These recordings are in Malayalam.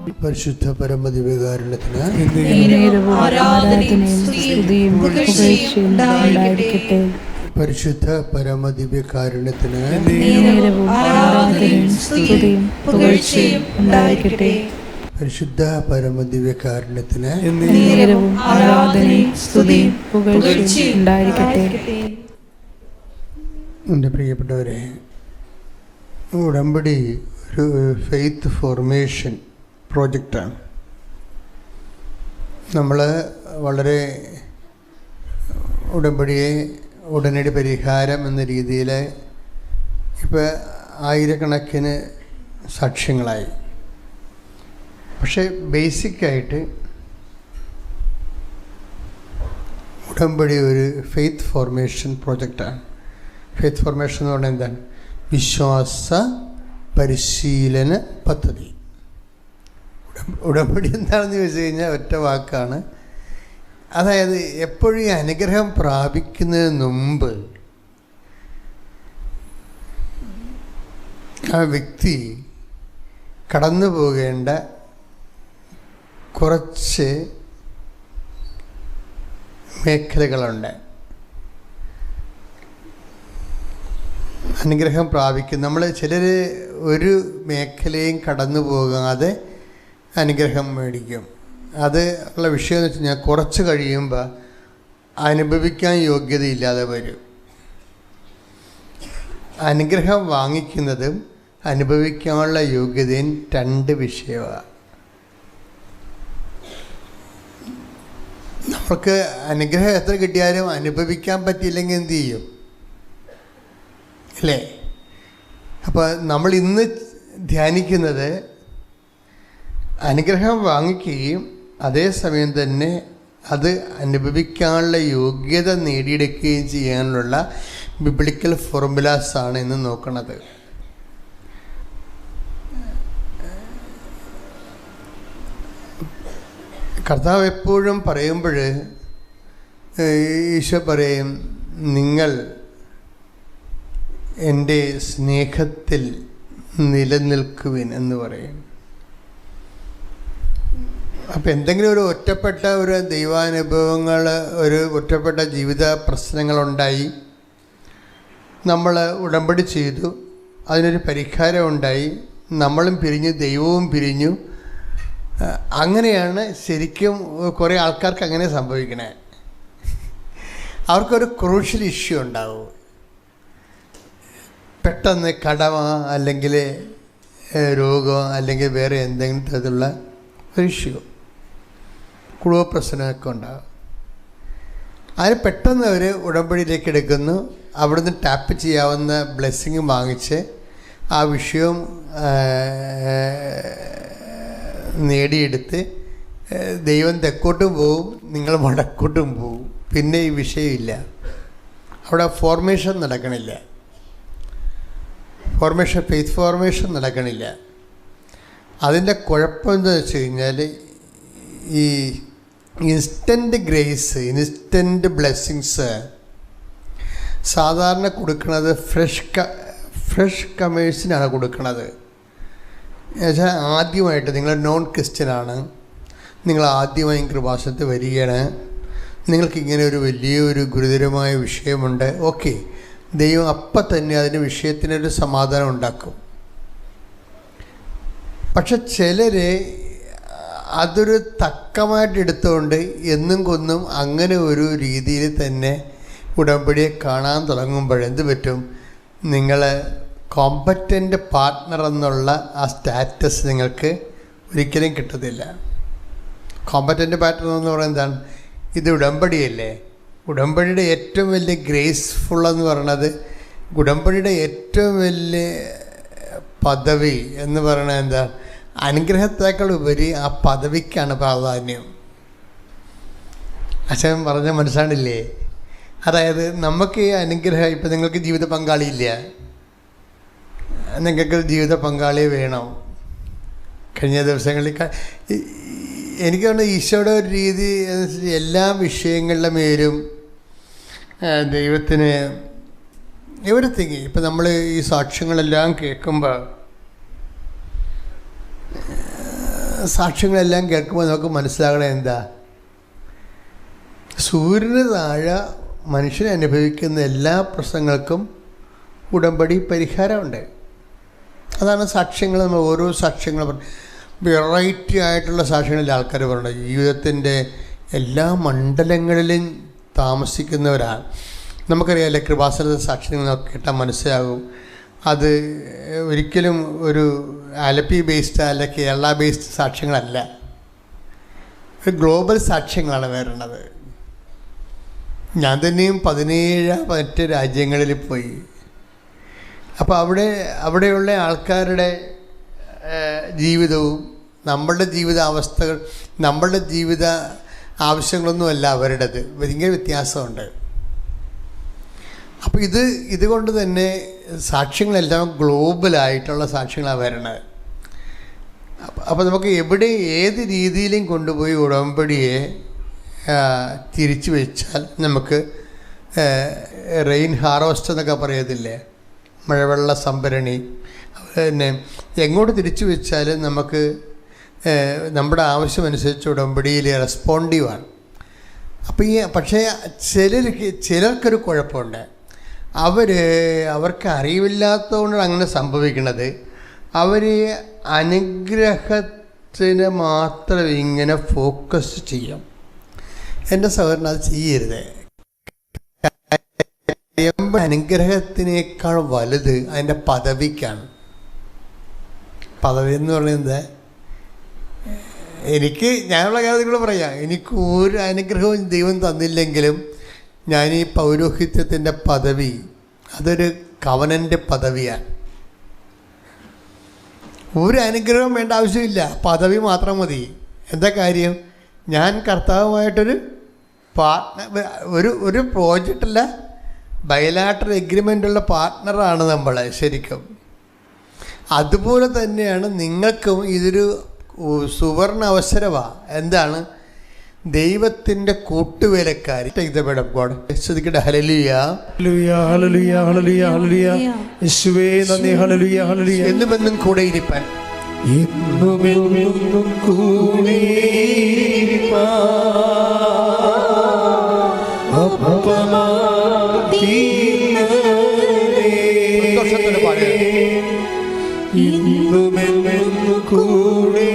പരിശുദ്ധ പരമദിവ്യകാരുണ്യത്തിന് പരിശുദ്ധ പരമദിവ്യകാരുണ്യത്തിന് പരിശുദ്ധ പരമദിവ്യകാരുണ്യത്തിന് എൻ്റെ പ്രിയപ്പെട്ടവരെ, ഉടമ്പടി ഒരു ഫെയ്ത്ത് ഫോർമേഷൻ പ്രോജക്റ്റാണ്. നമ്മൾ വളരെ ഉടമ്പടിയെ ഉടനടി പരിഹാരം എന്ന രീതിയിൽ ഇപ്പോൾ ആയിരക്കണക്കിന് സാക്ഷ്യങ്ങളായി. പക്ഷേ ബേസിക്കായിട്ട് ഉടമ്പടി ഒരു ഫെയ്ത്ത് ഫോർമേഷൻ പ്രോജക്റ്റാണ്. ഫെയ്ത്ത് ഫോർമേഷൻ എന്ന് പറഞ്ഞാൽ എന്താണ്? വിശ്വാസ പരിശീലന പദ്ധതി. ഉടമ്പടി എന്താണെന്ന് ചോദിച്ചു കഴിഞ്ഞാൽ ഒറ്റ വാക്കാണ്. അതായത് എപ്പോഴും ഈ അനുഗ്രഹം പ്രാപിക്കുന്നതിന് മുമ്പ് ആ വ്യക്തി കടന്നു പോകേണ്ട കുറച്ച് മേഖലകളുണ്ട്. അനുഗ്രഹം പ്രാപിക്കും. നമ്മൾ ചിലർ ഒരു മേഖലയും കടന്നു പോകാതെ അനുഗ്രഹം മേടിക്കും. അത് ഉള്ള വിഷയം എന്ന് വെച്ച് കഴിഞ്ഞാൽ കുറച്ച് കഴിയുമ്പോൾ അനുഭവിക്കാൻ യോഗ്യതയില്ലാതെ വരും. അനുഗ്രഹം വാങ്ങിക്കുന്നതും അനുഭവിക്കാനുള്ള യോഗ്യതയും രണ്ട് വിഷയമാണ്. നമുക്ക് അനുഗ്രഹം എത്ര കിട്ടിയാലും അനുഭവിക്കാൻ പറ്റിയില്ലെങ്കിൽ എന്തു ചെയ്യും? അല്ലേ? അപ്പോൾ നമ്മൾ ഇന്ന് ധ്യാനിക്കുന്നത് അനുഗ്രഹം വാങ്ങിക്കുകയും അതേസമയം തന്നെ അത് അനുഭവിക്കാനുള്ള യോഗ്യത നേടിയെടുക്കുകയും ചെയ്യാനുള്ള ബിബ്ലിക്കൽ ഫോർമുലാസാണ് ഇന്ന് നോക്കുന്നത്. കർത്താവ് എപ്പോഴും പറയുമ്പോൾ ഈശോ പറയും, നിങ്ങൾ എൻ്റെ സ്നേഹത്തിൽ നിലനിൽക്കുവിൻ എന്ന് പറയും. അപ്പോൾ എന്തെങ്കിലും ഒരു ഒറ്റപ്പെട്ട ഒരു ദൈവാനുഭവങ്ങൾ, ഒരു ഒറ്റപ്പെട്ട ജീവിത പ്രശ്നങ്ങളുണ്ടായി, നമ്മൾ ഉടമ്പടി ചെയ്തു, അതിനൊരു പരിഹാരം ഉണ്ടായി, നമ്മളും പിരിഞ്ഞു, ദൈവവും പിരിഞ്ഞു. അങ്ങനെയാണ് ശരിക്കും കുറേ ആൾക്കാർക്ക് അങ്ങനെ സംഭവിക്കണേ. അവർക്കൊരു ക്രൂഷ്യൽ ഇഷ്യൂ ഉണ്ടാവും. പെട്ടെന്ന് കടമ അല്ലെങ്കിൽ രോഗം അല്ലെങ്കിൽ വേറെ എന്തെങ്കിലും തരത്തിലുള്ള ഒരു ഇഷ്യൂ, കുടുംബ പ്രശ്നമൊക്കെ ഉണ്ടാകും. അതിന് പെട്ടെന്ന് അവർ ഉടമ്പടിയിലേക്ക് എടുക്കുന്നു. അവിടുന്ന് ടാപ്പ് ചെയ്യാവുന്ന ബ്ലെസ്സിങ് വാങ്ങിച്ച് ആ വിഷയം നേടിയെടുത്ത് ദൈവം തെക്കോട്ടും പോവും, നിങ്ങൾ വടക്കോട്ടും പോവും. പിന്നെ ഈ വിഷയമില്ല. അവിടെ ഫോർമേഷൻ നടക്കണില്ല. ഫെയ്ത്ത് ഫോർമേഷൻ നടക്കണില്ല. അതിൻ്റെ കുഴപ്പം എന്താ വെച്ച് കഴിഞ്ഞാൽ, ഈ ഇൻസ്റ്റൻറ്റ് ഗ്രേസ്, ഇൻസ്റ്റൻറ്റ് ബ്ലെസ്സിങ്സ് സാധാരണ കൊടുക്കുന്നത് ഫ്രഷ് കമേഴ്സിനാണ് കൊടുക്കുന്നത്. എന്നുവെച്ചാൽ ആദ്യമായിട്ട് നിങ്ങൾ നോൺ ക്രിസ്ത്യനാണ്, നിങ്ങൾ ആദ്യമായും കൃപാസനത്തിൽ വരികയാണ്, നിങ്ങൾക്കിങ്ങനെ ഒരു വലിയൊരു ഗുരുതരമായ വിഷയമുണ്ട്. ഓക്കെ, ദൈവം അപ്പം തന്നെ അതിന് വിഷയത്തിനൊരു സമാധാനം ഉണ്ടാക്കും. പക്ഷെ ചിലർ അതൊരു തക്കമായിട്ട് എടുത്തുകൊണ്ട് എന്നും കൊന്നും അങ്ങനെ ഒരു രീതിയിൽ തന്നെ ഉടമ്പടിയെ കാണാൻ തുടങ്ങുമ്പോൾ എന്ത് പറ്റും? നിങ്ങൾ കോമ്പറ്റൻ്റ് പാർട്ട്ണർ എന്നുള്ള ആ സ്റ്റാറ്റസ് നിങ്ങൾക്ക് ഒരിക്കലും കിട്ടത്തില്ല. കോമ്പറ്റൻ്റ് പാർട്ട്ണർ എന്ന് പറയുന്നത് എന്താണ്? ഇത് ഉടമ്പടിയല്ലേ. ഉടമ്പടിയുടെ ഏറ്റവും വലിയ ഗ്രേസ്ഫുള്ളെന്ന് പറയണത്, ഉടമ്പടിയുടെ ഏറ്റവും വലിയ പദവി എന്ന് പറയണത് എന്താ? അനുഗ്രഹത്തേക്കാൾ ഉപരി ആ പദവിക്കാണ് പ്രാധാന്യം. അച്ഛൻ പറഞ്ഞ മനസ്സിലാണില്ലേ? അതായത് നമുക്ക് ഈ അനുഗ്രഹം, ഇപ്പം നിങ്ങൾക്ക് ജീവിത പങ്കാളിയില്ല, നിങ്ങൾക്ക് ജീവിത പങ്കാളിയെ വേണം. കഴിഞ്ഞ ദിവസങ്ങളിൽ എനിക്ക് തോന്നുന്നു ഈശോയുടെ ഒരു രീതി എല്ലാ വിഷയങ്ങളുടെ മേലും ദൈവത്തിന് എവരിത്തിങ്. ഇപ്പം നമ്മൾ ഈ സാക്ഷ്യങ്ങളെല്ലാം കേൾക്കുമ്പോൾ സാക്ഷ്യങ്ങളെല്ലാം കേൾക്കുമ്പോൾ നമുക്ക് മനസ്സിലാകണേ എന്താ, സൂര്യന് താഴെ മനുഷ്യൻ അനുഭവിക്കുന്ന എല്ലാ പ്രശ്നങ്ങൾക്കും ഉടമ്പടി പരിഹാരമുണ്ട്. അതാണ് സാക്ഷ്യങ്ങൾ. നമ്മൾ ഓരോ സാക്ഷ്യങ്ങൾ വെറൈറ്റി ആയിട്ടുള്ള സാക്ഷ്യങ്ങളിൽ ആൾക്കാർ പറയുന്നത് ജീവിതത്തിൻ്റെ എല്ലാ മണ്ഡലങ്ങളിലും താമസിക്കുന്നവരാണ്. നമുക്കറിയാമല്ലേ, കൃപാസനത്തെ സാക്ഷ്യങ്ങൾ നമുക്ക് കേട്ടാൽ മനസ്സിലാകും. അത് ഒരിക്കലും ഒരു ആലപ്പി ബേസ്ഡ് അല്ല കേരള ബേസ്ഡ് സാക്ഷ്യങ്ങളല്ല, ഒരു ഗ്ലോബൽ സാക്ഷ്യങ്ങളാണ് വരുന്നത്. ഞാൻ തന്നെയും 17 രാജ്യങ്ങളിൽ പോയി. അപ്പോൾ അവിടെയുള്ള ആൾക്കാരുടെ ജീവിതവും നമ്മളുടെ ജീവിതാവസ്ഥകൾ, നമ്മളുടെ ജീവിത ആവശ്യങ്ങളൊന്നുമല്ല അവരുടേത്, ഭയങ്കര വ്യത്യാസമുണ്ട്. അപ്പോൾ ഇതുകൊണ്ട് തന്നെ സാക്ഷ്യങ്ങളെല്ലാം ഗ്ലോബലായിട്ടുള്ള സാക്ഷ്യങ്ങളാണ് വരണത്. അപ്പോൾ നമുക്ക് ഏത് രീതിയിലും കൊണ്ടുപോയി ഉടമ്പടിയെ തിരിച്ചു വെച്ചാൽ നമുക്ക് റെയിൻ ഹാർവസ്റ്റ് എന്നൊക്കെ പറയത്തില്ലേ, മഴവെള്ള സംഭരണി, പിന്നെ എങ്ങോട്ട് തിരിച്ചു വെച്ചാൽ നമുക്ക് നമ്മുടെ ആവശ്യമനുസരിച്ച് ഉടമ്പടിയിൽ റെസ്പോണ്ടീവാണ്. അപ്പോൾ പക്ഷേ ചിലർക്കൊരു കുഴപ്പമുണ്ട്. അവർക്ക് അറിവില്ലാത്തതുകൊണ്ടാണ് അങ്ങനെ സംഭവിക്കുന്നത്. അവർ അനുഗ്രഹത്തിന് മാത്രം ഇങ്ങനെ ഫോക്കസ് ചെയ്യും. എൻ്റെ സഹോദരൻ, അത് ചെയ്യരുത്. അനുഗ്രഹത്തിനേക്കാൾ വലുത് അതിൻ്റെ പദവിക്കാണ്. പദവി എന്ന് പറയുന്നത്, ഞാനുള്ള കാര്യങ്ങൾ പറയാം, എനിക്ക് ഒരു അനുഗ്രഹവും ദൈവം തന്നില്ലെങ്കിലും ഞാൻ ഈ പൗരോഹിത്യത്തിൻ്റെ പദവി അതൊരു കവനൻ്റെ പദവിയാണ്. ഒരു അനുഗ്രഹം വേണ്ട ആവശ്യമില്ല, പദവി മാത്രം മതി. എന്താ കാര്യം? ഞാൻ കർത്താവുമായിട്ടൊരു ഒരു പ്രോജക്റ്റല്ല, ബയലാറ്ററൽ എഗ്രിമെൻ്റുള്ള പാർട്ട്ണറാണ് നമ്മൾ ശരിക്കും. അതുപോലെ തന്നെയാണ് നിങ്ങൾക്കും ഇതൊരു സുവർണ അവസരമാണ്. എന്താണ്? ദൈവത്തിൻ്റെ കൂട്ടുവേലക്കാരി. ശ്രദ്ധിക്കട്ടെ. ഹല്ലേലൂയ ഹല്ലേലൂയ ഹല്ലേലൂയ ഹല്ലേലൂയ യേശുവേ നന്ദി. ഹല്ലേലൂയ ഹല്ലേലൂയ. എന്നുമെന്നും കൂടെ ഇരിപ്പാൻ, എന്നുമെന്നും കൂടെ സന്തോഷത്തോടെ പാടുക. ഇന്നുമെന്നും കൂടെ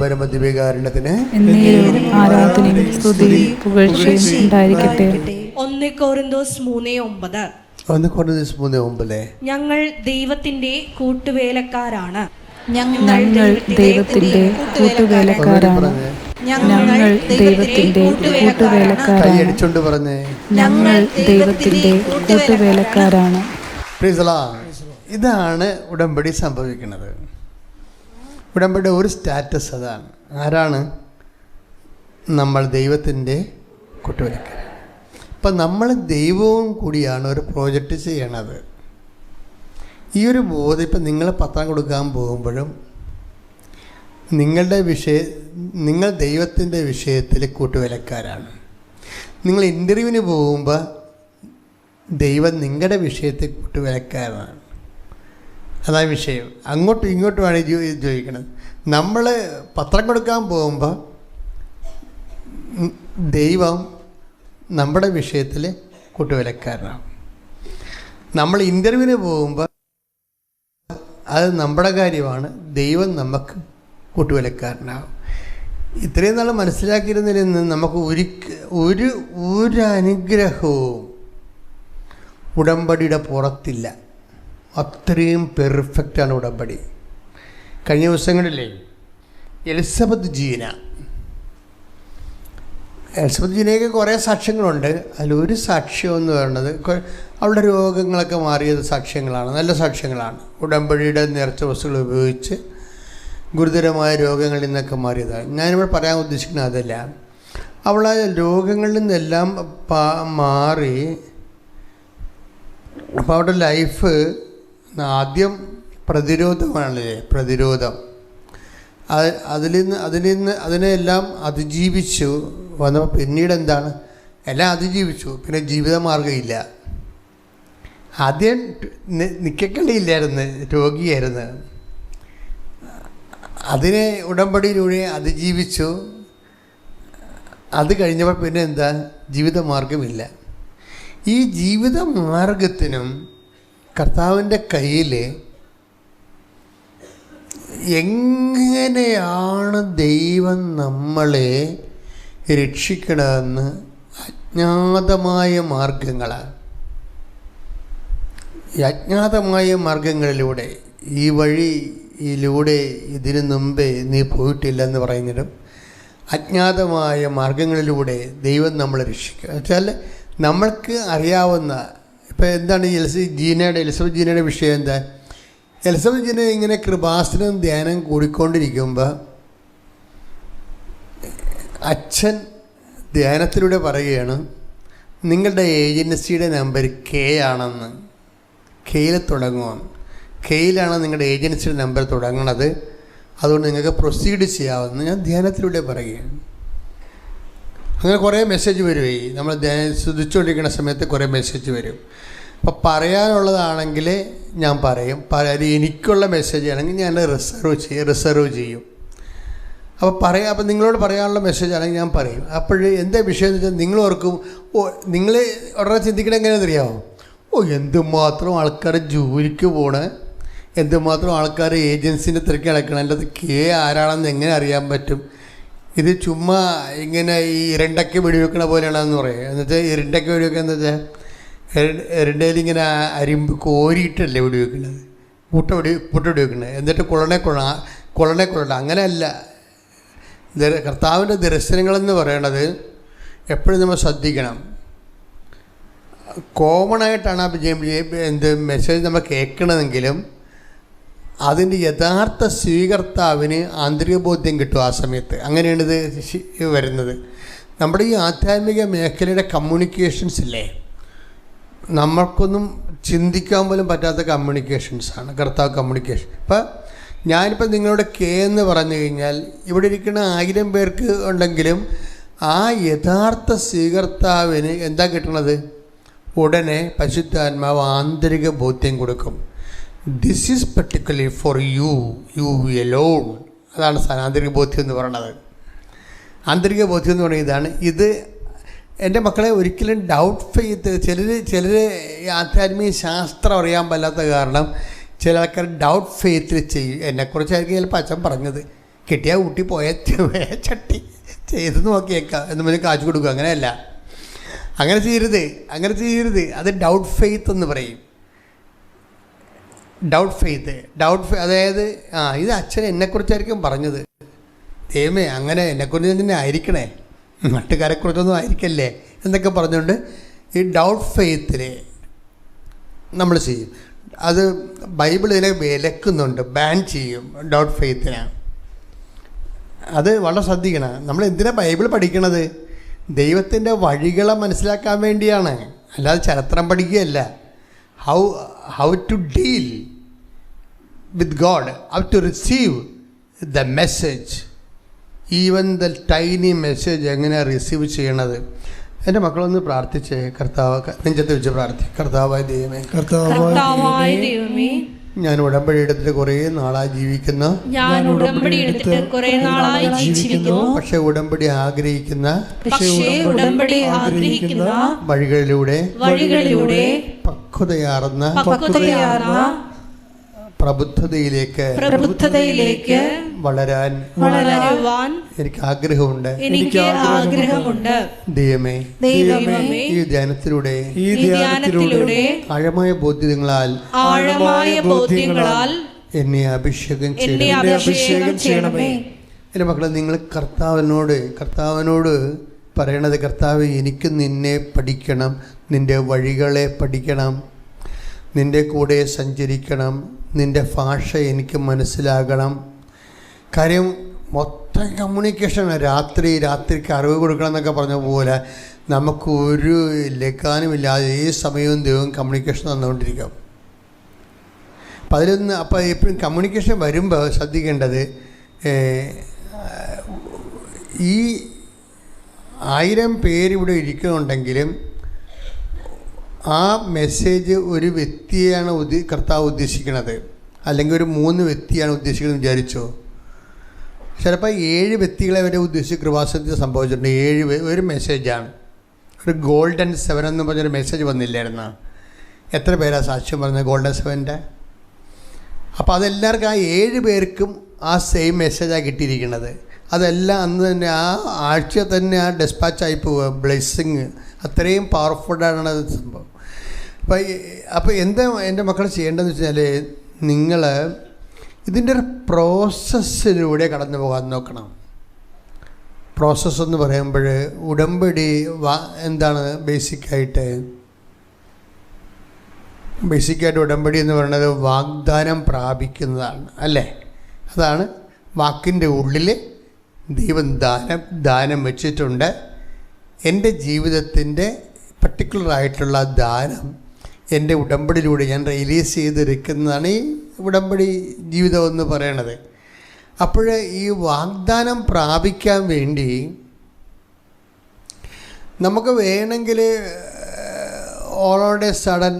പരമദിവ്യകാരുണ്യത്തിന് ആരാധനയും സ്തുതിയും പുകഴ്ചയും ഉണ്ടായിരിക്കട്ടെ. 1 കൊരിന്തോസ് 3:9 ഞങ്ങൾ ദൈവത്തിന്റെ കൂട്ടുവേലക്കാരാണ്. ഞങ്ങൾ ദൈവത്തിന്റെ കൂട്ടുവേലക്കാരാണ്. ഞങ്ങൾ ദൈവത്തിന്റെ കൂട്ടുവേലക്കാരാണ്. കൈയടിച്ചോണ്ട് പറഞ്ഞേ, ഞങ്ങൾ ദൈവത്തിന്റെ കൂട്ടുവേലക്കാരാണ്. ഇതാണ് ഉടമ്പടി സംഭവിക്കുന്നത്. ഉടമ്പടിയുടെ ഒരു സ്റ്റാറ്റസ് അതാണ്. ആരാണ് നമ്മൾ? ദൈവത്തിൻ്റെ കൂട്ടുവേലക്കാർ. അപ്പം നമ്മൾ ദൈവവും കൂടിയാണ് ഒരു പ്രോജക്റ്റ് ചെയ്യണത്. ഈ ഒരു ബോധം ഇപ്പം നിങ്ങൾ പത്രം കൊടുക്കാൻ പോകുമ്പോഴും നിങ്ങൾ ദൈവത്തിൻ്റെ വിഷയത്തിൽ കൂട്ടുവേലക്കാരാണ്. നിങ്ങൾ ഇൻ്റർവ്യൂവിന് പോകുമ്പോൾ ദൈവം നിങ്ങളുടെ വിഷയത്തിൽ കൂട്ടുവേലക്കാരാണ്. അതാണ് വിഷയം. അങ്ങോട്ടും ഇങ്ങോട്ടുമാണ് ചോദിക്കുന്നത്. നമ്മൾ പത്രം കൊടുക്കാൻ പോകുമ്പോൾ ദൈവം നമ്മുടെ വിഷയത്തിൽ കൂട്ടുവേലക്കാരനാണ്. നമ്മൾ ഇൻ്റർവ്യൂവിന് പോകുമ്പോൾ അത് നമ്മുടെ കാര്യമാണ്, ദൈവം നമുക്ക് കൂട്ടുവേലക്കാരനാകും. ഇത്രയും നാൾ മനസ്സിലാക്കിയിരുന്നതിൽ നിന്ന് നമുക്ക് ഒരു അനുഗ്രഹവും ഉടമ്പടിയുടെ പുറത്തില്ല. അത്രയും പെർഫെക്റ്റാണ് ഉടമ്പടി. കഴിഞ്ഞ ദിവസങ്ങളിലെ എലിസബത്ത് ജീനയ്ക്ക് കുറേ സാക്ഷ്യങ്ങളുണ്ട്. അതിലൊരു സാക്ഷ്യം എന്ന് പറയുന്നത് അവളുടെ രോഗങ്ങളൊക്കെ മാറിയത് സാക്ഷ്യങ്ങളാണ്, നല്ല സാക്ഷ്യങ്ങളാണ്. ഉടമ്പടിയുടെ നേർച്ച വസ്തുക്കൾ ഉപയോഗിച്ച് ഗുരുതരമായ രോഗങ്ങളിൽ നിന്നൊക്കെ മാറിയതാണ്. ഞാനിവിടെ പറയാൻ ഉദ്ദേശിക്കുന്നത് അതല്ല. അവൾ ആ രോഗങ്ങളിൽ നിന്നെല്ലാം മാറി. അപ്പോൾ അവരുടെ ലൈഫ് ആദ്യം പ്രതിരോധമാണല്ലേ, പ്രതിരോധം. അതിനെല്ലാം അതിജീവിച്ചു വന്നപ്പോൾ പിന്നീട് എന്താണ്, എല്ലാം അതിജീവിച്ചു. പിന്നെ ജീവിതമാർഗ്ഗമില്ല. ആദ്യം നിക്കക്കളിയില്ലായിരുന്നു, രോഗിയായിരുന്നു. അതിനെ ഉടമ്പടിയിലൂടെ അതിജീവിച്ചു. അത് കഴിഞ്ഞപ്പോൾ പിന്നെ എന്താ, ജീവിതമാർഗമില്ല. ഈ ജീവിതമാർഗത്തിനും കർത്താവിൻ്റെ കയ്യിൽ എങ്ങനെയാണ് ദൈവം നമ്മളെ രക്ഷിക്കണമെന്ന് അജ്ഞാതമായ മാർഗങ്ങളാണ്. ഈ അജ്ഞാതമായ മാർഗങ്ങളിലൂടെ, ഈ വഴിയിലൂടെ ഇതിനു മുമ്പേ നീ പോയിട്ടില്ലെന്ന് പറയുന്നതും അജ്ഞാതമായ മാർഗങ്ങളിലൂടെ ദൈവം നമ്മളെ രക്ഷിക്കുക. വെച്ചാൽ നമ്മൾക്ക് അറിയാവുന്ന, ഇപ്പോൾ എന്താണ് എലിസബത്ത് ജീനയുടെ വിഷയം എന്താ? എലിസബത്ത് ജീന ഇങ്ങനെ കൃപാസനം ധ്യാനം കൂടിക്കൊണ്ടിരിക്കുമ്പോൾ അച്ഛൻ ധ്യാനത്തിലൂടെ പറയുകയാണ്, നിങ്ങളുടെ ഏജൻസിയുടെ നമ്പർ കെ ആണെന്ന്. കെയിൽ തുടങ്ങുമെന്ന്. കെയിലാണ് നിങ്ങളുടെ ഏജൻസിയുടെ നമ്പർ തുടങ്ങണത്, അതുകൊണ്ട് നിങ്ങൾക്ക് പ്രൊസീഡ് ചെയ്യാമെന്ന് ഞാൻ ധ്യാനത്തിലൂടെ പറയുകയാണ്. അങ്ങനെ കുറേ മെസ്സേജ് വരുവേ. നമ്മൾ ശ്രദ്ധിച്ചുകൊണ്ടിരിക്കുന്ന സമയത്ത് കുറേ മെസ്സേജ് വരും. അപ്പോൾ പറയാനുള്ളതാണെങ്കിൽ ഞാൻ പറയും. എനിക്കുള്ള മെസ്സേജ് ആണെങ്കിൽ ഞാൻ റിസർവ് ചെയ്യും. അപ്പോൾ നിങ്ങളോട് പറയാനുള്ള മെസ്സേജ് ആണെങ്കിൽ ഞാൻ പറയും. അപ്പോൾ എന്താ വിഷയം എന്ന് വെച്ചാൽ നിങ്ങൾ ഓർക്കും, നിങ്ങൾ ഉടനെ ചിന്തിക്കണം എങ്ങനെയാണെന്നറിയാമോ? എന്തുമാത്രം ആൾക്കാർ ജോലിക്ക് പോണേ, എന്തുമാത്രം ആൾക്കാർ ഏജൻസിൻ്റെ തിരക്ക് നടക്കണം, എൻ്റെ അത് ആരാണെന്ന് എങ്ങനെ അറിയാൻ പറ്റും? ഇത് ചുമ്മാ ഇങ്ങനെ ഈ ഇരണ്ടയ്ക്ക് വെടിവെക്കണ പോലെയാണെന്ന് പറയും. എന്നുവെച്ചാൽ ഇരണ്ടയ്ക്ക് വെടിവെക്കുക എന്ന് വെച്ചാൽ ഇരണ്ടയിൽ ഇങ്ങനെ അരിമ്പ് കോരിയിട്ടല്ലേ വെടിവെക്കുന്നത്, പുട്ട് വെടിവെക്കുന്നത്. എന്നിട്ട് കൊള്ളണേ അങ്ങനെയല്ല. കർത്താവിൻ്റെ ദർശനങ്ങളെന്ന് പറയണത് എപ്പോഴും നമ്മൾ ശ്രദ്ധിക്കണം. കോമണായിട്ടാണ് മെസ്സേജ് നമ്മൾ കേൾക്കണമെങ്കിലും അതിൻ്റെ യഥാർത്ഥ സ്വീകർത്താവിന് ആന്തരിക ബോധ്യം കിട്ടും ആ സമയത്ത്. അങ്ങനെയാണ് ഇത് വരുന്നത്. നമ്മുടെ ഈ ആധ്യാത്മിക മേഖലയുടെ കമ്മ്യൂണിക്കേഷൻസ് ഇല്ലേ, നമ്മൾക്കൊന്നും ചിന്തിക്കാൻ പോലും പറ്റാത്ത കമ്മ്യൂണിക്കേഷൻസാണ് കർത്താവ് കമ്മ്യൂണിക്കേഷൻ. ഇപ്പം ഞാനിപ്പോൾ നിങ്ങളോട് കെ എന്ന് പറഞ്ഞു കഴിഞ്ഞാൽ ഇവിടെ ഇരിക്കുന്ന 1000 പേർക്ക് ഉണ്ടെങ്കിലും ആ യഥാർത്ഥ സ്വീകർത്താവിന് എന്താ കിട്ടണത്? ഉടനെ പരിശുദ്ധാത്മാവ് ആന്തരിക ബോധ്യം കൊടുക്കും. This is particularly for you Elon. അതാണ് ആന്തരിക ബോധ്യം എന്ന് പറയുന്നത്. ആന്തരിക ബോധ്യം എന്ന് പറയുന്നത് ഇതാണ്. ഇത് എൻ്റെ മക്കളെ ഒരിക്കലും ഡൗട്ട് ഫെയ്ത്ത്, ചിലർ ആധ്യാത്മിക ശാസ്ത്രം അറിയാൻ പാടില്ലാത്ത കാരണം ചില ആൾക്കാർ ഡൗട്ട് ഫെയ്ത്തിൽ ചെയ്യും. എന്നെക്കുറിച്ചായിരിക്കും ചിലപ്പോൾ അച്ഛൻ പറഞ്ഞത്, കിട്ടിയാൽ ഊട്ടി പോയ ചട്ടി ചെയ്ത് നോക്കിയേക്കാം എന്ന് പറഞ്ഞ് കാശ് കൊടുക്കുക. അങ്ങനെയല്ല, അങ്ങനെ ചെയ്യരുത്. അത് ഡൗട്ട് ഫെയ്ത്ത് എന്ന് പറയും. ഡൗട്ട് ഫെയ്ത്ത് അതായത് ഇത് അച്ഛൻ എന്നെക്കുറിച്ചായിരിക്കും പറഞ്ഞത്, ദൈവമേ അങ്ങനെ എന്നെക്കുറിച്ച് തന്നെ ആയിരിക്കണേ, നാട്ടുകാരെക്കുറിച്ചൊന്നും ആയിരിക്കല്ലേ എന്നൊക്കെ പറഞ്ഞുകൊണ്ട് ഈ ഡൗട്ട് ഫെയ്ത്തിൽ നമ്മൾ ചെയ്യും. അത് ബൈബിൾ ഇതിനെ വിലക്കുന്നുണ്ട്, ബാൻ ചെയ്യും ഡൗട്ട് ഫെയ്ത്തിനെ. അത് വളരെ ശ്രദ്ധിക്കണം. നമ്മൾ എന്തിനാണ് ബൈബിൾ പഠിക്കണത്? ദൈവത്തിൻ്റെ വഴികളെ മനസ്സിലാക്കാൻ വേണ്ടിയാണ്, അല്ലാതെ ചരിത്രം പഠിക്കുകയല്ല. How to deal with God, how to receive the message, even the tiny message എങ്ങനെയാണ് റിസീവ് ചെയ്യണത്. എൻ്റെ മക്കളൊന്ന് പ്രാർത്ഥിച്ചേ, കർത്താവ് നെഞ്ചത്ത് വെച്ച് പ്രാർത്ഥിക്കും. കർത്താവായ ദൈവമേ, ഞാൻ ഉടമ്പടി എടുത്തിട്ട് കുറേ നാളായി ജീവിക്കുന്ന, പക്ഷെ ഉടമ്പടി ആഗ്രഹിക്കുന്ന വഴികളിലൂടെ പക്വതയാർന്ന പ്രബുദ്ധതയിലേക്ക് വളരുവാൻ എനിക്ക് ആഗ്രഹമുണ്ട്. ദൈവമേ, ഈ ധ്യാനത്തിലൂടെ ആഴമായ ബോധ്യങ്ങളാൽ എന്നെ അഭിഷേകം ചെയ്യണമേ. എൻ്റെ മക്കളെ, നിങ്ങൾ കർത്താവിനോട് പറയണത്, കർത്താവ്, എനിക്ക് നിന്നെ പഠിക്കണം, നിൻ്റെ വഴികളെ പഠിക്കണം, നിൻ്റെ കൂടെ സഞ്ചരിക്കണം, നിൻ്റെ ഭാഷ എനിക്ക് മനസ്സിലാകണം. കാര്യം മൊത്തം കമ്മ്യൂണിക്കേഷനാണ്. രാത്രിക്ക് അറിവ് കൊടുക്കണം എന്നൊക്കെ പറഞ്ഞ പോലെ നമുക്ക് ഒരു ലക്കാനുമില്ലാതെ ഈ സമയവും ദൈവം കമ്മ്യൂണിക്കേഷൻ തന്നുകൊണ്ടിരിക്കും. അപ്പോൾ എപ്പോഴും കമ്മ്യൂണിക്കേഷൻ വരുമ്പോൾ ശ്രദ്ധിക്കേണ്ടത്, ഈ 1000 പേരിവിടെ ഇരിക്കുന്നുണ്ടെങ്കിലും ആ മെസ്സേജ് ഒരു വ്യക്തിയെയാണ് കർത്താവ് ഉദ്ദേശിക്കുന്നത്, അല്ലെങ്കിൽ ഒരു 3 വ്യക്തിയാണ് ഉദ്ദേശിക്കുന്നത് വിചാരിച്ചോ. ചിലപ്പോൾ 7 വ്യക്തികളെ വരെ ഉദ്ദേശിച്ച് കൃപാസനത്തിൽ സംഭവിച്ചിട്ടുണ്ട്. 7 ഒരു മെസ്സേജാണ്. ഒരു ഗോൾഡൻ 7 എന്ന് പറഞ്ഞൊരു മെസ്സേജ് വന്നില്ലായിരുന്നു. എത്ര പേരാണ് സാക്ഷ്യം പറഞ്ഞത് ഗോൾഡൻ 7ൻ്റെ? അപ്പോൾ അതെല്ലാവർക്കും, ആ 7 പേർക്കും ആ സെയിം മെസ്സേജാണ് കിട്ടിയിരിക്കുന്നത്. അതെല്ലാം അന്ന് തന്നെ ആ ആഴ്ച തന്നെ ആ ഡെസ്പാച്ചായി പോവുക. ബ്ലെസ്സിങ് അത്രയും പവർഫുള്ളാണ് അത് സംഭവം. അപ്പോൾ എന്താ എൻ്റെ മക്കൾ ചെയ്യേണ്ടതെന്ന് വെച്ചാൽ, നിങ്ങൾ ഇതിൻ്റെ ഒരു പ്രോസസ്സിലൂടെ കടന്നു പോകാൻ നോക്കണം. പ്രോസസ്സ് എന്ന് പറയുമ്പോൾ ഉടമ്പടി എന്താണ് ബേസിക്കായിട്ട് ഉടമ്പടി എന്ന് പറയുന്നത് വാഗ്ദാനം പ്രാപിക്കുന്നതാണ്, അല്ലേ? അതാണ് വാക്കിൻ്റെ ഉള്ളിൽ ദൈവം ദാനം വെച്ചിട്ടുണ്ട്. എൻ്റെ ജീവിതത്തിൻ്റെ പർട്ടിക്കുലറായിട്ടുള്ള ദാനം എൻ്റെ ഉടമ്പടിയിലൂടെ ഞാൻ റിലീസ് ചെയ്തിരിക്കുന്നതാണ് ഈ ഉടമ്പടി ജീവിതം എന്ന് പറയണത്. അപ്പോൾ ഈ വാഗ്ദാനം പ്രാപിക്കാൻ വേണ്ടി നമുക്ക് വേണമെങ്കിൽ ഓൾ ഓഫ് എ സഡൻ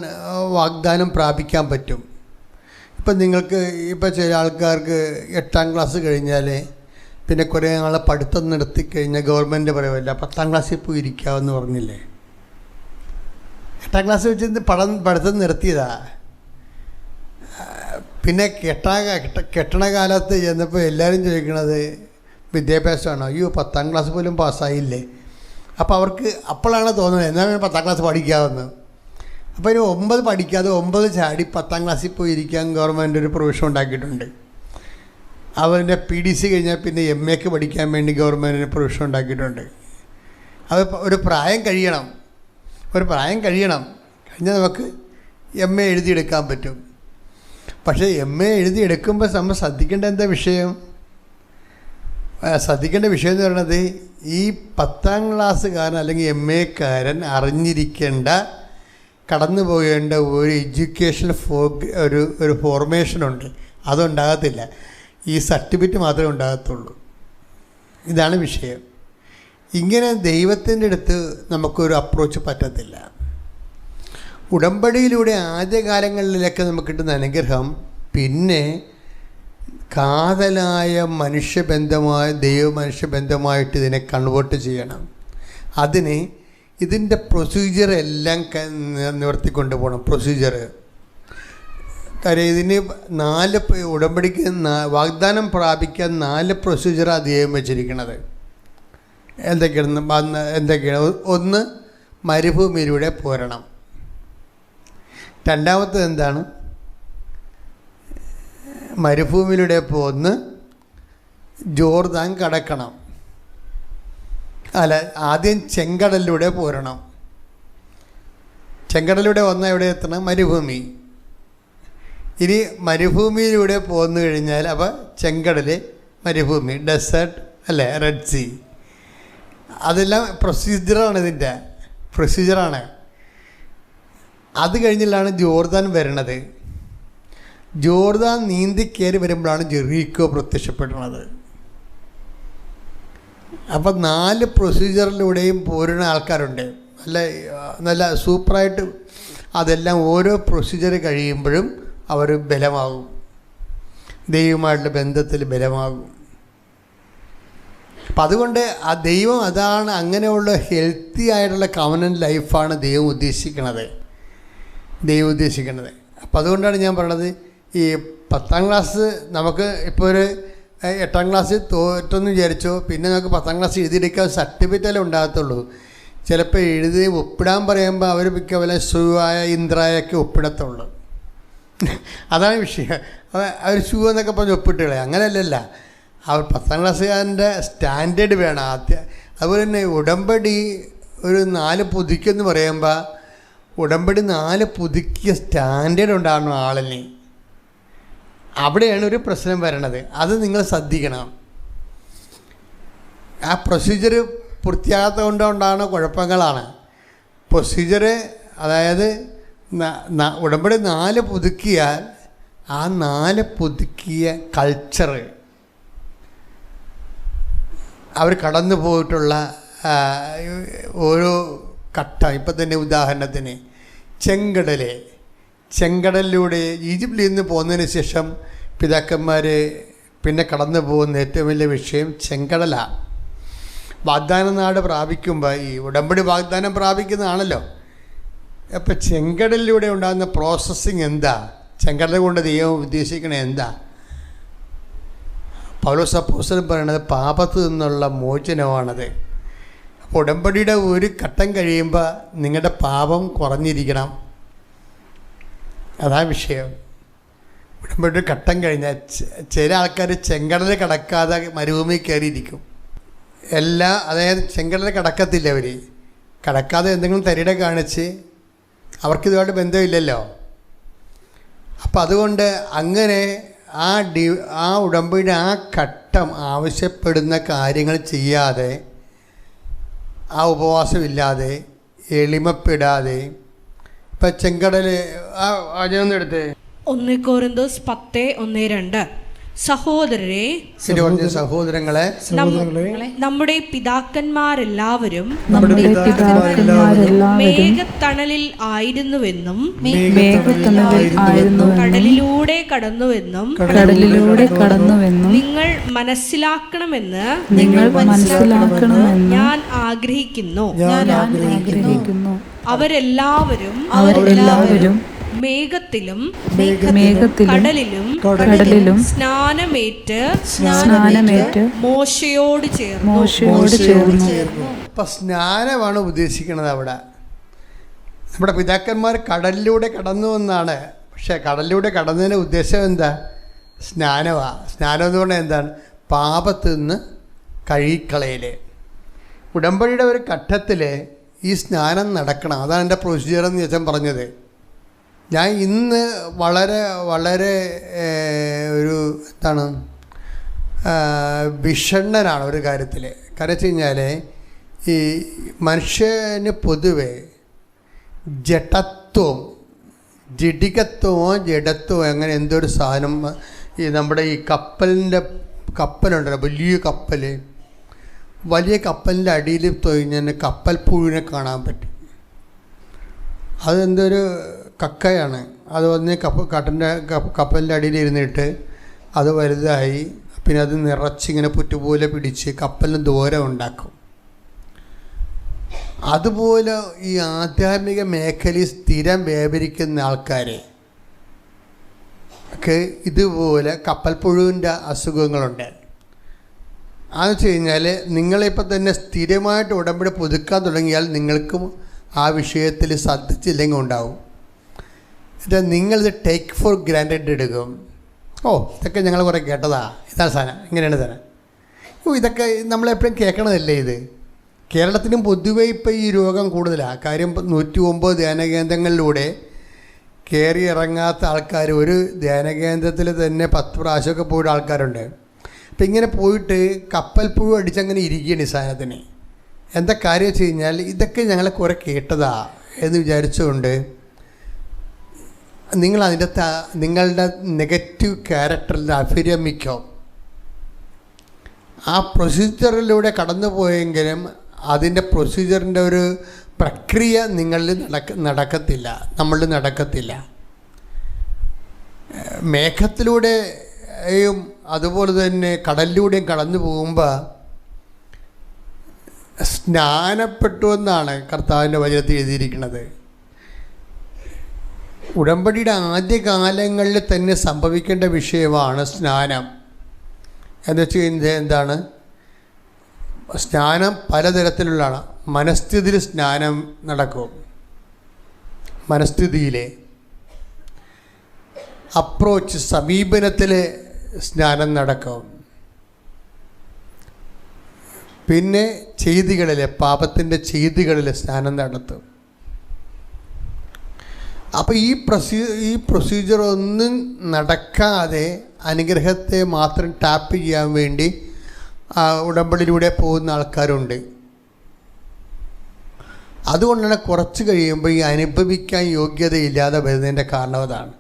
വാഗ്ദാനം പ്രാപിക്കാൻ പറ്റും. ഇപ്പം നിങ്ങൾക്ക് ചില ആൾക്കാർക്ക് 8ാം ക്ലാസ് കഴിഞ്ഞാൽ പിന്നെ കുറേ നാളെ പഠിത്തം നിർത്തിക്കഴിഞ്ഞാൽ ഗവൺമെൻറ് പറയുമല്ല 10ാം ക്ലാസ്സിൽ പോയി ഇരിക്കാമെന്ന് പറഞ്ഞില്ലേ. 8ാം ക്ലാസ് വെച്ച് പഠിത്തം നിർത്തിയതാ. പിന്നെ കെട്ടണ കാലത്ത് ചെന്നപ്പോൾ എല്ലാവരും ചോദിക്കണത് വിദ്യാഭ്യാസമാണോ? അയ്യോ, 10ാം ക്ലാസ് പോലും പാസ്സായില്ലേ. അപ്പോൾ അവർക്ക് അപ്പോഴാണ് തോന്നുന്നത് എന്നാൽ 10ാം ക്ലാസ് പഠിക്കാമെന്ന്. അപ്പോൾ ഇനി 9 പഠിക്കാതെ 9 ചാടി 10ാം ക്ലാസ്സിൽ പോയി ഇരിക്കാൻ ഗവൺമെൻറ് ഒരു പ്രൊവിഷൻ ഉണ്ടാക്കിയിട്ടുണ്ട്. അവൻ്റെ PDC കഴിഞ്ഞാൽ പിന്നെ MAക്ക് പഠിക്കാൻ വേണ്ടി ഗവൺമെൻറ്റിന് പ്രൊവിഷൻ ഉണ്ടാക്കിയിട്ടുണ്ട്. അത് ഒരു പ്രായം കഴിയണം കഴിഞ്ഞാൽ നമുക്ക് MA എഴുതിയെടുക്കാൻ പറ്റും. പക്ഷേ MA എഴുതിയെടുക്കുമ്പോൾ നമ്മൾ ശ്രദ്ധിക്കേണ്ട എന്താ വിഷയം? ശ്രദ്ധിക്കേണ്ട വിഷയം എന്ന് പറയുന്നത്, ഈ 10ാം ക്ലാസ്സുകാരൻ അല്ലെങ്കിൽ MAക്കാരൻ അറിഞ്ഞിരിക്കേണ്ട, കടന്നു പോകേണ്ട ഒരു എഡ്യൂക്കേഷൻ ഒരു ഫോർമേഷനുണ്ട്. അതുണ്ടാകത്തില്ല. ഈ സർട്ടിഫിക്കറ്റ് മാത്രമേ ഉണ്ടാകത്തുള്ളൂ. ഇതാണ് വിഷയം. ഇങ്ങനെ ദൈവത്തിൻ്റെ അടുത്ത് നമുക്കൊരു അപ്രോച്ച് പറ്റത്തില്ല. ഉടമ്പടിയിലൂടെ ആദ്യകാലങ്ങളിലൊക്കെ നമുക്ക് കിട്ടുന്ന അനുഗ്രഹം പിന്നെ കാതലായ ദൈവ-മനുഷ്യബന്ധമായിട്ട് ഇതിനെ കൺവേർട്ട് ചെയ്യണം. അതിന് ഇതിൻ്റെ പ്രൊസീജിയർ എല്ലാം നിവർത്തിക്കൊണ്ട് പോകണം. പ്രൊസീജിയർ കാര്യം ഇതിന് 4 ഉടമ്പടിക്ക് വാഗ്ദാനം പ്രാപിക്കാൻ 4 പ്രൊസീജിയറാണ് ദൈവം വെച്ചിരിക്കുന്നത്. എന്തൊക്കെയാണ്? 1, മരുഭൂമിയിലൂടെ പോരണം. രണ്ടാമത്തത് എന്താണ്? മരുഭൂമിയിലൂടെ പോന്ന് ജോർദാൻ കടക്കണം. ആദ്യം ചെങ്കടലിലൂടെ പോരണം. ചെങ്കടലിലൂടെ വന്നാൽ എവിടെ എത്തണം? മരുഭൂമി. ഇനി മരുഭൂമിയിലൂടെ പോന്നു കഴിഞ്ഞാൽ അപ്പോൾ ചെങ്കടൽ, മരുഭൂമി, ഡെസേർട്ട്, അല്ലേ, റെഡ് സീ. അതെല്ലാം പ്രൊസീജിയറാണ്. അത് കഴിഞ്ഞിട്ടാണ് ജോർദാൻ വരണത്. ജോർദാൻ നീന്തി കയറി വരുമ്പോഴാണ് ജെറീക്കോ പ്രത്യക്ഷപ്പെടുന്നത്. അപ്പം 4 പ്രൊസീജിയറിലൂടെയും പോരുന്ന ആൾക്കാരുണ്ട്. നല്ല സൂപ്പറായിട്ട് അതെല്ലാം ഓരോ പ്രൊസീജിയർ കഴിയുമ്പോഴും അവർ ബലമാകും, ദൈവമായിട്ടുള്ള ബന്ധത്തിൽ ബലമാകും. അപ്പം അതുകൊണ്ട് ആ ദൈവം അതാണ്, അങ്ങനെയുള്ള ഹെൽത്തി ആയിട്ടുള്ള കവനൻ്റ് ലൈഫാണ് ദൈവം ഉദ്ദേശിക്കുന്നത്. അപ്പം അതുകൊണ്ടാണ് ഞാൻ പറയണത്, ഈ 10ാം ക്ലാസ് നമുക്ക് ഇപ്പോൾ ഒരു 8ാം ക്ലാസ്സിൽ തോറ്റെന്ന് വിചാരിച്ചോ, പിന്നെ നമുക്ക് 10ാം ക്ലാസ് എഴുതിയെടുക്കാൻ സർട്ടിഫിക്കറ്റല്ലേ ഉണ്ടാകത്തുള്ളൂ. ചിലപ്പോൾ എഴുതി ഒപ്പിടാൻ പറയുമ്പോൾ അവർ മിക്ക പോലെ ഷൂവായ ഇന്ദ്രായൊക്കെ ഒപ്പിടത്തുള്ളൂ. അതാണ് വിഷയം. അവർ ഷൂ എന്നൊക്കെ പറഞ്ഞ് ഒപ്പിട്ട് കളയും. അങ്ങനെയല്ലല്ല, അവർ 10ാം ക്ലാസ്സുകാരൻ്റെ സ്റ്റാൻഡേർഡ് വേണം ആദ്യം. അതുപോലെ തന്നെ ഉടമ്പടി ഒരു 4 പുതുക്കിയെന്ന് പറയുമ്പോൾ ഉടമ്പടി 4 പുതുക്കിയ സ്റ്റാൻഡേർഡ് ഉണ്ടാകണം ആളിന്. അവിടെയാണ് ഒരു പ്രശ്നം വരണത്. അത് നിങ്ങൾ ശ്രദ്ധിക്കണം. ആ പ്രൊസീജിയർ പൂർത്തിയാകാത്ത കൊണ്ടുണ്ടാകുന്ന കുഴപ്പങ്ങളാണ്. പ്രൊസീജിയർ അതായത് ഉടമ്പടി 4 പുതുക്കിയാൽ ആ 4 പുതുക്കിയ കൾച്ചർ അവർ കടന്നു പോയിട്ടുള്ള ഓരോ ഘട്ടം. ഇപ്പം തന്നെ ഉദാഹരണത്തിന് ചെങ്കടലിലൂടെ ഈജിപ്തിൽ നിന്ന് പോകുന്നതിന് ശേഷം പിതാക്കന്മാർ പിന്നെ കടന്നു പോകുന്ന ഏറ്റവും വലിയ വിഷയം ചെങ്കടലാണ്. വാഗ്ദാന നാട് പ്രാപിക്കുമ്പോൾ ഈ ഉടമ്പടി വാഗ്ദാനം പ്രാപിക്കുന്നതാണല്ലോ. അപ്പം ചെങ്കടലിലൂടെ ഉണ്ടാകുന്ന പ്രോസസ്സിങ് എന്താ? ചെങ്കടൽ കൊണ്ട് ദൈവം ഉദ്ദേശിക്കണത് എന്താ? പൗലോസ് അപ്പോസ്തലൻ പറയണത് പാപത്തിൽ നിന്നുള്ള മോചനമാണത്. അപ്പോൾ ഉടമ്പടിയുടെ ഒരു ഘട്ടം കഴിയുമ്പോൾ നിങ്ങളുടെ പാപം കുറഞ്ഞിരിക്കണം. അതാ വിഷയം. ഉടമ്പടി ഘട്ടം കഴിഞ്ഞാൽ ചില ആൾക്കാർ ചെങ്കടൽ കടക്കാതെ മരുഭൂമി കയറിയിരിക്കും. അതായത് ചെങ്കടൽ കടക്കത്തില്ല. അവർ കടക്കാതെ എന്തെങ്കിലും തരിട കാണിച്ച് അവർക്കിതുമായിട്ട് ബന്ധമില്ലല്ലോ. അപ്പം അതുകൊണ്ട് അങ്ങനെ ആ ഉടമ്പടിയുടെ ആ ഘട്ടം ആവശ്യപ്പെടുന്ന കാര്യങ്ങൾ ചെയ്യാതെ, ആ ഉപവാസമില്ലാതെ, എളിമപ്പെടാതെ, ഇപ്പം ചെങ്കടൽ ആചരണം എടുത്ത് 1 കൊരിന്തോസ് 10:1-2 സഹോദരരെ, സഹോദരങ്ങളെ, നമ്മുടെ പിതാക്കന്മാരെല്ലാവരും മേഘത്തണലിൽ ആയിരുന്നുവെന്നും കടലിലൂടെ കടന്നുവെന്നും നിങ്ങൾ മനസ്സിലാക്കണമെന്ന് ഞാൻ ആഗ്രഹിക്കുന്നു. അവരെല്ലാവരും മേഘത്തിലും കടലിലും സ്നാനമേറ്റ് മോശയോട് ചേർന്നു. അപ്പം സ്നാനമാണ് ഉദ്ദേശിക്കുന്നത് അവിടെ. നമ്മുടെ പിതാക്കന്മാർ കടലിലൂടെ കടന്നു എന്നാണ്. പക്ഷേ കടലിലൂടെ കടന്നതിൻ്റെ ഉദ്ദേശം എന്താ? സ്നാനമാണ്. സ്നാനം എന്ന് പറഞ്ഞാൽ എന്താണ്? പാപത്തിൽ നിന്ന് കഴുകിക്കളയൽ. ഉടമ്പടിയുടെ ഒരു ഘട്ടത്തിൽ ഈ സ്നാനം നടക്കണം. അതാണ് എൻ്റെ പ്രൊസീജിയർ എന്ന് ഞാൻ പറഞ്ഞത്. ഞാൻ ഇന്ന് വളരെ വളരെ ഒരു വിഷണ്ണനാണ് ഒരു കാര്യത്തിൽ. കാരണം വെച്ച് കഴിഞ്ഞാൽ ഈ മനുഷ്യന് പൊതുവെ ജഡത്വമോ അങ്ങനെ എന്തോ ഒരു സാധനം ഈ നമ്മുടെ ഈ കപ്പലുണ്ടല്ലോ, വലിയ കപ്പലിൻ്റെ അടിയിൽ കഴിഞ്ഞാൽ കപ്പൽ പുഴുവിനെ കാണാൻ പറ്റും. അതെന്തൊരു കക്കയാണ്. അത് വന്ന് കപ്പലിൻ്റെ അടിയിൽ ഇരുന്നിട്ട് അത് വലുതായി പിന്നെ അത് നിറച്ചിങ്ങനെ പുറ്റുപോലെ പിടിച്ച് കപ്പലിന് ദൂരം ഉണ്ടാക്കും. അതുപോലെ ഈ ആധ്യാത്മിക മേഖലയിൽ സ്ഥിരം വ്യാപരിക്കുന്ന ആൾക്കാരെ ഒക്കെ ഇതുപോലെ കപ്പൽ പുഴുവിൻ്റെ അസുഖങ്ങളുണ്ട്. അതെന്ന് വെച്ച് കഴിഞ്ഞാൽ നിങ്ങളിപ്പോൾ തന്നെ സ്ഥിരമായിട്ട് ഉടമ്പടി പുതുക്കാൻ തുടങ്ങിയാൽ നിങ്ങൾക്കും ആ വിഷയത്തിൽ ശ്രദ്ധിച്ചില്ലെങ്കിൽ ഉണ്ടാവും. നിങ്ങളിത് ടേക്ക് ഫോർ ഗ്രാൻഡഡ് എടുക്കും. ഇതൊക്കെ ഞങ്ങൾ കുറേ കേട്ടതാ, ഇതാണ് സാധനം, ഇങ്ങനെയാണ് സാധനം. ഇതൊക്കെ നമ്മളെപ്പോഴും കേൾക്കണതല്ലേ ഇത്. കേരളത്തിനും പൊതുവെ ഇപ്പോൾ ഈ രോഗം കൂടുതലാണ്. കാര്യം 109 ധ്യാനകേന്ദ്രങ്ങളിലൂടെ കയറി ഇറങ്ങാത്ത ആൾക്കാർ ഒരു ധ്യാനകേന്ദ്രത്തിൽ തന്നെ 10 പ്രാവശ്യമൊക്കെ പോയിട്ട് ആൾക്കാരുണ്ട്. അപ്പം ഇങ്ങനെ പോയിട്ട് കപ്പൽ പുഴു അടിച്ചങ്ങനെ ഇരിക്കുകയാണ് ഈ സാധനത്തിന്. എന്താ കാര്യം വെച്ച് കഴിഞ്ഞാൽ ഇതൊക്കെ ഞങ്ങൾ കുറേ കേട്ടതാ എന്ന് വിചാരിച്ചുകൊണ്ട് നിങ്ങളുടെ നെഗറ്റീവ് ക്യാരക്ടറിൽ അഭിരമിക്കും. ആ പ്രൊസീജിയറിലൂടെ കടന്നു പോയെങ്കിലും അതിൻ്റെ പ്രൊസീജിയറിൻ്റെ ഒരു പ്രക്രിയ നമ്മളിൽ നടക്കത്തില്ല. മേഘത്തിലൂടെയും അതുപോലെ തന്നെ കടലിലൂടെയും കടന്നു പോകുമ്പോൾ സ്നാനപ്പെട്ടു എന്നാണ് കർത്താവിൻ്റെ വചനത്തിൽ എഴുതിയിരിക്കുന്നത്. ഉടമ്പടിയുടെ ആദ്യകാലങ്ങളിൽ തന്നെ സംഭവിക്കേണ്ട വിഷയമാണ് സ്നാനം. എന്ന് വെച്ച് കഴിഞ്ഞാൽ എന്താണ്? സ്നാനം പലതരത്തിലുള്ളതാണ്. മനസ്ഥിതിയിൽ സ്നാനം നടക്കും. മനസ്ഥിതിയിലെ അപ്രോച്ച്, സമീപനത്തിൽ സ്നാനം നടക്കും. പിന്നെ ചെയ്തികളിൽ, പാപത്തിൻ്റെ ചെയ്തികളിൽ സ്നാനം നടത്തും. അപ്പോൾ ഈ പ്രൊസീജിയർ ഒന്നും നടക്കാതെ അനുഗ്രഹത്തെ മാത്രം ടാപ്പ് ചെയ്യാൻ വേണ്ടി ഉടമ്പടിയിലൂടെ പോകുന്ന ആൾക്കാരുണ്ട്. അതുകൊണ്ടാണ് കുറച്ച് കഴിയുമ്പോൾ ഈ അനുഭവിക്കാൻ യോഗ്യതയില്ലാതെ വരുന്നതിൻ്റെ കാരണം അതാണ്.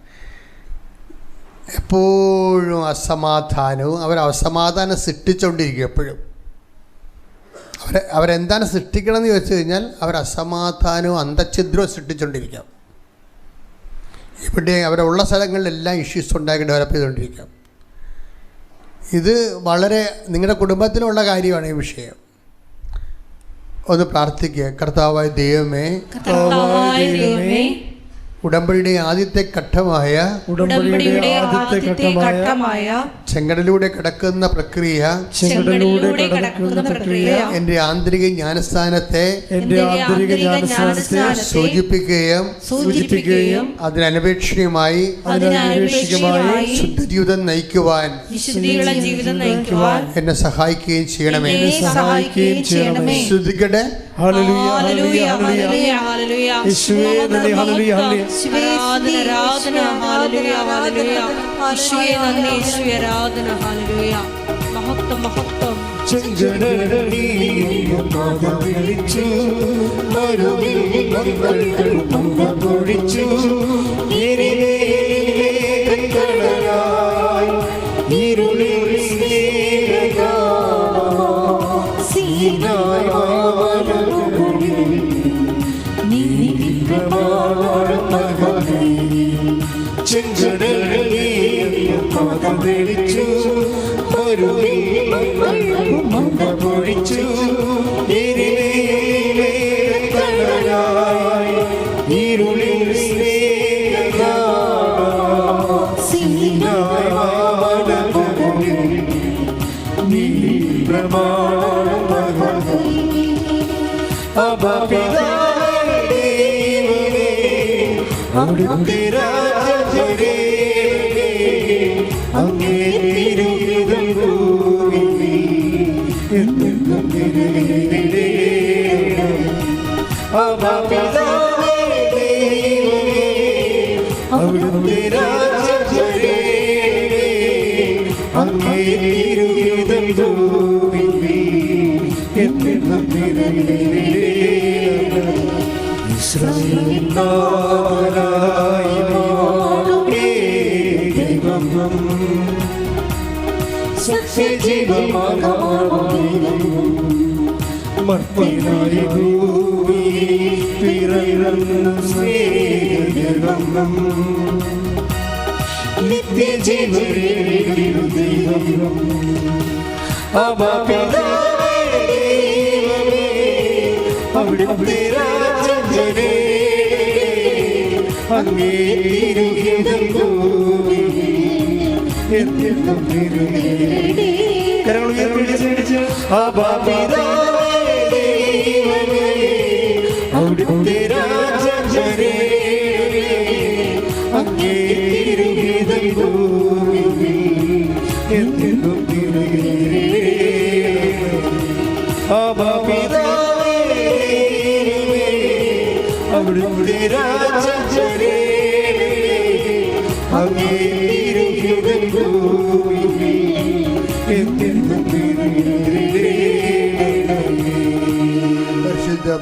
എപ്പോഴും അസമാധാനവും, അസമാധാനം സൃഷ്ടിച്ചുകൊണ്ടിരിക്കും. എപ്പോഴും അവരെന്താണ് സൃഷ്ടിക്കണമെന്ന് ചോദിച്ചു കഴിഞ്ഞാൽ അസമാധാനവും അന്തഛിദ്രവും സൃഷ്ടിച്ചുകൊണ്ടിരിക്കാം. ഇവിടെ അവരുള്ള സ്ഥലങ്ങളിലെല്ലാം ഇഷ്യൂസ് ഉണ്ടാക്കി ഡെവലപ്പ് ചെയ്തുകൊണ്ടിരിക്കാം. ഇത് വളരെ നിങ്ങളുടെ കുടുംബത്തിലുള്ള കാര്യമാണ് ഈ വിഷയം. ഒന്ന് പ്രാർത്ഥിക്കുക. കർത്താവായ ദൈവമേ, ഉടമ്പടിയുടെ ആദ്യത്തെ ഘട്ടമായ ചെങ്കടലിലൂടെ കടക്കുന്ന പ്രക്രിയ എൻ്റെ ആന്തരിക ജ്ഞാനസ്ഥാനത്തെ സൂചിപ്പിക്കുകയും അതിനപേക്ഷണീയമായി ശുദ്ധജീവിതം നയിക്കുവാൻ എന്നെ സഹായിക്കുകയും ചെയ്യണമേ. ശ്രുതികടെ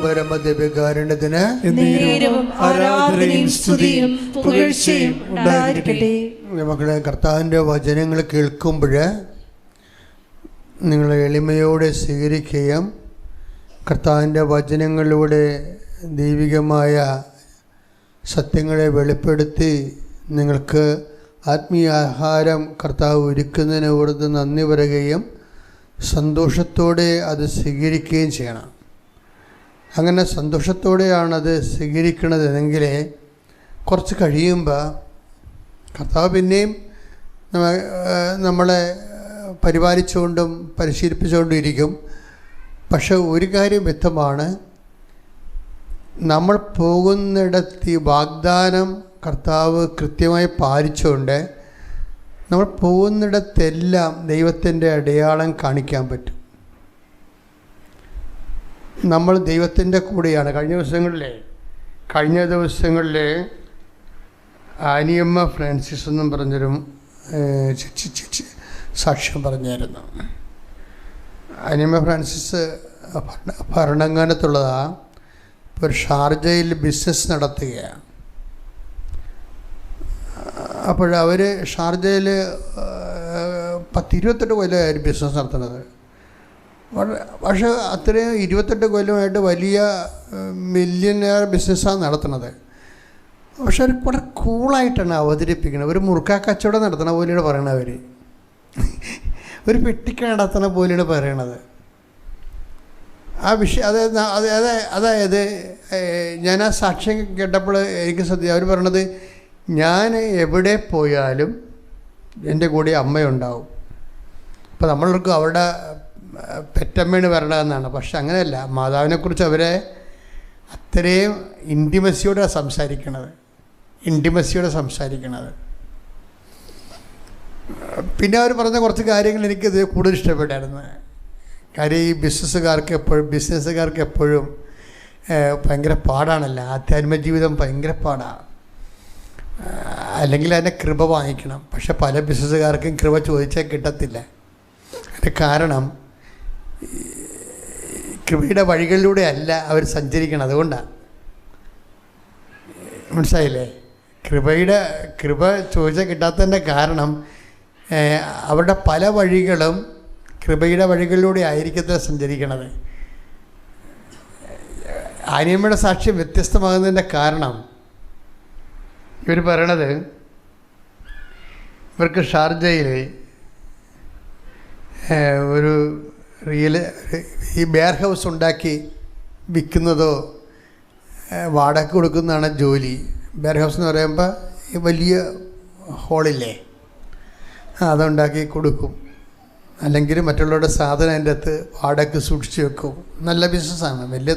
പരമദിവ്യകാരുണ്യത്തിന് മക്കളെ, കർത്താവിൻ്റെ വചനങ്ങൾ കേൾക്കുമ്പോൾ നിങ്ങൾ എളിമയോടെ സ്വീകരിക്കുകയും കർത്താവിൻ്റെ വചനങ്ങളിലൂടെ ദൈവികമായ സത്യങ്ങളെ വെളിപ്പെടുത്തി നിങ്ങൾക്ക് ആത്മീയ ആഹാരം കർത്താവ് ഒരുക്കുന്നതിന് ഓർത്ത് നന്ദി പറയുകയും സന്തോഷത്തോടെ അത് സ്വീകരിക്കുകയും ചെയ്യണം. അങ്ങനെ സന്തോഷത്തോടെയാണത് സ്വീകരിക്കണതെങ്കിൽ കുറച്ച് കഴിയുമ്പോൾ കർത്താവ് പിന്നെയും നമ്മളെ പരിപാലിച്ചുകൊണ്ടും പരിശീലിപ്പിച്ചുകൊണ്ടും ഇരിക്കും. പക്ഷെ ഒരു കാര്യം വ്യക്തമാണ്, നമ്മൾ പോകുന്നിടത്ത് ഈ വാഗ്ദാനം കർത്താവ് കൃത്യമായി പാലിച്ചുകൊണ്ട് നമ്മൾ പോകുന്നിടത്തെല്ലാം ദൈവത്തിൻ്റെ അടയാളം കാണിക്കാൻ പറ്റും. നമ്മൾ ദൈവത്തിൻ്റെ കൂടെയാണ്. കഴിഞ്ഞ ദിവസങ്ങളിൽ ആനിയമ്മ ഫ്രാൻസിസ് എന്നും പറഞ്ഞൊരു സാക്ഷ്യം പറഞ്ഞായിരുന്നു. ആനിയമ്മ ഫ്രാൻസിസ് ഭരണങ്ങാനത്തുള്ളതാണ്. ഇപ്പോൾ ഷാർജയിൽ ബിസിനസ് നടത്തുകയാണ്. അപ്പോഴവർ ഷാർജയിൽ 10-28 കൊല്ലമായിരുന്നു ബിസിനസ് നടത്തുന്നത്. പക്ഷേ അത്രയും 28 കൊല്ലമായിട്ട് വലിയ മില്യനെയർ ബിസിനസ്സാണ് നടത്തുന്നത്. പക്ഷെ അവർ വളരെ കൂളായിട്ടാണ് അവതരിപ്പിക്കുന്നത്. ഒരു മുറുക്കാ കച്ചവടം നടത്തണ പോലെയാണ് പറയണത്. അവർ ഒരു പെട്ടിക്ക നടത്തണ പോലെയാണ് പറയണത്. ആ വിഷയം അതായത് ഞാൻ ആ സാക്ഷ്യം കേട്ടപ്പോൾ എനിക്ക് സത്യം അവർ പറയണത്, ഞാൻ എവിടെ പോയാലും എൻ്റെ കൂടെ അമ്മയുണ്ടാവും. അപ്പോൾ നമ്മൾക്ക് അവരുടെ പെറ്റമ്മയാണ് വരണമെന്നാണ്. പക്ഷെ അങ്ങനെയല്ല. മാതാവിനെക്കുറിച്ച് അവരെ അത്രയും ഇൻറ്റിമസിയോടെ സംസാരിക്കണത്. പിന്നെ അവർ പറഞ്ഞ കുറച്ച് കാര്യങ്ങൾ എനിക്കത് കൂടുതൽ ഇഷ്ടപ്പെട്ടായിരുന്നു. കാര്യം ഈ ബിസിനസ്സുകാർക്ക് എപ്പോഴും ഭയങ്കര പാടാണല്ലോ. ആധ്യാത്മിക ജീവിതം ഭയങ്കര പാടാണ്. അല്ലെങ്കിൽ അതിൻ്റെ കൃപ വാങ്ങിക്കണം. പക്ഷെ പല ബിസിനസ്സുകാർക്കും കൃപ ചോദിച്ചാൽ കിട്ടത്തില്ല. അതിൻ്റെ കാരണം കൃപയുടെ വഴികളിലൂടെ അല്ല അവർ സഞ്ചരിക്കണം. അതുകൊണ്ടാണ്. മനസ്സിലായില്ലേ? കൃപ ചോദിച്ചാൽ കിട്ടാത്തതിൻ്റെ കാരണം അവരുടെ പല വഴികളും കൃപയുടെ വഴികളിലൂടെ ആയിരിക്കത്തില്ല സഞ്ചരിക്കണത്. ആനിയമ്മയുടെ സാക്ഷ്യം വ്യത്യസ്തമാകുന്നതിൻ്റെ കാരണം ഇവർ പറയണത്, ഇവർക്ക് ഷാർജയിൽ ഒരു ഈ ബെയർ ഹൗസ് ഉണ്ടാക്കി വിൽക്കുന്നതോ വാടക കൊടുക്കുന്നതാണ് ജോലി. ബെയർ ഹൗസ് എന്ന് പറയുമ്പോൾ ഈ വലിയ ഹോളില്ലേ, അതുണ്ടാക്കി കൊടുക്കും. അല്ലെങ്കിൽ മറ്റുള്ളവരുടെ സാധനം അതിൻ്റെ അകത്ത് വാടകയ്ക്ക് സൂക്ഷിച്ച് വെക്കും. നല്ല ബിസിനസ്സാണ്. വലിയ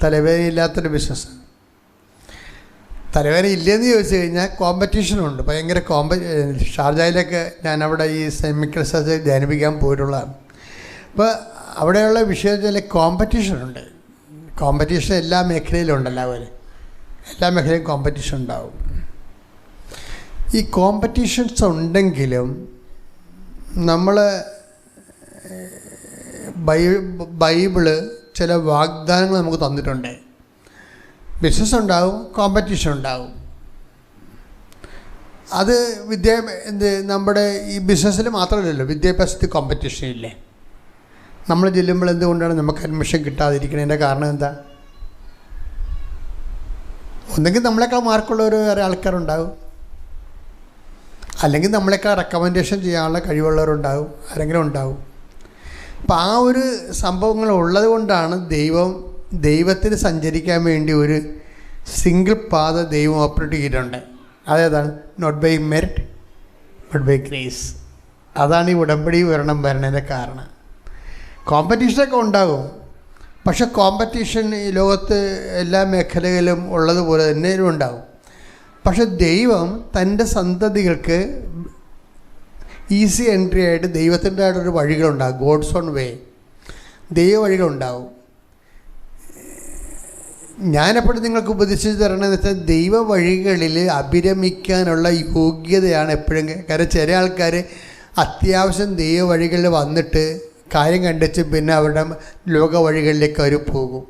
തലവേദനയില്ലാത്തൊരു ബിസിനസ്സാണ്. തലവേദന ഇല്ലയെന്ന് ചോദിച്ചു കഴിഞ്ഞാൽ കോമ്പറ്റീഷനുണ്ട്. ഭയങ്കര ഷാർജയിലൊക്കെ ഞാൻ അവിടെ ഈ സെമിക്കൽ സച്ച് ധ്യാനിപ്പിക്കാൻ പോയിട്ടുള്ളതാണ്. അപ്പോൾ അവിടെയുള്ള വിഷയം വെച്ചാൽ കോമ്പറ്റീഷനുണ്ട്. കോമ്പറ്റീഷൻ എല്ലാ മേഖലയിലും ഉണ്ടല്ലോ. എല്ലാ മേഖലയിലും കോമ്പറ്റീഷൻ ഉണ്ടാവും. ഈ കോമ്പറ്റീഷൻസ് ഉണ്ടെങ്കിലും നമ്മൾ ബൈബിള് ചില വാഗ്ദാനങ്ങൾ നമുക്ക് തന്നിട്ടുണ്ട്. ബിസിനസ് ഉണ്ടാവും, കോമ്പറ്റീഷൻ ഉണ്ടാവും. അത് നമ്മുടെ ഈ ബിസിനസ്സിൽ മാത്രമല്ലല്ലോ, വിദ്യാഭ്യാസത്തിൽ കോമ്പറ്റീഷൻ ഇല്ലേ? നമ്മൾ ചെല്ലുമ്പോൾ എന്തുകൊണ്ടാണ് നമുക്ക് അഡ്മിഷൻ കിട്ടാതിരിക്കുന്നതിൻ്റെ കാരണം എന്താ? ഒന്നെങ്കിൽ നമ്മളെക്കാൾ മാർക്കുള്ള വേറെ ആൾക്കാരുണ്ടാവും, അല്ലെങ്കിൽ നമ്മളെക്കാൾ റെക്കമെൻഡേഷൻ ചെയ്യാനുള്ള കഴിവുള്ളവരുണ്ടാവും, ആരെങ്കിലും ഉണ്ടാവും. അപ്പം ആ ഒരു സംഭവങ്ങൾ ഉള്ളത് കൊണ്ടാണ് ദൈവത്തിന് സഞ്ചരിക്കാൻ വേണ്ടി ഒരു സിംഗിൾ പാത ദൈവം ഓപ്പറേറ്റ് ചെയ്തിട്ടുണ്ട്. അതേതാണ്? Not by merit but by grace. അതാണ് ഈ ഉടമ്പടി വരണതിൻ്റെ കാരണം. കോമ്പറ്റീഷനൊക്കെ ഉണ്ടാകും. പക്ഷെ കോമ്പറ്റീഷൻ ഈ ലോകത്ത് എല്ലാ മേഖലകളിലും ഉള്ളതുപോലെ തന്നെ ഉണ്ടാകും. പക്ഷെ ദൈവം തൻ്റെ സന്തതികൾക്ക് ഈസി എൻട്രി ആയിട്ട് ദൈവത്തിൻ്റെതായിട്ടൊരു വഴികളുണ്ടാകും. ഗോഡ്സ് ഓൺ വേ, ദൈവ വഴികളുണ്ടാവും. ഞാനെപ്പോഴും നിങ്ങൾക്ക് ഉപദേശിച്ച് തരണമെന്ന് വെച്ചാൽ ദൈവ വഴികളിൽ അഭിരമിക്കാനുള്ള യോഗ്യതയാണ് എപ്പോഴും. കാരണം ചില ആൾക്കാർ അത്യാവശ്യം ദൈവ വഴികളിൽ വന്നിട്ട് കാര്യം കണ്ടിച്ച് പിന്നെ അവരുടെ ലോക വഴികളിലേക്ക് അവർ പോകും.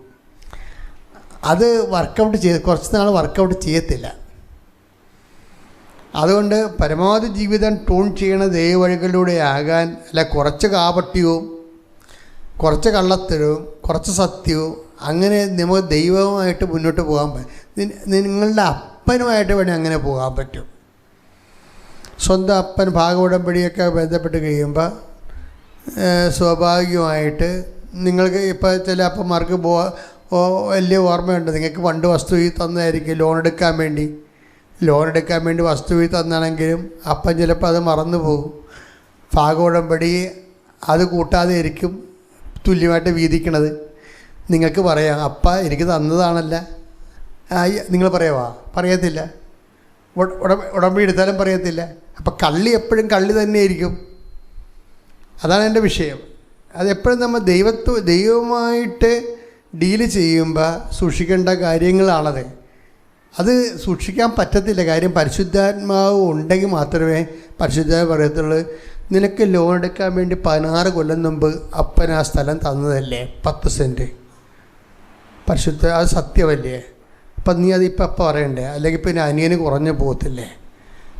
അത് കുറച്ച് നാൾ വർക്കൗട്ട് ചെയ്യത്തില്ല. അതുകൊണ്ട് പരമാവധി ജീവിതം ട്യൂൺ ചെയ്യണ ദൈവ വഴികളിലൂടെ ആകാൻ, അല്ല കുറച്ച് കാപട്യവും കുറച്ച് കള്ളത്തരവും കുറച്ച് സത്യവും, അങ്ങനെ നമുക്ക് ദൈവവുമായിട്ട് മുന്നോട്ട് പോകാൻ പറ്റും. നിങ്ങളുടെ അപ്പനുമായിട്ട് വേണേൽ അങ്ങനെ പോകാൻ പറ്റും. സ്വന്തം അപ്പൻ ഭാഗോടമ്പടിയൊക്കെ ബന്ധപ്പെട്ട് കഴിയുമ്പോൾ സ്വാഭാവികമായിട്ട് നിങ്ങൾക്ക് ഇപ്പോൾ ചില അപ്പന്മാർക്ക് വലിയ ഓർമ്മയുണ്ട്. നിങ്ങൾക്ക് പണ്ട് വസ്തു തന്നതായിരിക്കും ലോൺ എടുക്കാൻ വേണ്ടി. ലോൺ എടുക്കാൻ വേണ്ടി വസ്തു തന്നാണെങ്കിലും അപ്പം ചിലപ്പോൾ അത് മറന്നു പോകും. ഭാഗോടമ്പടി അത് കൂട്ടാതെ ആയിരിക്കും തുല്യമായിട്ട് വീതിക്കണത്. നിങ്ങൾക്ക് പറയാം, അപ്പ എനിക്ക് തന്നതാണല്ല, നിങ്ങൾ പറയാവാ? പറയത്തില്ല. ഉടമ്പടി എടുത്താലും പറയത്തില്ല. അപ്പം കള്ളി എപ്പോഴും കള്ളി തന്നെയായിരിക്കും. അതാണ് എൻ്റെ വിഷയം. അതെപ്പോഴും നമ്മൾ ദൈവവുമായിട്ട് ഡീല് ചെയ്യുമ്പോൾ സൂക്ഷിക്കേണ്ട കാര്യങ്ങളാണത്. അത് സൂക്ഷിക്കാൻ പറ്റത്തില്ല. കാര്യം പരിശുദ്ധാത്മാവ് ഉണ്ടെങ്കിൽ മാത്രമേ പരിശുദ്ധാത്മാവ് പറയത്തുള്ളൂ, നിനക്ക് ലോൺ എടുക്കാൻ വേണ്ടി 16 കൊല്ലം മുമ്പ് അപ്പൻ ആ സ്ഥലം തന്നതല്ലേ 10 സെൻറ്റ്. പരിശുദ്ധ, അത് സത്യമല്ലേ? അപ്പം നീ അതിപ്പോൾ അപ്പം പറയണ്ടേ? അല്ലെങ്കിൽ പിന്നെ അനിയന് കുറഞ്ഞു പോകത്തില്ലേ?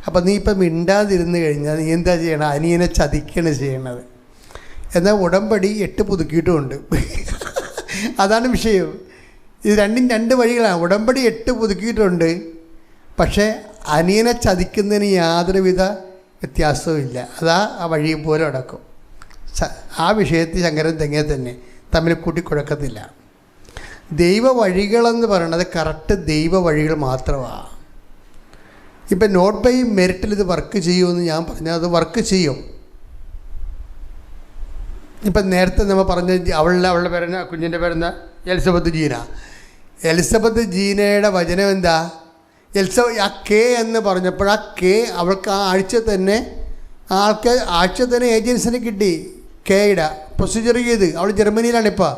അപ്പം നീ ഇപ്പം മിണ്ടാതിരുന്ന് കഴിഞ്ഞാൽ നീ എന്താ ചെയ്യണം? അനിയനെ ചതിക്കാണ് ചെയ്യണത്. എന്നാൽ ഉടമ്പടി 8 പുതുക്കിയിട്ടുമുണ്ട്. അതാണ് വിഷയം. ഇത് രണ്ടും 2 വഴികളാണ്. ഉടമ്പടി 8 പുതുക്കിയിട്ടുണ്ട്, പക്ഷേ അനിയനെ ചതിക്കുന്നതിന് യാതൊരുവിധ വ്യത്യാസവും ഇല്ല. അതാ ആ വഴി പോലെ നടക്കും. ആ വിഷയത്തിൽ ശങ്കരൻ തെങ്ങേ തന്നെ തമ്മിൽ കൂട്ടിക്കുഴക്കത്തില്ല. ദൈവ വഴികളെന്ന് പറയുന്നത് കറക്റ്റ് ദൈവ വഴികൾ മാത്രമാണ്. ഇപ്പം നോട്ട് ബൈ മെറിറ്റിൽ ഇത് വർക്ക് ചെയ്യുമെന്ന് ഞാൻ പറഞ്ഞാൽ അത് വർക്ക് ചെയ്യും. ഇപ്പം നേരത്തെ നമ്മൾ പറഞ്ഞ അവളുടെ പേരെന്ന, കുഞ്ഞിൻ്റെ പേരെന്താ? എലിസബത്ത് ജീന. എലിസബത്ത് ജീനയുടെ വചനം എന്താ? ആ കെ എന്ന് പറഞ്ഞപ്പോൾ ആ കെ അവൾക്ക് ആ ആഴ്ച തന്നെ ഏജൻസിനെ കിട്ടി. കെയുടെ പ്രൊസീജിയർ ചെയ്ത് അവൾ ജർമ്മനിയിലാണിപ്പോൾ.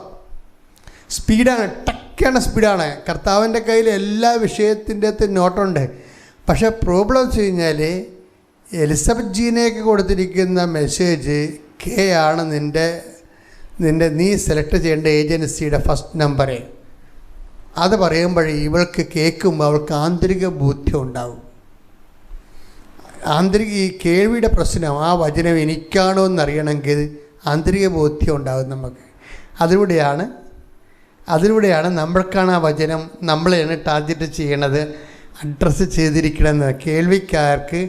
സ്പീഡാണ്, ടക്കാണ് സ്പീഡാണ്. കർത്താവിൻ്റെ കയ്യിൽ എല്ലാ വിഷയത്തിൻ്റെ അകത്ത് നോട്ടുണ്ട്. പക്ഷേ പ്രോബ്ലം വെച്ച് കഴിഞ്ഞാൽ എലിസബത്ത് ജീനയ്ക്ക് കൊടുത്തിരിക്കുന്ന മെസ്സേജ് കെ ആണ് നീ സെലക്ട് ചെയ്യേണ്ട ഏജൻസിയുടെ ഫസ്റ്റ് നമ്പറേ. അത് പറയുമ്പോഴേ ഇവൾക്ക് കേൾക്കുമ്പോൾ അവൾക്ക് ആന്തരിക ബോധ്യം ഉണ്ടാവും. ഈ കേൾവിയുടെ പ്രശ്നം, ആ വചനം എനിക്കാണോ എന്നറിയണമെങ്കിൽ ആന്തരിക ബോധ്യം ഉണ്ടാകും നമുക്ക്. അതിലൂടെയാണ് നമ്മൾക്കാണ് ആ വചനം നമ്മളെയാണ് ടാർഗറ്റ് ചെയ്യണത്, അഡ്രസ്സ് ചെയ്തിരിക്കണമെന്ന് കേൾവിക്കാർക്ക്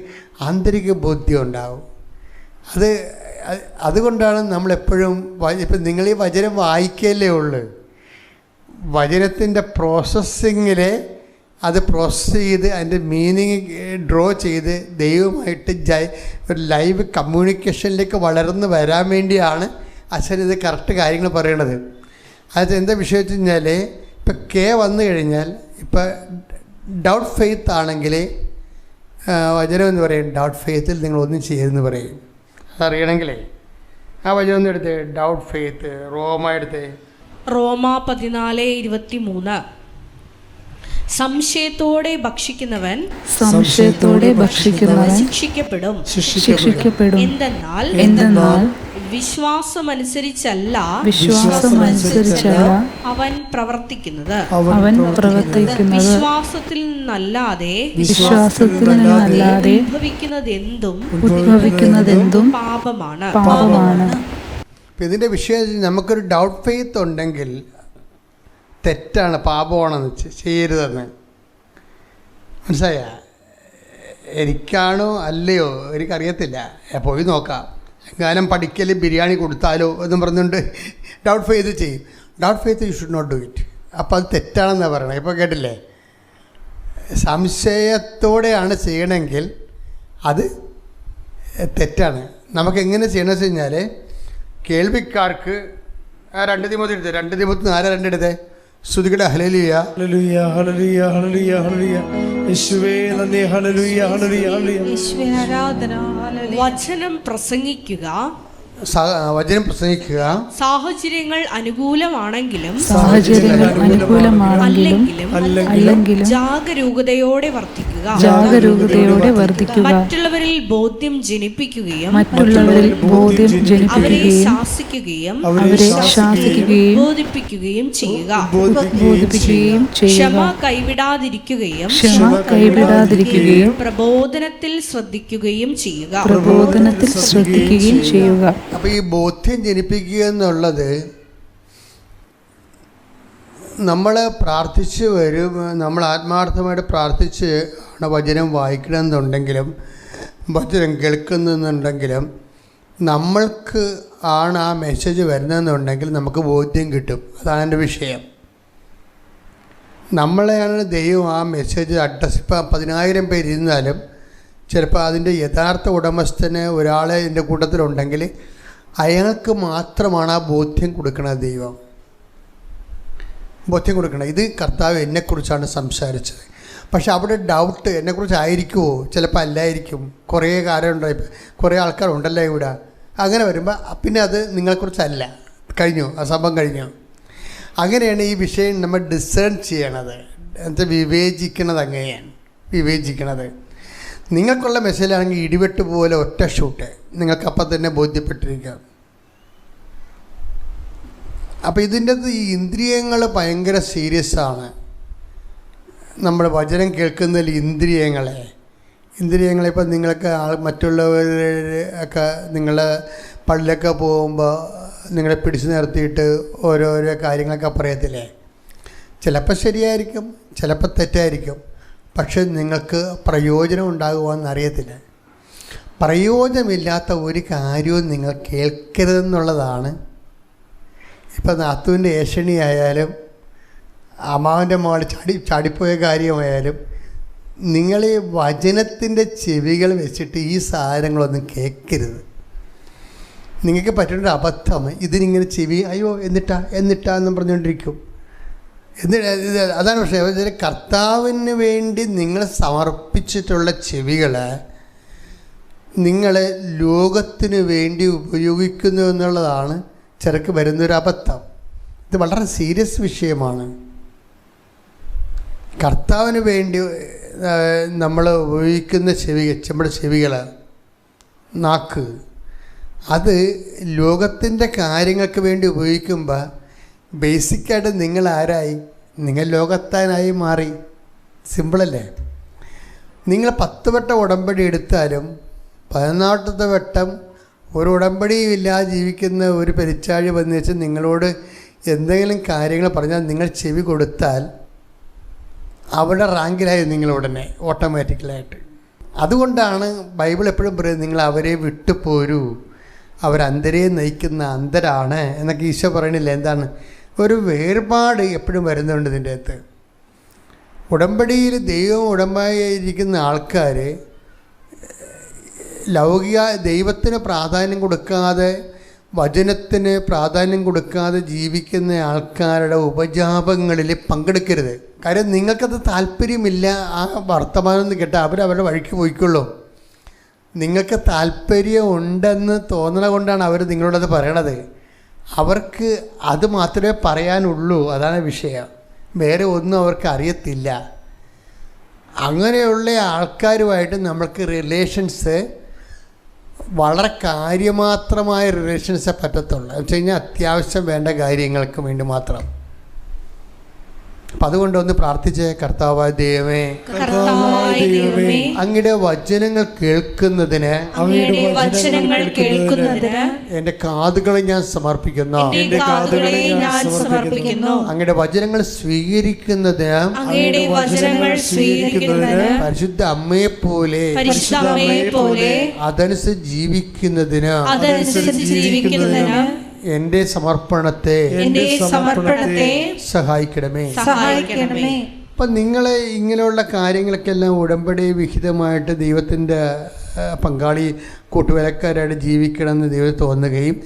ആന്തരിക ബോധ്യം ഉണ്ടാവും. അതുകൊണ്ടാണ് നമ്മളെപ്പോഴും ഇപ്പം നിങ്ങൾ ഈ വചനം വായിക്കല്ലേ ഉള്ളൂ. വചനത്തിൻ്റെ പ്രോസസ്സിങ്ങിൽ അത് പ്രോസസ്സ് ചെയ്ത് അതിൻ്റെ മീനിങ് ഡ്രോ ചെയ്ത് ദൈവമായിട്ട് ഒരു ലൈവ് കമ്മ്യൂണിക്കേഷനിലേക്ക് വളർന്ന് വരാൻ വേണ്ടിയാണ് അച്ഛൻ ഇത് കറക്റ്റ് കാര്യങ്ങൾ പറയണത്. അത് എന്താ വിഷയം വെച്ച് കഴിഞ്ഞാൽ ഇപ്പം കെ വന്നു കഴിഞ്ഞാൽ ഇപ്പം ഡൗട്ട് ഫെയ്ത്ത് ആണെങ്കിൽ വചനം എന്ന് പറയും ഡൗട്ട് ഫെയ്ത്തിൽ നിങ്ങളൊന്നും ചെയ്തെന്ന് പറയും. അതറിയണമെങ്കിലേ ആ വചനം ഒന്ന് എടുത്തേ. ഡൗട്ട് ഫെയ്ത്ത് റോമ 14:23. സംശയത്തോടെ ഭക്ഷിക്കുന്നവൻ ശിക്ഷിക്കപ്പെടും. എന്തെന്നാൽ വിശ്വാസമനുസരിച്ചല്ല അവൻ പ്രവർത്തിക്കുന്നത്. വിശ്വാസത്തിൽ നിന്നല്ലാതെ ഉദ്ഭവിക്കുന്നതെന്തും പാപമാണ്. ഇതിൻ്റെ വിഷയം നമുക്കൊരു ഡൗട്ട് ഫെയ്ത്ത് ഉണ്ടെങ്കിൽ തെറ്റാണ്, പാപമാണെന്ന് ചെയ്യരുതെന്ന് മനസ്സിലായ? എനിക്കാണോ അല്ലയോ എനിക്കറിയത്തില്ല, പോയി നോക്കാം. എങ്ങാനും പഠിക്കൽ ബിരിയാണി കൊടുത്താലോ എന്നും പറഞ്ഞുകൊണ്ട് ഡൗട്ട് ഫെയ്ത്ത് ചെയ്യും. Doubt faith you should not do it. അപ്പോൾ അത് തെറ്റാണെന്നാണ് പറയണത്. ഇപ്പോൾ കേട്ടില്ലേ? സംശയത്തോടെയാണ് ചെയ്യണമെങ്കിൽ അത് തെറ്റാണ്. നമുക്കെങ്ങനെ ചെയ്യണമെന്ന് വെച്ച് കഴിഞ്ഞാൽ കേൾവിക്കാർക്ക് 2 തിമോത്തി 4:2 എടുത്തേ. സ്തുതിക്കട്ടെ. ഹല്ലേലൂയ ഹല്ലേലൂയ ഹല്ലേലൂയ ഹല്ലേലൂയ ഹല്ലേലൂയ. യേശുവേ നന്ദി. ഹല്ലേലൂയ ഹല്ലേലൂയ ഹല്ലേലൂയ. യേശുവേ ആരാധന. വചനം പ്രസംഗിക്കുക. സാഹചര്യങ്ങൾ അനുകൂലമാണെങ്കിലും അല്ലെങ്കിലും ജാഗരൂകതയോടെ വർത്തിക്കുക. മറ്റുള്ളവരിൽ ബോധ്യം ജനിപ്പിക്കുകയും അവരെ ശാസിക്കുകയും ബോധിപ്പിക്കുകയും ചെയ്യുക. ക്ഷമ കൈവിടാതിരിക്കുകയും പ്രബോധനത്തിൽ ശ്രദ്ധിക്കുകയും ചെയ്യുക. അപ്പോൾ ഈ ബോധ്യം ജനിപ്പിക്കുക എന്നുള്ളത് നമ്മൾ പ്രാർത്ഥിച്ച് വരും, നമ്മൾ ആത്മാർത്ഥമായിട്ട് പ്രാർത്ഥിച്ച് ആണ് വചനം വായിക്കണമെന്നുണ്ടെങ്കിലും വചനം കേൾക്കുന്നുണ്ടെങ്കിലും നമ്മൾക്ക് ആണ് ആ മെസ്സേജ് വരുന്നതെന്നുണ്ടെങ്കിൽ നമുക്ക് ബോധ്യം കിട്ടും. അതാണ് എൻ്റെ വിഷയം. നമ്മളെയാണ് ദൈവം ആ മെസ്സേജ് അഡ്രസ്. ഇപ്പോൾ 10,000 പേര് ഇരുന്നാലും ചിലപ്പോൾ അതിൻ്റെ യഥാർത്ഥ ഉടമസ്ഥന് ഒരാളെ ഇതിൻ്റെ കൂട്ടത്തിലുണ്ടെങ്കിൽ അയാൾക്ക് മാത്രമാണ് ആ ബോധ്യം കൊടുക്കുന്നത്. ദൈവം ബോധ്യം കൊടുക്കണം, ഇത് കർത്താവ് എന്നെക്കുറിച്ചാണ് സംസാരിച്ചത്. പക്ഷെ അവിടെ ഡൗട്ട്, എന്നെക്കുറിച്ചായിരിക്കുമോ, ചിലപ്പോൾ അല്ലായിരിക്കും, കുറേ കാലമുണ്ടായി, കുറേ ആൾക്കാരുണ്ടല്ലോ ഇവിടെ. അങ്ങനെ വരുമ്പോൾ പിന്നെ അത് നിങ്ങളെക്കുറിച്ചല്ല, കഴിഞ്ഞു, ആ സംഭവം കഴിഞ്ഞു. അങ്ങനെയാണ് ഈ വിഷയം നമ്മൾ ഡിസേൺ ചെയ്യണത്, എന്നുവെച്ചാൽ വിവേചിക്കണത്. അങ്ങനെയാണ് വിവേചിക്കണത്. നിങ്ങൾക്കുള്ള മെസ്സേജാണെങ്കിൽ ഇടിവെട്ട് പോലെ ഒറ്റ ഷൂട്ട്, നിങ്ങൾക്കപ്പം തന്നെ ബോധ്യപ്പെട്ടിരിക്കാം. അപ്പോൾ ഇതിൻ്റെ ഈ ഇന്ദ്രിയങ്ങൾ ഭയങ്കര സീരിയസ് ആണ്. നമ്മുടെ വചനം കേൾക്കുന്നതിൽ ഇന്ദ്രിയങ്ങളെ ഇപ്പം നിങ്ങൾക്ക് മറ്റുള്ളവരൊക്കെ നിങ്ങൾ പള്ളിയൊക്കെ പോകുമ്പോൾ നിങ്ങളെ പിടിച്ചു നിർത്തിയിട്ട് ഓരോരോ കാര്യങ്ങളൊക്കെ പറയത്തില്ലേ. ചിലപ്പോൾ ശരിയായിരിക്കും, ചിലപ്പോൾ തെറ്റായിരിക്കും. പക്ഷെ നിങ്ങൾക്ക് പ്രയോജനം ഉണ്ടാകുമെന്ന് അറിയത്തില്ല. പ്രയോജനമില്ലാത്ത ഒരു കാര്യവും നിങ്ങൾ കേൾക്കരുതെന്നുള്ളതാണ്. ഇപ്പം നാത്തുവിൻ്റെ ഏഷണി ആയാലും അമ്മാവൻ്റെ മകൾ ചാടിപ്പോയ കാര്യമായാലും നിങ്ങൾ ഈ വചനത്തിൻ്റെ ചെവികൾ വെച്ചിട്ട് ഈ സാധനങ്ങളൊന്നും കേൾക്കരുത്. നിങ്ങൾക്ക് പറ്റുന്നൊരു അബദ്ധം, ഇതിനിങ്ങനെ ചെവി അയ്യോ എന്നിട്ടാന്നും പറഞ്ഞുകൊണ്ടിരിക്കും. അതാണ് പക്ഷേ കർത്താവിന് വേണ്ടി നിങ്ങൾ സമർപ്പിച്ചിട്ടുള്ള ചെവികൾ നിങ്ങൾ ലോകത്തിന് വേണ്ടി ഉപയോഗിക്കുന്നു എന്നുള്ളതാണ് ചിലർക്ക് വരുന്നൊരു അബദ്ധം. ഇത് വളരെ സീരിയസ് വിഷയമാണ്. കർത്താവിന് വേണ്ടി നമ്മൾ ഉപയോഗിക്കുന്ന നമ്മുടെ ചെവികൾ, നാക്ക്, അത് ലോകത്തിൻ്റെ കാര്യങ്ങൾക്ക് വേണ്ടി ഉപയോഗിക്കുമ്പോൾ ബേസിക്കായിട്ട് നിങ്ങൾ ആരായി? നിങ്ങൾ ലോകത്താനായി മാറി. സിമ്പിളല്ലേ? നിങ്ങൾ 10 വട്ടം ഉടമ്പടി എടുത്താലും 14ാമത്തെ വട്ടം ഒരു ഉടമ്പടിയും ഇല്ലാതെ ജീവിക്കുന്ന ഒരു പെരിച്ചാഴി വന്നു വെച്ചാൽ നിങ്ങളോട് എന്തെങ്കിലും കാര്യങ്ങൾ പറഞ്ഞാൽ നിങ്ങൾ ചെവി കൊടുത്താൽ അവിടെ റാങ്കിലായി നിങ്ങൾ ഉടനെ ഓട്ടോമാറ്റിക്കലായിട്ട്. അതുകൊണ്ടാണ് ബൈബിൾ എപ്പോഴും പറയുന്നത് നിങ്ങൾ അവരെ വിട്ടു പോരൂ, അവരന്തരെ നയിക്കുന്ന അന്തരാണ് എന്നൊക്കെ ഈശോ പറയണില്ല. എന്താണ്? ഒരു വേർപാട് എപ്പോഴും വരുന്നുണ്ട് ഇതിൻ്റെ അകത്ത്. ഉടമ്പടിയിൽ ദൈവം ഉടമ്പടിയിരിക്കുന്ന ആൾക്കാർ ലൗകിക ദൈവത്തിന് പ്രാധാന്യം കൊടുക്കാതെ, വചനത്തിന് പ്രാധാന്യം കൊടുക്കാതെ ജീവിക്കുന്ന ആൾക്കാരുടെ ഉപജാപങ്ങളിൽ പങ്കെടുക്കരുത്. കാര്യം നിങ്ങൾക്കത് താല്പര്യമില്ല. ആ വർത്തമാനം കേട്ടാൽ അവരവരുടെ വഴിക്ക് പോയിക്കൊള്ളൂ. നിങ്ങൾക്ക് താല്പര്യം ഉണ്ടെന്ന് തോന്നണ കൊണ്ടാണ് അവർ നിങ്ങളോടത് പറയണത്. അവർക്ക് അത് മാത്രമേ പറയാനുള്ളൂ. അതാണ് വിഷയം. വേറെ ഒന്നും അവർക്ക് അറിയത്തില്ല. അങ്ങനെയുള്ള ആൾക്കാരുമായിട്ട് നമ്മൾക്ക് റിലേഷൻസ് വളരെ കാര്യമാത്രമായ റിലേഷൻസേ പറ്റത്തുള്ളൂ. എന്ന് വെച്ച് കഴിഞ്ഞാൽ അത്യാവശ്യം വേണ്ട കാര്യങ്ങൾക്ക് വേണ്ടി മാത്രം. അപ്പം അതുകൊണ്ടൊന്ന് പ്രാർത്ഥിച്ചേ. കർത്താവായ ദൈവമേ, അങ്ങയുടെ വചനങ്ങൾ കേൾക്കുന്നതിന് എൻ്റെ കാതുകളെ ഞാൻ സമർപ്പിക്കുന്നു. അങ്ങയുടെ വചനങ്ങൾ സ്വീകരിക്കുന്നതിന് പരിശുദ്ധ അമ്മയെ പോലെ അതനുസരിച്ച് ജീവിക്കുന്നതിന് എൻ്റെ സമർപ്പണത്തെ സഹായിക്കണമേ. അപ്പം നിങ്ങളെ ഇങ്ങനെയുള്ള കാര്യങ്ങളൊക്കെ എല്ലാം ഉടമ്പടി വിഹിതമായിട്ട് ദൈവത്തിൻ്റെ പങ്കാളി കൂട്ടുവേലക്കാരായിട്ട് ജീവിക്കണമെന്ന് ദൈവം തോന്നുകയും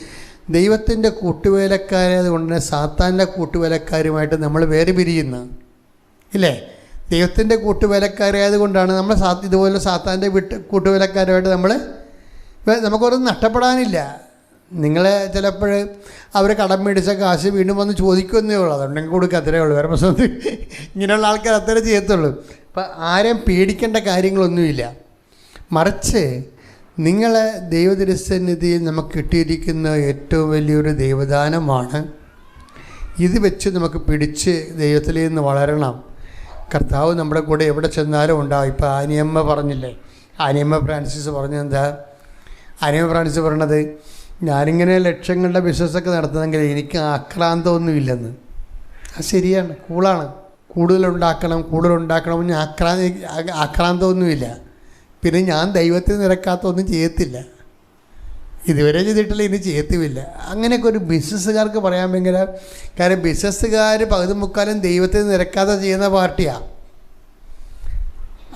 ദൈവത്തിൻ്റെ കൂട്ടുവേലക്കാരായത് കൊണ്ട് തന്നെ സാത്താൻ്റെ കൂട്ടുവേലക്കാരുമായിട്ട് നമ്മൾ വേറെ പിരിയുന്നു ഇല്ലേ? ദൈവത്തിൻ്റെ കൂട്ടുവേലക്കാരായത് കൊണ്ടാണ് നമ്മൾ ഇതുപോലെ സാത്താൻ്റെ കൂട്ടുവേലക്കാരുമായിട്ട് നമുക്കൊന്നും നഷ്ടപ്പെടാനില്ല. നിങ്ങളെ ചിലപ്പോൾ അവർ കടം മേടിച്ച കാശ് വീണ്ടും വന്ന് ചോദിക്കുന്നേ ഉള്ളൂ. അതുണ്ടെങ്കിൽ കൊടുക്കുക, അത്രേ ഉള്ളൂ. വേറെ പ്രശ്നം ഇങ്ങനെയുള്ള ആൾക്കാർ അത്രേ ചെയ്യത്തുള്ളൂ. അപ്പം ആരെയും പേടിക്കേണ്ട കാര്യങ്ങളൊന്നുമില്ല. മറിച്ച് നിങ്ങളെ ദൈവതിരുസന്നിധിയിൽ നമുക്ക് കിട്ടിയിരിക്കുന്ന ഏറ്റവും വലിയൊരു ദൈവദാനമാണ്. ഇത് വെച്ച് നമുക്ക് പിടിച്ച് ദൈവത്തിൽ നിന്ന് വളരണം. കർത്താവ് നമ്മുടെ കൂടെ എവിടെ ചെന്നാലും ഉണ്ടാവും. ഇപ്പോൾ ആനിയമ്മ പറഞ്ഞില്ലേ, ആനിയമ്മ ഫ്രാൻസിസ് പറഞ്ഞെന്താ? ആനിയമ്മ ഫ്രാൻസിസ് പറയണത്, ഞാനിങ്ങനെ ലക്ഷങ്ങളുടെ ബിസിനസ്സൊക്കെ നടത്തുന്നെങ്കിൽ എനിക്ക് ആക്രാന്തമൊന്നുമില്ലെന്ന്. അത് ശരിയാണ്, കൂളാണ്. കൂടുതലുണ്ടാക്കണമെന്ന് ആക്രാന്തമൊന്നുമില്ല. പിന്നെ ഞാൻ ദൈവത്തിന് നിരക്കാത്തൊന്നും ചെയ്യത്തില്ല. ഇതുവരെ ചെയ്തിട്ടില്ല, ഇനി ചെയ്യത്തുമില്ല. അങ്ങനെയൊക്കെ ഒരു ബിസിനസ്സുകാർക്ക് പറയാൻ ഭയങ്കര, കാരണം ബിസിനസ്സുകാർ പകുതി മുക്കാലും ദൈവത്തിന് നിരക്കാതെ ചെയ്യുന്ന പാർട്ടിയാണ്.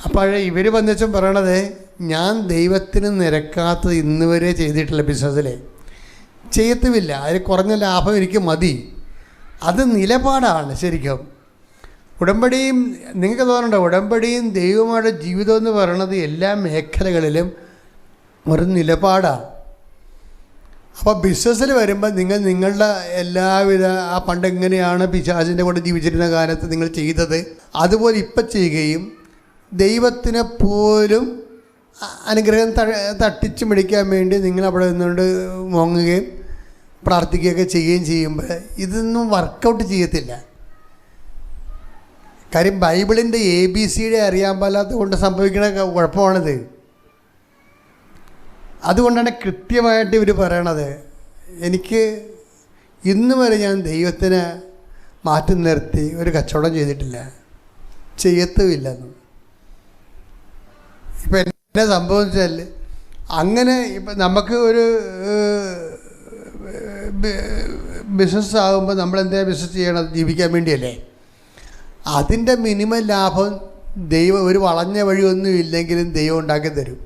അപ്പോൾ ഇവർ വന്നിച്ചും പറയണത്, ഞാൻ ദൈവത്തിന് നിരക്കാത്തത് ഇന്ന് വരെ ചെയ്തിട്ടില്ല, ബിസിനസ്സിൽ ചെയ്യത്തുമില്ല, അതിൽ കുറഞ്ഞ ലാഭം എനിക്ക് മതി. അത് നിലപാടാണ് ശരിക്കും. ഉടമ്പടിയും നിങ്ങൾക്ക് തോന്നണ്ട, ഉടമ്പടിയും ദൈവമായിട്ട് ജീവിതം എന്ന് പറയണത് എല്ലാ മേഖലകളിലും ഒരു നിലപാടാണ്. അപ്പോൾ ബിസിനസ്സിൽ വരുമ്പോൾ നിങ്ങൾ നിങ്ങളുടെ എല്ലാവിധ ആ പണ്ടെങ്ങനെയാണ് പിശാചിൻ്റെ കൂടെ ജീവിച്ചിരുന്ന കാലത്ത് നിങ്ങൾ ചെയ്തത് അതുപോലെ ഇപ്പം ചെയ്യുകയും ദൈവത്തിനെ പോലും അനുഗ്രഹം തട്ടിച്ചു പിടിക്കാൻ വേണ്ടി നിങ്ങൾ അവിടെ നിന്നുകൊണ്ട് മുങ്ങുകയും പ്രാർത്ഥിക്കുകയൊക്കെ ചെയ്യുകയും ചെയ്യുമ്പോൾ ഇതൊന്നും വർക്കൗട്ട് ചെയ്യത്തില്ല. കാര്യം ബൈബിളിൻ്റെ ABCD അറിയാൻ പാടില്ലാത്തത് കൊണ്ട് സംഭവിക്കുന്ന കുഴപ്പമാണിത്. അതുകൊണ്ടാണ് കൃത്യമായിട്ട് ഇവർ പറയണത്, എനിക്ക് ഇന്ന് വരെ ഞാൻ ദൈവത്തിന് മാറ്റി നിർത്തി ഒരു കച്ചവടം ചെയ്തിട്ടില്ല, ചെയ്യത്തുമില്ലെന്ന്. ഇപ്പം എന്നെ സംഭവിച്ചാൽ അങ്ങനെ ഇപ്പം നമുക്ക് ഒരു ബിസിനസ് ആകുമ്പോൾ നമ്മളെന്താ ബിസിനസ് ചെയ്യണം? ജീവിക്കാൻ വേണ്ടിയല്ലേ. അതിൻ്റെ മിനിമം ലാഭം ദൈവം, ഒരു വളഞ്ഞ വഴിയൊന്നും ഇല്ലെങ്കിലും ദൈവം ഉണ്ടാക്കി തരും.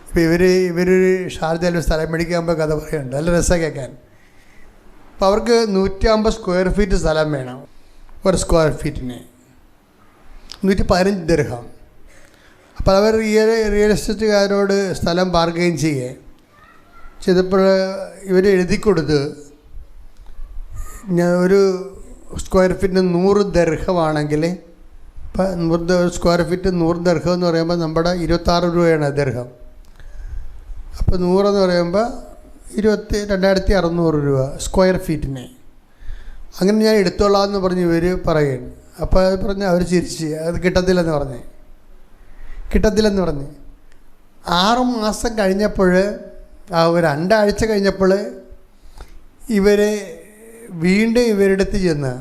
ഇപ്പോൾ ഇവരൊരു ഷാർജയിൽ സ്ഥലം മേടിക്കാൻ കഥ പറയുന്നുണ്ട്, നല്ല രസം കേൾക്കാൻ. അപ്പോൾ അവർക്ക് 150 സ്ക്വയർ ഫീറ്റ് സ്ഥലം വേണം. ഒരു സ്ക്വയർ ഫീറ്റിന് 115 ദിർഹം. അപ്പോൾ അവർ റിയൽ എസ്റ്റേറ്റുകാരോട് സ്ഥലം ബാർഗെയിൻ ചെയ്തപ്പോൾ ഇവർ എഴുതി കൊടുത്ത്, ഞാൻ ഒരു സ്ക്വയർ ഫീറ്റിന് 100 ദിർഹമാണെങ്കിൽ, ഇപ്പം 100 സ്ക്വയർ ഫീറ്റ് 100 ദിർഹം എന്ന് പറയുമ്പോൾ നമ്മുടെ 26 രൂപയാണ് ദിർഹം. അപ്പോൾ 100 എന്ന് പറയുമ്പോൾ 22,600 രൂപ സ്ക്വയർ ഫീറ്റിന്. അങ്ങനെ ഞാൻ എടുത്തോളാം എന്ന് പറഞ്ഞ് ഇവർ പറയുകയാണ്. അപ്പോൾ അത് പറഞ്ഞ് അവർ ചിരിച്ച്, അത് കിട്ടത്തില്ലെന്ന് പറഞ്ഞ് 6 മാസം കഴിഞ്ഞപ്പോൾ, ഒരു 2 ആഴ്ച കഴിഞ്ഞപ്പോൾ ഇവർ വീണ്ടും ഇവരുടെ അടുത്ത് ചെന്ന്,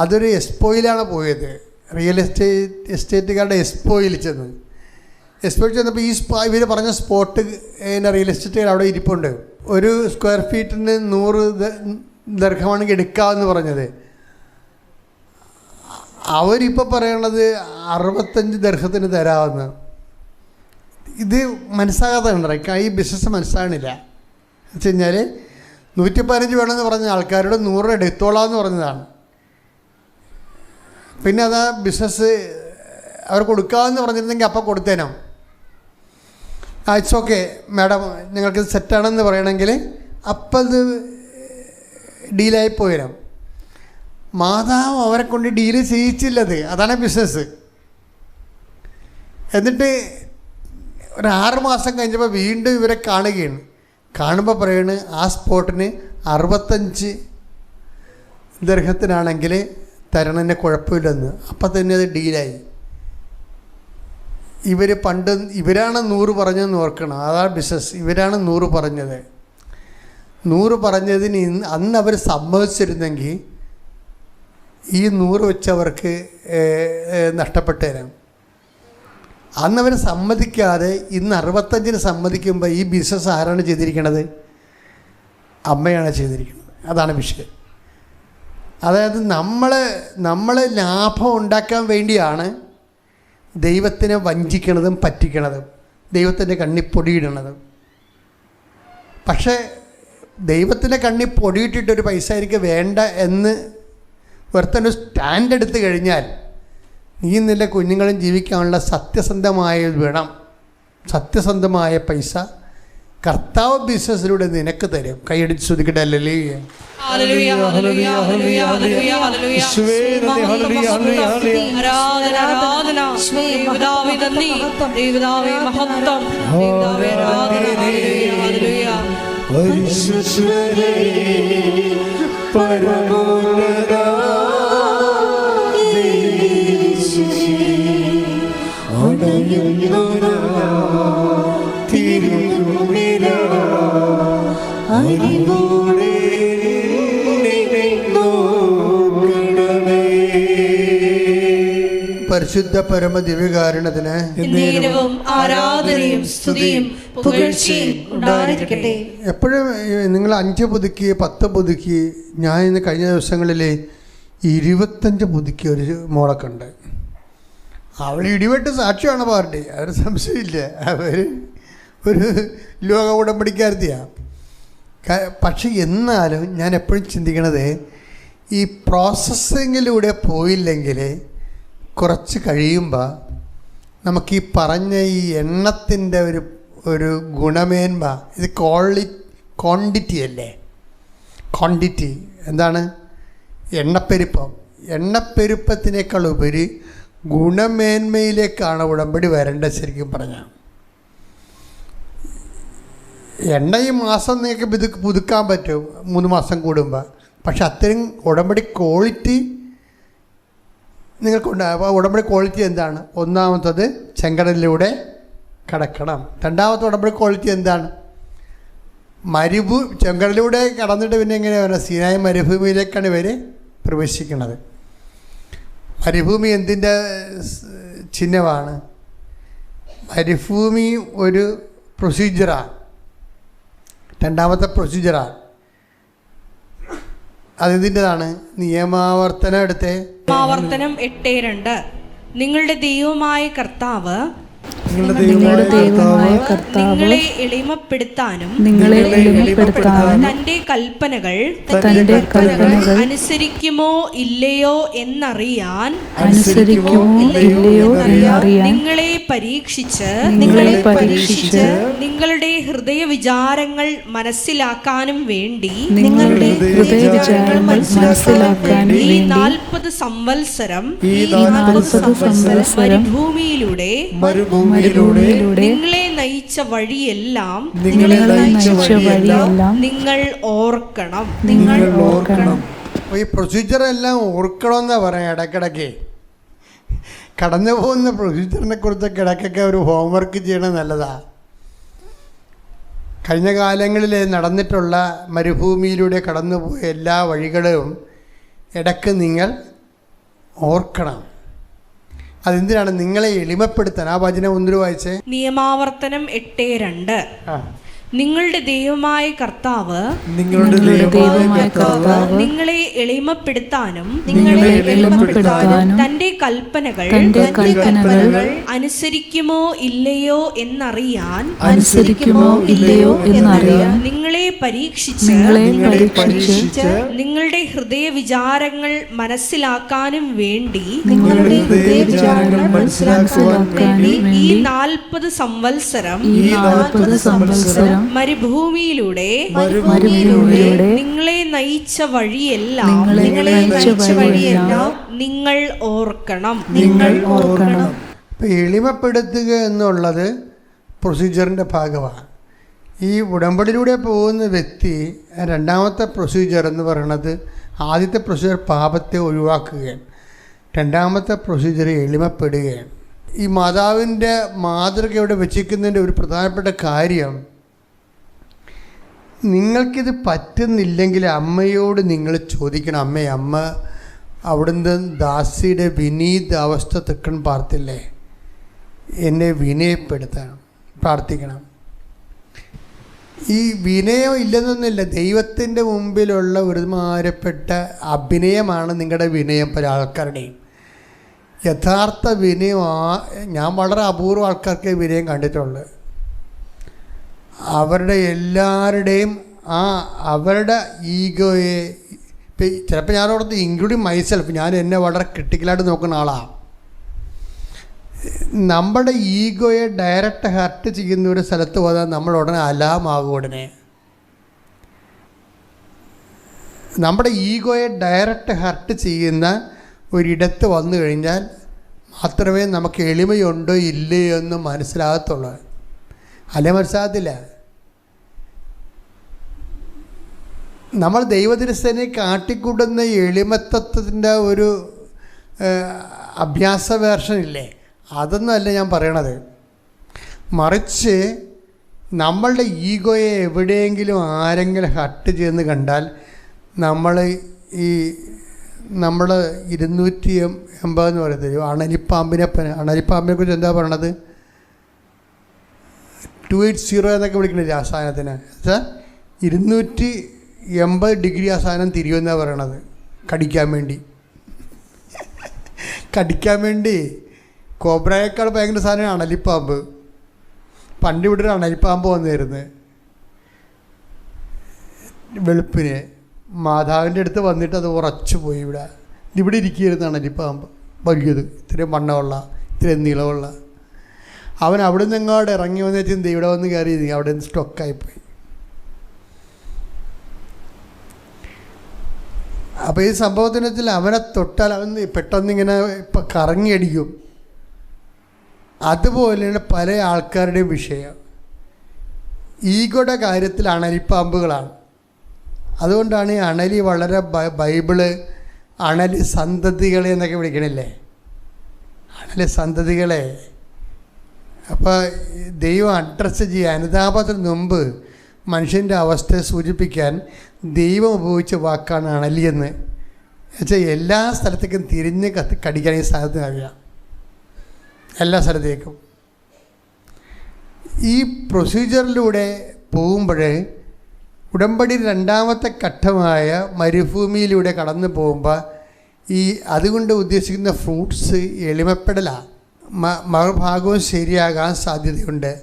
അതൊരു എക്സ്പോയിലാണ് പോയത്, റിയൽ എസ്റ്റേറ്റുകാരുടെ എക്സ്പോയിൽ ചെന്ന്. എക്സ്പോയിൽ ചെന്നപ്പോൾ ഇവർ പറഞ്ഞ സ്പോട്ട് റിയൽ എസ്റ്റേറ്റുകാർ അവിടെ ഇരിപ്പുണ്ട്. ഒരു സ്ക്വയർ ഫീറ്റിന് 100 ദിർഹമാണെങ്കിൽ എടുക്കാമെന്ന് പറഞ്ഞത്. അവരിപ്പോൾ പറയണത് 65 ദിർഹത്തിന് തരാമെന്ന്. ഇത് മനസ്സാകാതെ ഉണ്ടായി, ഈ ബിസിനസ് മനസ്സാകണില്ല. എന്ന് വെച്ച് കഴിഞ്ഞാൽ 115 വേണമെന്ന് പറഞ്ഞ ആൾക്കാരോട് 100 എടുത്തോളാമെന്ന് പറഞ്ഞതാണ്. പിന്നെ അത് ബിസിനസ് അവർ കൊടുക്കാമെന്ന് പറഞ്ഞിരുന്നെങ്കിൽ അപ്പം കൊടുത്തേനോ. ഇറ്റ്സ് ഓക്കെ മാഡം, ഞങ്ങൾക്ക് സെറ്റാണെന്ന് പറയണമെങ്കിൽ അപ്പം അത് ഡീലായി പോയിരാം. മാതാവ് അവരെ കൊണ്ട് ഡീല് ചെയ്യിച്ചില്ലത്, അതാണ് ബിസിനസ്. എന്നിട്ട് ഒരു 6 മാസം കഴിഞ്ഞപ്പോൾ വീണ്ടും ഇവരെ കാണുകയാണ്. കാണുമ്പോൾ പറയാണ്, ആ സ്പോട്ടിന് 65 ദിർഹത്തിനാണെങ്കിൽ തരണതിന് കുഴപ്പമില്ലെന്ന്. അപ്പം തന്നെ അത് ഡീലായി. ഇവരാണ് 100 പറഞ്ഞതെന്ന് ഓർക്കണം, അതാണ് ബിസിനസ്. ഇവരാണ് 100 പറഞ്ഞത്. 100 പറഞ്ഞതിന് അന്ന് അവർ സമ്മതിച്ചിരുന്നെങ്കിൽ ഈ 100 വെച്ചവർക്ക് നഷ്ടപ്പെട്ടേരാം. അന്നവർ സമ്മതിക്കാതെ ഇന്ന് 65 സമ്മതിക്കുമ്പോൾ ഈ ബിസിനസ് ആരാണ് ചെയ്തിരിക്കുന്നത്? അമ്മയാണ് ചെയ്തിരിക്കുന്നത്. അതാണ് വിഷയം. അതായത് നമ്മൾ ലാഭം ഉണ്ടാക്കാൻ വേണ്ടിയാണ് ദൈവത്തിനെ വഞ്ചിക്കണതും പറ്റിക്കണതും, ദൈവത്തിൻ്റെ കണ്ണി പൊടിയിടണതും. പക്ഷേ ദൈവത്തിൻ്റെ കണ്ണി പൊടിയിട്ടിട്ടൊരു പൈസ എനിക്ക് വേണ്ട എന്ന് ഒരുത്തൻ്റെ സ്റ്റാൻഡ് എടുത്തു കഴിഞ്ഞാൽ നീ നിന്റെ കുഞ്ഞുങ്ങളും ജീവിക്കാനുള്ള സത്യസന്ധമായ വേണം. സത്യസന്ധമായ പൈസ കർത്താവ് ബിസിനസ്സിലൂടെ നിനക്ക് തരും. കൈയടിച്ച് ശ്രദ്ധിക്കട്ടെ. ഹല്ലേലൂയ. പരിശുദ്ധ പരമ ദിവ്യകാരുണ്യത്തിന് എന്നേരവും ആരാധനയും സ്തുതിയും പുകഴ്ചയും ഉണ്ടായിരിക്കട്ടെ. എപ്പോഴും നിങ്ങൾ 5 പുതുക്കി 10 പുതുക്കി, ഞാൻ ഇന്ന് കഴിഞ്ഞ ദിവസങ്ങളിൽ 25 പുതുക്കിയ ഒരു മോളൊക്കെ ഉണ്ട്. അവൾ ഇടിവെട്ട് സാക്ഷിയാണ് പാർട്ടി, അവർ സംശയമില്ല. അവർ ഒരു ലോക ഉടമ്പടിക്കാരത്തിയാണ്. പക്ഷെ എന്നാലും ഞാൻ എപ്പോഴും ചിന്തിക്കണത്, ഈ പ്രോസസ്സിങ്ങിലൂടെ പോയില്ലെങ്കിൽ കുറച്ച് കഴിയുമ്പോൾ നമുക്ക് ഈ പറഞ്ഞ ഈ എണ്ണത്തിൻ്റെ ഒരു ഗുണമേന്മ, ഇത് ക്വാണ്ടിറ്റി അല്ലേ? ക്വാണ്ടിറ്റി എന്താണ്? എണ്ണപ്പെരുപ്പത്തിനേക്കാൾ ഉപരി ഗുണമേന്മയിലേക്കാണ് ഉടമ്പടി വരേണ്ടത്. ശരിക്കും പറഞ്ഞാൽ എണ്ണ ഈ മാസം നിങ്ങൾക്ക് പുതുക്കാൻ പറ്റും 3 മാസം കൂടുമ്പോൾ, പക്ഷെ അത്രയും ഉടമ്പടി ക്വാളിറ്റി നിങ്ങൾക്കുണ്ട്. അപ്പോൾ ഉടമ്പടി ക്വാളിറ്റി എന്താണ്? ഒന്നാമത്തത് ചെങ്കടലിലൂടെ കടക്കണം. രണ്ടാമത്തെ ഉടമ്പടി ക്വാളിറ്റി എന്താണ്? ചെങ്കടലിലൂടെ കടന്നിട്ട് പിന്നെ എങ്ങനെയാണ് സീനായി മരുഭൂമിയിലേക്കാണ് ഇവർ പ്രവേശിക്കുന്നത്. മരുഭൂമി എന്തിൻ്റെ ചിഹ്നമാണ്? മരുഭൂമി ഒരു പ്രൊസീജിയറാണ്, രണ്ടാമത്തെ പ്രൊസീജിയറാണ്. അതെന്തിൻ്റെതാണ്? നിയമാവർത്തനം എടുത്തേ. നിയമാവർത്തനം 8:2. നിങ്ങളുടെ ദൈവമായ കർത്താവ് നിങ്ങളെ എളിമപ്പെടുത്താനും തന്റെ കൽപ്പനകൾ അനുസരിക്കുമോ ഇല്ലയോ എന്നറിയാൻ നിങ്ങളെ പരീക്ഷിച്ച് നിങ്ങളുടെ ഹൃദയ വിചാരങ്ങൾ മനസ്സിലാക്കാനും വേണ്ടി ഈ 40 സംവത്സരം മരുഭൂമിയിലൂടെ നിങ്ങളെ നയിച്ച വഴിയെല്ലാം നിങ്ങൾ ഓർക്കണം. ഈ പ്രൊസീജിയർ എല്ലാം ഓർക്കണമെന്നാണ് പറയാം. ഇടയ്ക്കിടയ്ക്ക് കടന്നു പോകുന്ന പ്രൊസീജിയറിനെ കുറിച്ചൊക്കെ ഇടയ്ക്കൊക്കെ ഒരു ഹോംവർക്ക് ചെയ്യണത് നല്ലതാണ്. കഴിഞ്ഞ കാലങ്ങളിൽ നടന്നിട്ടുള്ള മരുഭൂമിയിലൂടെ കടന്നുപോയ എല്ലാ വഴികളും ഇടയ്ക്ക് നിങ്ങൾ ഓർക്കണം. അതെന്തിനാണ്? നിങ്ങളെ എളിമപ്പെടുത്താൻ. ആ വചനം ഒന്നിനു വായിച്ചേ. നിയമാവർത്തനം 8:2. നിങ്ങളുടെ ദൈവമായ കർത്താവ് നിങ്ങളെ എളിമപ്പെടുത്താനും തന്റെ കൽപ്പനകൾ അനുസരിക്കുമോ ഇല്ലയോ എന്നറിയാൻ നിങ്ങളെ പരീക്ഷിച്ച് നിങ്ങളുടെ ഹൃദയ വിചാരങ്ങൾ മനസ്സിലാക്കാനും വേണ്ടി ഈ 40 സംവത്സരം മരുഭൂമിയിലൂടെ നിങ്ങളെ നയിച്ച വഴിയെല്ലാം നിങ്ങൾ ഓർക്കണം. ഇപ്പം എളിമപ്പെടുത്തുക എന്നുള്ളത് പ്രൊസീജിയറിൻ്റെ ഭാഗമാണ്. ഈ ഉടമ്പടിയിലൂടെ പോകുന്ന വ്യക്തി രണ്ടാമത്തെ പ്രൊസീജിയർ എന്ന് പറയുന്നത്, ആദ്യത്തെ പ്രൊസീജിയർ പാപത്തെ ഒഴിവാക്കുകയാണ്, രണ്ടാമത്തെ പ്രൊസീജിയർ എളിമപ്പെടുകയാണ്. ഈ മാതാവിൻ്റെ മാതൃക ഇവിടെ വെച്ചിരിക്കുന്നതിൻ്റെ ഒരു പ്രധാനപ്പെട്ട കാര്യം, നിങ്ങൾക്കിത് പറ്റുന്നില്ലെങ്കിൽ അമ്മയോട് നിങ്ങൾ ചോദിക്കണം. അമ്മ അവിടുന്ന് ദാസിയുടെ വിനീത അവസ്ഥ തെക്കൺ പാർത്തില്ലേ, എന്നെ വിനയപ്പെടുത്തണം, പ്രാർത്ഥിക്കണം. ഈ വിനയം ഇല്ലെന്നൊന്നുമില്ല, ദൈവത്തിൻ്റെ മുമ്പിലുള്ള ഒരുമാരപ്പെട്ട അഭിനയമാണ് നിങ്ങളുടെ വിനയം. പല ആൾക്കാരുടെയും യഥാർത്ഥ വിനയം, ഞാൻ വളരെ അപൂർവ ആൾക്കാർക്ക് വിനയം കണ്ടിട്ടുള്ളൂ. അവരുടെ എല്ലാവരുടെയും അവരുടെ ഈഗോയെ, ചിലപ്പോൾ ഞാനോടത്ത് ഇൻക്ലൂഡിങ് മൈസെൽഫ്, ഞാൻ എന്നെ വളരെ ക്രിട്ടിക്കലായിട്ട് നോക്കുന്ന ആളാണ്. നമ്മുടെ ഈഗോയെ ഡയറക്റ്റ് ഹർട്ട് ചെയ്യുന്ന ഒരു സ്ഥലത്ത് പോകാൻ നമ്മൾ ഉടനെ അലാമാകും. ഉടനെ നമ്മുടെ ഈഗോയെ ഡയറക്റ്റ് ഹർട്ട് ചെയ്യുന്ന ഒരിടത്ത് വന്നു കഴിഞ്ഞാൽ മാത്രമേ നമുക്ക് എളിമയുണ്ടോ ഇല്ലയോ എന്ന് മനസ്സിലാകത്തുള്ളൂ. അല്ലെ മനസ്സിലാകത്തില്ല. നമ്മൾ ദൈവദിനസ്ഥനെ കാട്ടിക്കൂട്ടുന്ന എളിമത്തത്തിൻ്റെ ഒരു അഭ്യാസ വേർഷനില്ലേ, അതൊന്നുമല്ല ഞാൻ പറയണത്. മറിച്ച് നമ്മളുടെ ഈഗോയെ എവിടെയെങ്കിലും ആരെങ്കിലും ഹർട്ട് ചെയ്യുന്ന കണ്ടാൽ നമ്മൾ ഈ നമ്മൾ 280 എന്ന് പറയുന്നത് അണലിപ്പാമ്പിനെ കുറിച്ച് എന്താ പറയണത്? 280 എന്നൊക്കെ വിളിക്കണില്ല ആ സാധനത്തിന്. വെച്ചാൽ 280 ഡിഗ്രി ആ സാധനം തിരിയുമെന്നാണ് പറയണത്. കടിക്കാൻ വേണ്ടി കോബ്രയേക്കാൾ ഭയങ്കര സാധനമാണ് അണലിപ്പാമ്പ്. പണ്ട് ഇവിടെ ഒരു അണലിപ്പാമ്പ് വന്നിരുന്നു വെളുപ്പിന്. മാതാവിൻ്റെ അടുത്ത് വന്നിട്ട് അത് ഉറച്ചു പോയി. ഇവിടെ ഇരിക്കുകയായിരുന്നു അണലിപ്പാമ്പ്, വലിയത്, ഇത്രയും വണ്ണമുള്ള, ഇത്രയും നീളമുള്ള. അവൻ അവിടെ നിന്ന് എങ്ങോട്ട് ഇറങ്ങി വന്നു വെച്ചാൽ ഇവിടെ വന്ന് കയറി അവിടെ നിന്ന് സ്റ്റൊക്കായിപ്പോയി. അപ്പോൾ ഈ സംഭവത്തിന് വെച്ചാൽ അവനെ തൊട്ടാൽ അവൻ പെട്ടെന്നിങ്ങനെ ഇപ്പം കറങ്ങിയടിക്കും. അതുപോലെയാണ് പല ആൾക്കാരുടെയും വിഷയം. ഈഗോയുടെ കാര്യത്തിൽ അണലിപ്പാമ്പുകളാണ്. അതുകൊണ്ടാണ് ഈ അണലി വളരെ ബൈബിള് അണലി സന്തതികളെ എന്നൊക്കെ വിളിക്കണില്ലേ, അണലി സന്തതികളെ. അപ്പോൾ ദൈവം അഡ്രസ്സ് ചെയ്യാൻ അനുതാപത്തിന് മുമ്പ് മനുഷ്യൻ്റെ അവസ്ഥയെ സൂചിപ്പിക്കാൻ ദൈവം ഉപയോഗിച്ച വാക്കാണ് അണലിയെന്ന്. എന്നുവെച്ചാൽ എല്ലാ സ്ഥലത്തേക്കും തിരിഞ്ഞ് കടിക്കാൻ ഈ സാധനത്തിന് അറിയാം, എല്ലാ സ്ഥലത്തേക്കും. ഈ പ്രൊസീജിയറിലൂടെ പോകുമ്പോൾ ഉടമ്പടി 2ാമത്തെ ഘട്ടമായ മരുഭൂമിയിലൂടെ കടന്നു പോകുമ്പോൾ അതുകൊണ്ട് ഉദ്ദേശിക്കുന്ന ഫ്രൂട്ട്സ് എളിമപ്പെടലാണ്. മറുഭാഗവും ശരിയാകാൻ സാധ്യതയുണ്ട്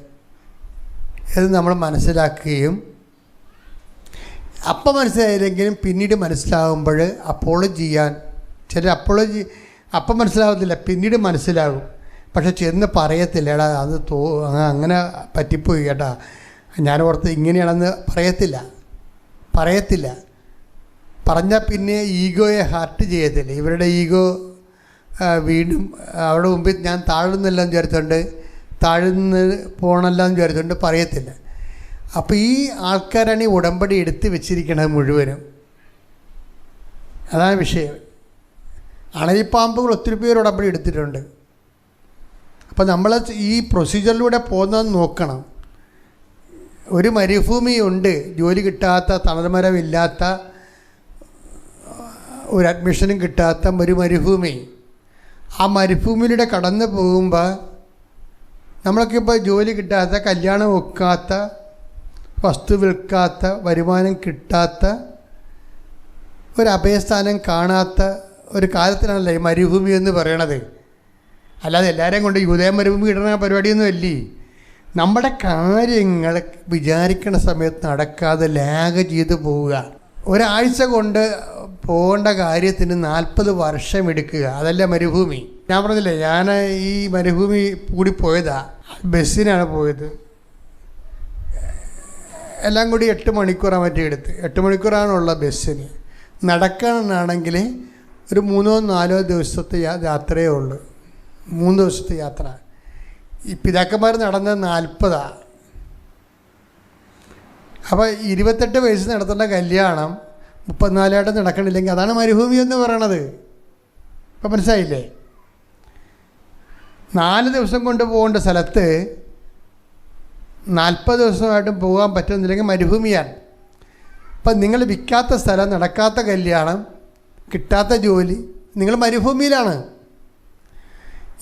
എന്ന് നമ്മൾ മനസ്സിലാക്കുകയും, അപ്പം മനസ്സിലായില്ലെങ്കിലും പിന്നീട് മനസ്സിലാകുമ്പോൾ അപ്പോളജി ചെയ്യാൻ അപ്പം മനസ്സിലാകത്തില്ല, പിന്നീട് മനസ്സിലാകും. പക്ഷെ ചെന്ന് പറയത്തില്ല, എടാ അത് അങ്ങനെ പറ്റിപ്പോയി കേട്ടാ, ഞാൻ ഓർത്ത് ഇങ്ങനെയാണെന്ന് പറയത്തില്ല. പറഞ്ഞാൽ പിന്നെ ഈഗോയെ ഹർട്ട് ചെയ്യത്തില്ല. ഇവരുടെ ഈഗോ വീണ്ടും അവിടെ മുമ്പിൽ ഞാൻ താഴ്ന്നെല്ലാം വിചാരിച്ചുകൊണ്ട് താഴ്ന്ന് പോകണമെല്ലാം വിചാരിച്ചുകൊണ്ട് പറയത്തില്ല. അപ്പോൾ ഈ ആൾക്കാരാണ് ഈ ഉടമ്പടി എടുത്ത് വെച്ചിരിക്കുന്നത് മുഴുവനും. അതാണ് വിഷയം. അണലിപ്പാമ്പുകൾ ഒത്തിരി പേര് ഉടമ്പടി എടുത്തിട്ടുണ്ട്. അപ്പോൾ നമ്മൾ ഈ പ്രൊസീജിയറിലൂടെ പോകുന്നതെന്ന് നോക്കണം. ഒരു മരുഭൂമിയുണ്ട്, ജോലി കിട്ടാത്ത, തണൽമരമില്ലാത്ത, ഒരു അഡ്മിഷനും കിട്ടാത്ത ഒരു മരുഭൂമി. ആ മരുഭൂമിയിലൂടെ കടന്നു പോകുമ്പോൾ നമ്മൾക്കിപ്പോൾ ജോലി കിട്ടാത്ത, കല്യാണം ഒക്കാത്ത, വസ്തു വിൽക്കാത്ത, വരുമാനം കിട്ടാത്ത, ഒരു അഭയസ്ഥാനം കാണാത്ത ഒരു കാലത്തിനാണല്ലോ ഈ മരുഭൂമി എന്ന് പറയണത്. അല്ലാതെ എല്ലാവരെയും കൊണ്ട് യൂദയ മരുഭൂമി ഇടുന്ന പരിപാടിയൊന്നും അല്ലേ. നമ്മുടെ കാര്യങ്ങൾ വിചാരിക്കുന്ന സമയത്ത് നടക്കാതെ ലാഗ് ചെയ്ത് പോവുക. ഒരാഴ്ച കൊണ്ട് പോകേണ്ട കാര്യത്തിന് 40 വർഷം എടുക്കുക. അതല്ല മരുഭൂമി. ഞാൻ പറഞ്ഞില്ലേ, ഞാൻ ഈ മരുഭൂമി കൂടി പോയതാ, ബസ്സിനാണ് പോയത്. എല്ലാം കൂടി 8 മണിക്കൂറാണ് മറ്റേ എടുത്ത്. 8 മണിക്കൂറാണുള്ള ബസ്സിന്. നടക്കാനാണെങ്കിൽ ഒരു 3-4 ദിവസത്തെ യാത്രയേ ഉള്ളൂ. 3 ദിവസത്തെ യാത്ര. ഈ പിതാക്കന്മാർ നടന്നത് 40. അപ്പോൾ 28 വയസ്സ് നടത്തേണ്ട കല്യാണം 34 നടക്കണില്ലെങ്കിൽ അതാണ് മരുഭൂമി എന്ന് പറയണത്. ഇപ്പം മനസ്സിലായില്ലേ? 4 ദിവസം കൊണ്ട് പോകേണ്ട സ്ഥലത്ത് 40 ദിവസമായിട്ടും പോകാൻ പറ്റുന്നില്ലെങ്കിൽ മരുഭൂമിയാണ്. അപ്പം നിങ്ങൾ വിൽക്കാത്ത സ്ഥലം, നടക്കാത്ത കല്യാണം, കിട്ടാത്ത ജോലി, നിങ്ങൾ മരുഭൂമിയിലാണ്.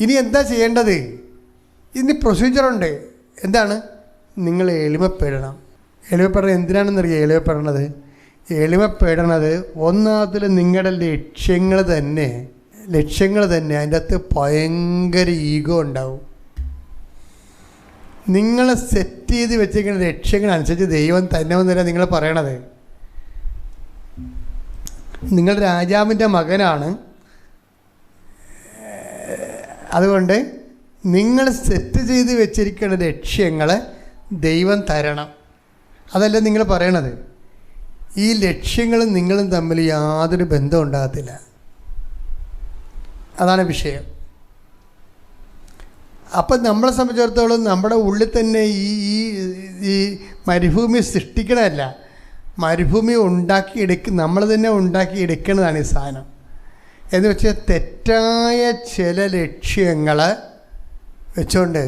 ഇനി എന്താ ചെയ്യേണ്ടത്? ഇതിന് പ്രൊസീജിയറുണ്ട്. എന്താണ്? നിങ്ങൾ എളിമപ്പെടണം. എളിമപ്പെടണം എന്തിനാണെന്നറിയാം? എളിമപ്പെടണത് ഒന്നാമത്തിൽ നിങ്ങളുടെ ലക്ഷ്യങ്ങൾ തന്നെ അതിൻ്റെ അകത്ത് ഭയങ്കര ഈഗോ ഉണ്ടാവും. നിങ്ങൾ സെറ്റ് ചെയ്ത് വെച്ചിരിക്കുന്ന ലക്ഷ്യങ്ങളനുസരിച്ച് ദൈവം തന്നെ ഒന്നുമില്ല നിങ്ങൾ പറയണത്. നിങ്ങൾ രാജാവിൻ്റെ മകനാണ്. അതുകൊണ്ട് നിങ്ങൾ സെറ്റ് ചെയ്ത് വെച്ചിരിക്കുന്ന ലക്ഷ്യങ്ങൾ ദൈവം തരണം. അതല്ല നിങ്ങൾ പറയണത്. ഈ ലക്ഷ്യങ്ങളും നിങ്ങളും തമ്മിൽ യാതൊരു ബന്ധവും ഉണ്ടാകത്തില്ല. അതാണ് വിഷയം. അപ്പം നമ്മളെ സംബന്ധിച്ചിടത്തോളം നമ്മുടെ ഉള്ളിൽ തന്നെ ഈ മരുഭൂമി സൃഷ്ടിക്കണമല്ല, മരുഭൂമി നമ്മൾ തന്നെ ഉണ്ടാക്കിയെടുക്കുന്നതാണ് ഈ സാധനം. എന്ന് വെച്ചാൽ തെറ്റായ ചില ലക്ഷ്യങ്ങൾ വെച്ചുകൊണ്ട്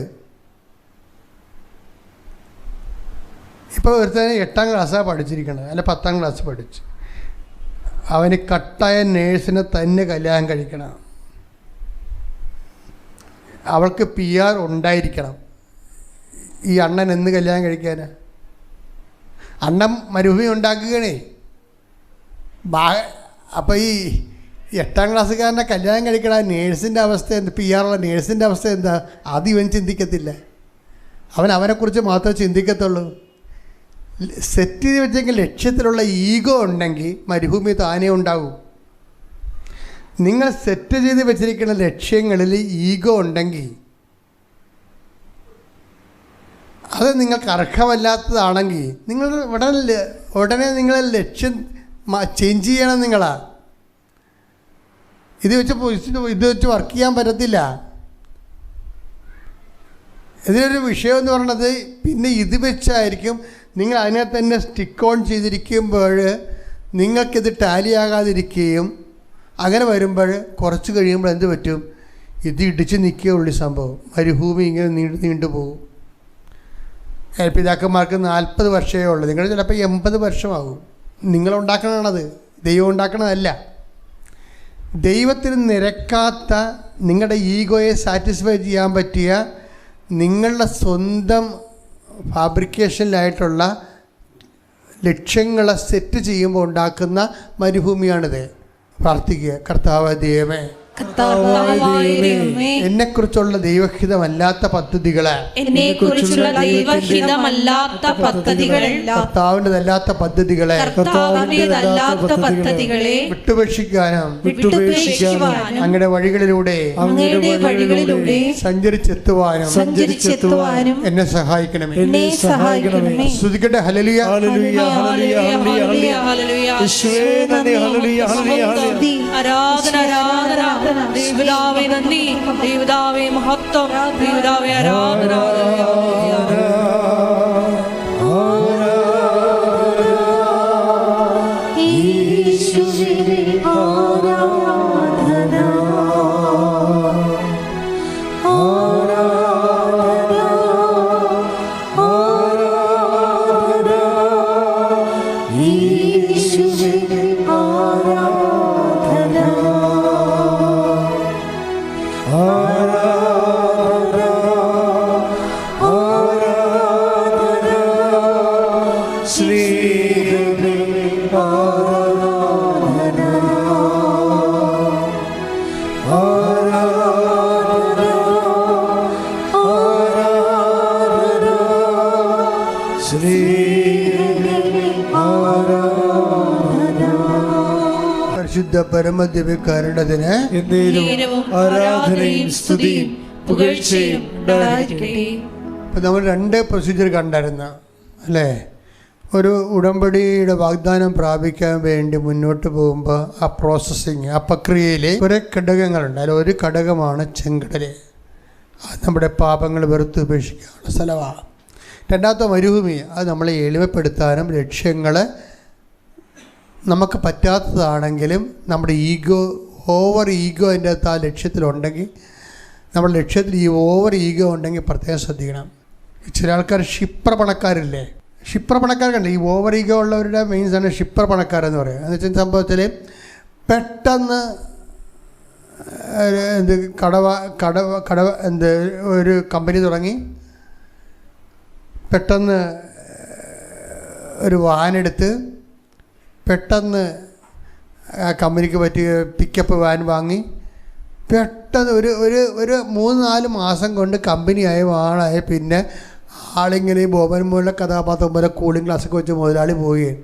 ഇപ്പോൾ ഒരുത്തന്നെ 8ാം ക്ലാസ്സാണ് പഠിച്ചിരിക്കുന്നത്, അല്ല 10ാം ക്ലാസ് പഠിച്ചു. അവന് കട്ടായ നേഴ്സിനെ തന്നെ കല്യാണം കഴിക്കണം. അവൾക്ക് PR ഉണ്ടായിരിക്കണം. ഈ അണ്ണൻ എന്ന് കല്യാണം കഴിക്കാനാ? അണ്ണൻ മരുഭൂമി ഉണ്ടാക്കുകയാണേ. അപ്പോൾ ഈ 8ാം ക്ലാസ്സുകാരനെ കല്യാണം കഴിക്കണ നേഴ്സിൻ്റെ അവസ്ഥ എന്താ? PR ഉള്ള നേഴ്സിൻ്റെ അവസ്ഥ എന്താ? അത് ഇവൻ ചിന്തിക്കത്തില്ല. അവനെക്കുറിച്ച് മാത്രമേ ചിന്തിക്കത്തുള്ളൂ. സെറ്റ് ചെയ്ത് വെച്ചെങ്കിൽ ലക്ഷ്യത്തിലുള്ള ഈഗോ ഉണ്ടെങ്കിൽ മരുഭൂമി താനേ ഉണ്ടാകും. നിങ്ങൾ സെറ്റ് ചെയ്ത് വെച്ചിരിക്കുന്ന ലക്ഷ്യങ്ങളിൽ ഈഗോ ഉണ്ടെങ്കിൽ, അത് നിങ്ങൾക്ക് അർഹമല്ലാത്തതാണെങ്കിൽ നിങ്ങൾ ഉടനെ നിങ്ങളെ ലക്ഷ്യം ചേഞ്ച് ചെയ്യണം. ഇത് വെച്ച് വർക്ക് ചെയ്യാൻ പറ്റത്തില്ല. ഇതിനൊരു വിഷയം എന്ന് പറയുന്നത്, പിന്നെ ഇത് വെച്ചായിരിക്കും നിങ്ങൾ അതിനെ തന്നെ സ്റ്റിക്ക് ഓൺ ചെയ്തിരിക്കുമ്പോൾ നിങ്ങൾക്കിത് ടാലിയാകാതിരിക്കുകയും, അങ്ങനെ വരുമ്പോൾ കുറച്ച് കഴിയുമ്പോൾ എന്ത് പറ്റും? ഇത് ഇടിച്ച് നിൽക്കുകയുള്ളൂ സംഭവം. മരുഭൂമി ഇങ്ങനെ നീണ്ടു പോകും. പിതാക്കന്മാർക്ക് 40 വർഷമേ ഉള്ളൂ, നിങ്ങൾ ചിലപ്പോൾ 80 വർഷമാകും. നിങ്ങളുണ്ടാക്കണതാണത്, ദൈവം ഉണ്ടാക്കണതല്ല. ദൈവത്തിന് നിരക്കാത്ത, നിങ്ങളുടെ ഈഗോയെ സാറ്റിസ്ഫൈ ചെയ്യാൻ പറ്റിയ, നിങ്ങളുടെ സ്വന്തം ഫാബ്രിക്കേഷനിലായിട്ടുള്ള ലക്ഷ്യങ്ങളെ സെറ്റ് ചെയ്യുമ്പോൾ ഉണ്ടാക്കുന്ന മരുഭൂമിയാണിത്. പ്രാർത്ഥിക്കുക, കർത്താവ് ദൈവമേ, എന്നെക്കുറിച്ചുള്ള ദൈവഹിതമല്ലാത്ത പദ്ധതികളെ, കർത്താവിൻ്റെതല്ലാത്ത പദ്ധതികളെ വിട്ടുപേക്ഷിക്കാനും അങ്ങയുടെ വഴികളിലൂടെ സഞ്ചരിച്ചെത്തുവാനും എന്നെ സഹായിക്കണമേ. സ്തുതിക്കട്ടെ. ഹല്ലേലൂയ. ദൈവതാവേ നന്ദി, ദൈവതാവേ മഹത്വം, ദൈവതാവേ ആരാധന. പരിശുദ്ധ പരമദിവ്യകാരുണ്യത്തിന് ആരാധനയും സ്തുതിയും പുകഴ്ചയും ഉണ്ടായിരിക്കട്ടെ. ഇപ്പം നമ്മൾ 2 പ്രൊസീജിയർ കണ്ടായിരുന്നു അല്ലേ? ഒരു ഉടമ്പടിയുടെ വാഗ്ദാനം പ്രാപിക്കാൻ വേണ്ടി മുന്നോട്ട് പോകുമ്പോൾ ആ പ്രോസസ്സിങ്, ആ പ്രക്രിയയിൽ കുറേ ഘടകങ്ങളുണ്ട്. അതിൽ ഒരു ഘടകമാണ് ചെങ്കടൽ. അത് നമ്മുടെ പാപങ്ങൾ വെറുത്ത് ഉപേക്ഷിക്കാനുള്ള സ്ഥലമാണ്. രണ്ടാമത്തെ മരുഭൂമി, അത് നമ്മളെ എളിമപ്പെടുത്താനും ലക്ഷ്യങ്ങൾ നമുക്ക് പറ്റാത്തതാണെങ്കിലും നമ്മുടെ ഓവർ ഈഗോ അതിൻ്റെ അകത്ത് ആ ലക്ഷ്യത്തിലുണ്ടെങ്കിൽ, നമ്മുടെ ലക്ഷ്യത്തിൽ ഈ ഓവർ ഈഗോ ഉണ്ടെങ്കിൽ പ്രത്യേകം ശ്രദ്ധിക്കണം. ചില ആൾക്കാർ ഷിപ്രപണക്കാരില്ലേ? ഷിപ്രപണക്കാരുണ്ട്. ഈ ഓവർ ഈഗോ ഉള്ളവരുടെ മെയിൻസാണ് ഷിപ്രപണക്കാരെന്ന് പറയുക. എന്ന് വെച്ചാൽ സംഭവത്തിൽ പെട്ടെന്ന് ഒരു കമ്പനി തുടങ്ങി, പെട്ടെന്ന് ഒരു വാനെടുത്ത്, പെട്ടെന്ന് ആ കമ്പനിക്ക് പറ്റിയ പിക്കപ്പ് വാൻ വാങ്ങി, പെട്ടെന്ന് ഒരു 3-4 മാസം കൊണ്ട് കമ്പനിയായ വാണായ, പിന്നെ ആളിങ്ങനെ ബോബൻ മോളിലെ കഥാപാത്രം പോലെ കൂളിംഗ് ഗ്ലാസ്സൊക്കെ വെച്ച് മുതലാളി പോവുകയാണ്.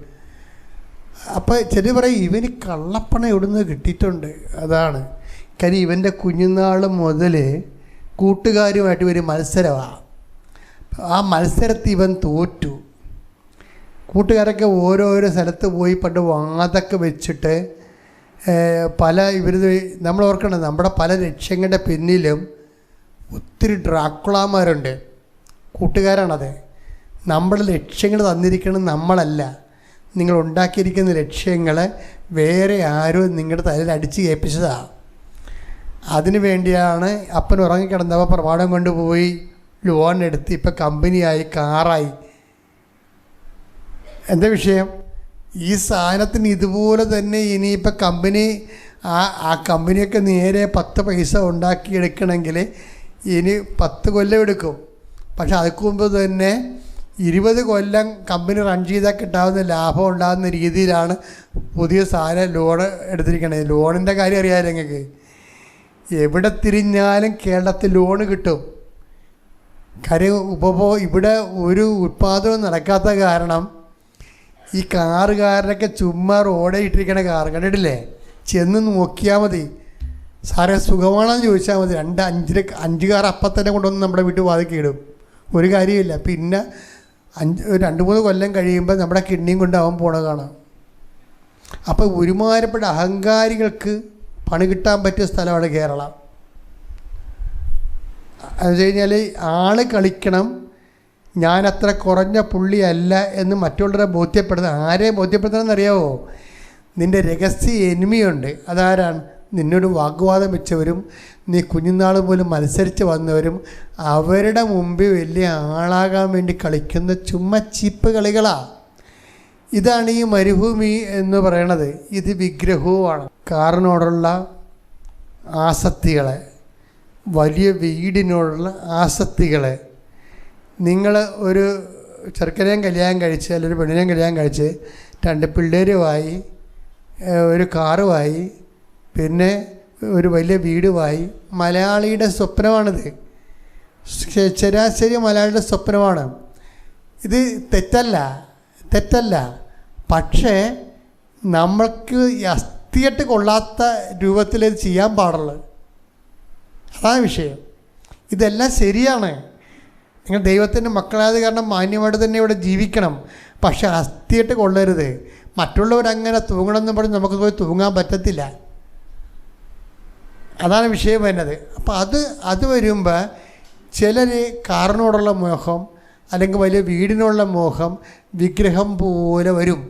അപ്പോൾ ചെറിയ പറയും, ഇവന് കള്ളപ്പണം എവിടുന്ന് കിട്ടിയിട്ടുണ്ട്. അതാണ് കാര്യം. ഇവൻ്റെ കുഞ്ഞുനാൾ മുതൽ കൂട്ടുകാരുമായിട്ട് ഒരു മത്സരമാണ്. ആ മത്സരത്തിൽ ഇവൻ തോറ്റു. കൂട്ടുകാരൊക്കെ ഓരോരോ സ്ഥലത്ത് പോയി പണ്ട് വാതൊക്കെ വെച്ചിട്ട് നമ്മൾ ഓർക്കണം, നമ്മുടെ പല ലക്ഷ്യങ്ങളുടെ പിന്നിലും ഒത്തിരി ഡ്രാക്കുളാമാരുണ്ട്. കൂട്ടുകാരാണത്. നമ്മുടെ ലക്ഷ്യങ്ങൾ തന്നിരിക്കുന്നത് നമ്മളല്ല. നിങ്ങൾ ഉണ്ടാക്കിയിരിക്കുന്ന ലക്ഷ്യങ്ങൾ വേറെ ആരും നിങ്ങളുടെ തലയിൽ അടിച്ച് ഏൽപ്പിച്ചതാണ്. അതിനു വേണ്ടിയാണ് അപ്പൻ ഉറങ്ങിക്കിടന്നവ പ്രമാണം കൊണ്ടുപോയി ലോൺ എടുത്ത് ഇപ്പം കമ്പനിയായി, കാറായി. എന്താ വിഷയം? ഈ സാധനത്തിന് ഇതുപോലെ തന്നെ ഇനിയിപ്പോൾ കമ്പനി ആ കമ്പനിയൊക്കെ നേരെ 10 പൈസ ഉണ്ടാക്കിയെടുക്കണമെങ്കിൽ ഇനി 10 കൊല്ലം എടുക്കും. പക്ഷെ അതിന് മുമ്പ് തന്നെ 20 കൊല്ലം കമ്പനി റൺ ചെയ്താൽ കിട്ടാവുന്ന ലാഭം ഉണ്ടാകുന്ന രീതിയിലാണ് പുതിയ സാധനം ലോൺ എടുത്തിരിക്കണത്. ലോണിൻ്റെ കാര്യം അറിയാമല്ലോ നിങ്ങൾക്ക്. എവിടെ തിരിഞ്ഞാലും കേരളത്തിൽ ലോണ് കിട്ടും. കാര്യം ഇവിടെ ഒരു ഉത്പാദനവും നടക്കാത്ത കാരണം ഈ കാറുകാരനൊക്കെ ചുമ്മാ റോഡേ ഇട്ടിരിക്കണ കാർ കണ്ടിട്ടില്ലേ? ചെന്ന് നോക്കിയാൽ മതി. സാറേ സുഖമാണെന്ന് ചോദിച്ചാൽ മതി. 5 കാർ അപ്പം തന്നെ കൊണ്ടുവന്ന് നമ്മുടെ വീട്ടിൽ വാതിൽക്ക് ഇടും. ഒരു കാര്യമില്ല. പിന്നെ 2-3 കൊല്ലം കഴിയുമ്പോൾ നമ്മുടെ കിഡ്നിയും കൊണ്ട് അവൻ പോണ കാണാം. അപ്പോൾ ഒരുമാതിരിപ്പെട്ട അഹങ്കാരികൾക്ക് പണി കിട്ടാൻ പറ്റിയ സ്ഥലമാണ് കേരളം. അത് കഴിഞ്ഞാൽ ആള് കളിക്കണം, ഞാനത്ര കുറഞ്ഞ പുള്ളിയല്ല എന്ന് മറ്റുള്ളവരെ ബോധ്യപ്പെടുത്തണം. ആരെ ബോധ്യപ്പെടുത്തണമെന്നറിയാവോ? നിൻ്റെ രഹസ്യ എനിമിയുണ്ട്. അതാരാണ്? നിന്നോട് വാഗ്വാദം വെച്ചവരും നീ കുഞ്ഞുനാൾ പോലും മത്സരിച്ച് വന്നവരും അവരുടെ മുമ്പിൽ വലിയ ആളാകാൻ വേണ്ടി കളിക്കുന്ന ചുമ്മാ ചീപ്പ് കളികളാണ്. ഇതാണ് ഈ മരുഭൂമി എന്ന് പറയണത്. ഇത് വിഗ്രഹവുമാണ്. കാറിനോടുള്ള ആസക്തികളെ, വലിയ വീടിനോടുള്ള ആസക്തികളെ. നിങ്ങൾ ഒരു ചെറുക്കനെയും കല്യാണം കഴിച്ച് അല്ലെങ്കിൽ ഒരു പെണ്ണിനെയും കല്യാണം കഴിച്ച് 2 പിള്ളേരുമായി ഒരു കാറുമായി പിന്നെ ഒരു വലിയ വീടുമായി മലയാളിയുടെ സ്വപ്നമാണിത്. ശരാശരി മലയാളിയുടെ സ്വപ്നമാണ് ഇത്. തെറ്റല്ല. പക്ഷേ നമ്മൾക്ക് അസ്ഥിയായിട്ട് കൊള്ളാത്ത രൂപത്തിൽ ഇത് ചെയ്യാൻ പാടുള്ളൂ. അതാണ് വിഷയം. ഇതെല്ലാം ശരിയാണ്. നിങ്ങൾ ദൈവത്തിൻ്റെ മക്കളായത് കാരണം മാന്യമായിട്ട് തന്നെ ഇവിടെ ജീവിക്കണം. പക്ഷെ അസ്ഥിയായിട്ട് കൊള്ളരുത്. മറ്റുള്ളവരങ്ങനെ തൂങ്ങണമെന്ന് പറഞ്ഞ് നമുക്ക് പോയി തൂങ്ങാൻ പറ്റത്തില്ല. അതാണ് വിഷയം വരുന്നത്. അപ്പോൾ അത് വരുമ്പോൾ ചിലർ കാറിനോടുള്ള മോഹം അല്ലെങ്കിൽ വലിയ വീടിനുള്ള മോഹം വിഗ്രഹം പോലെ വരും.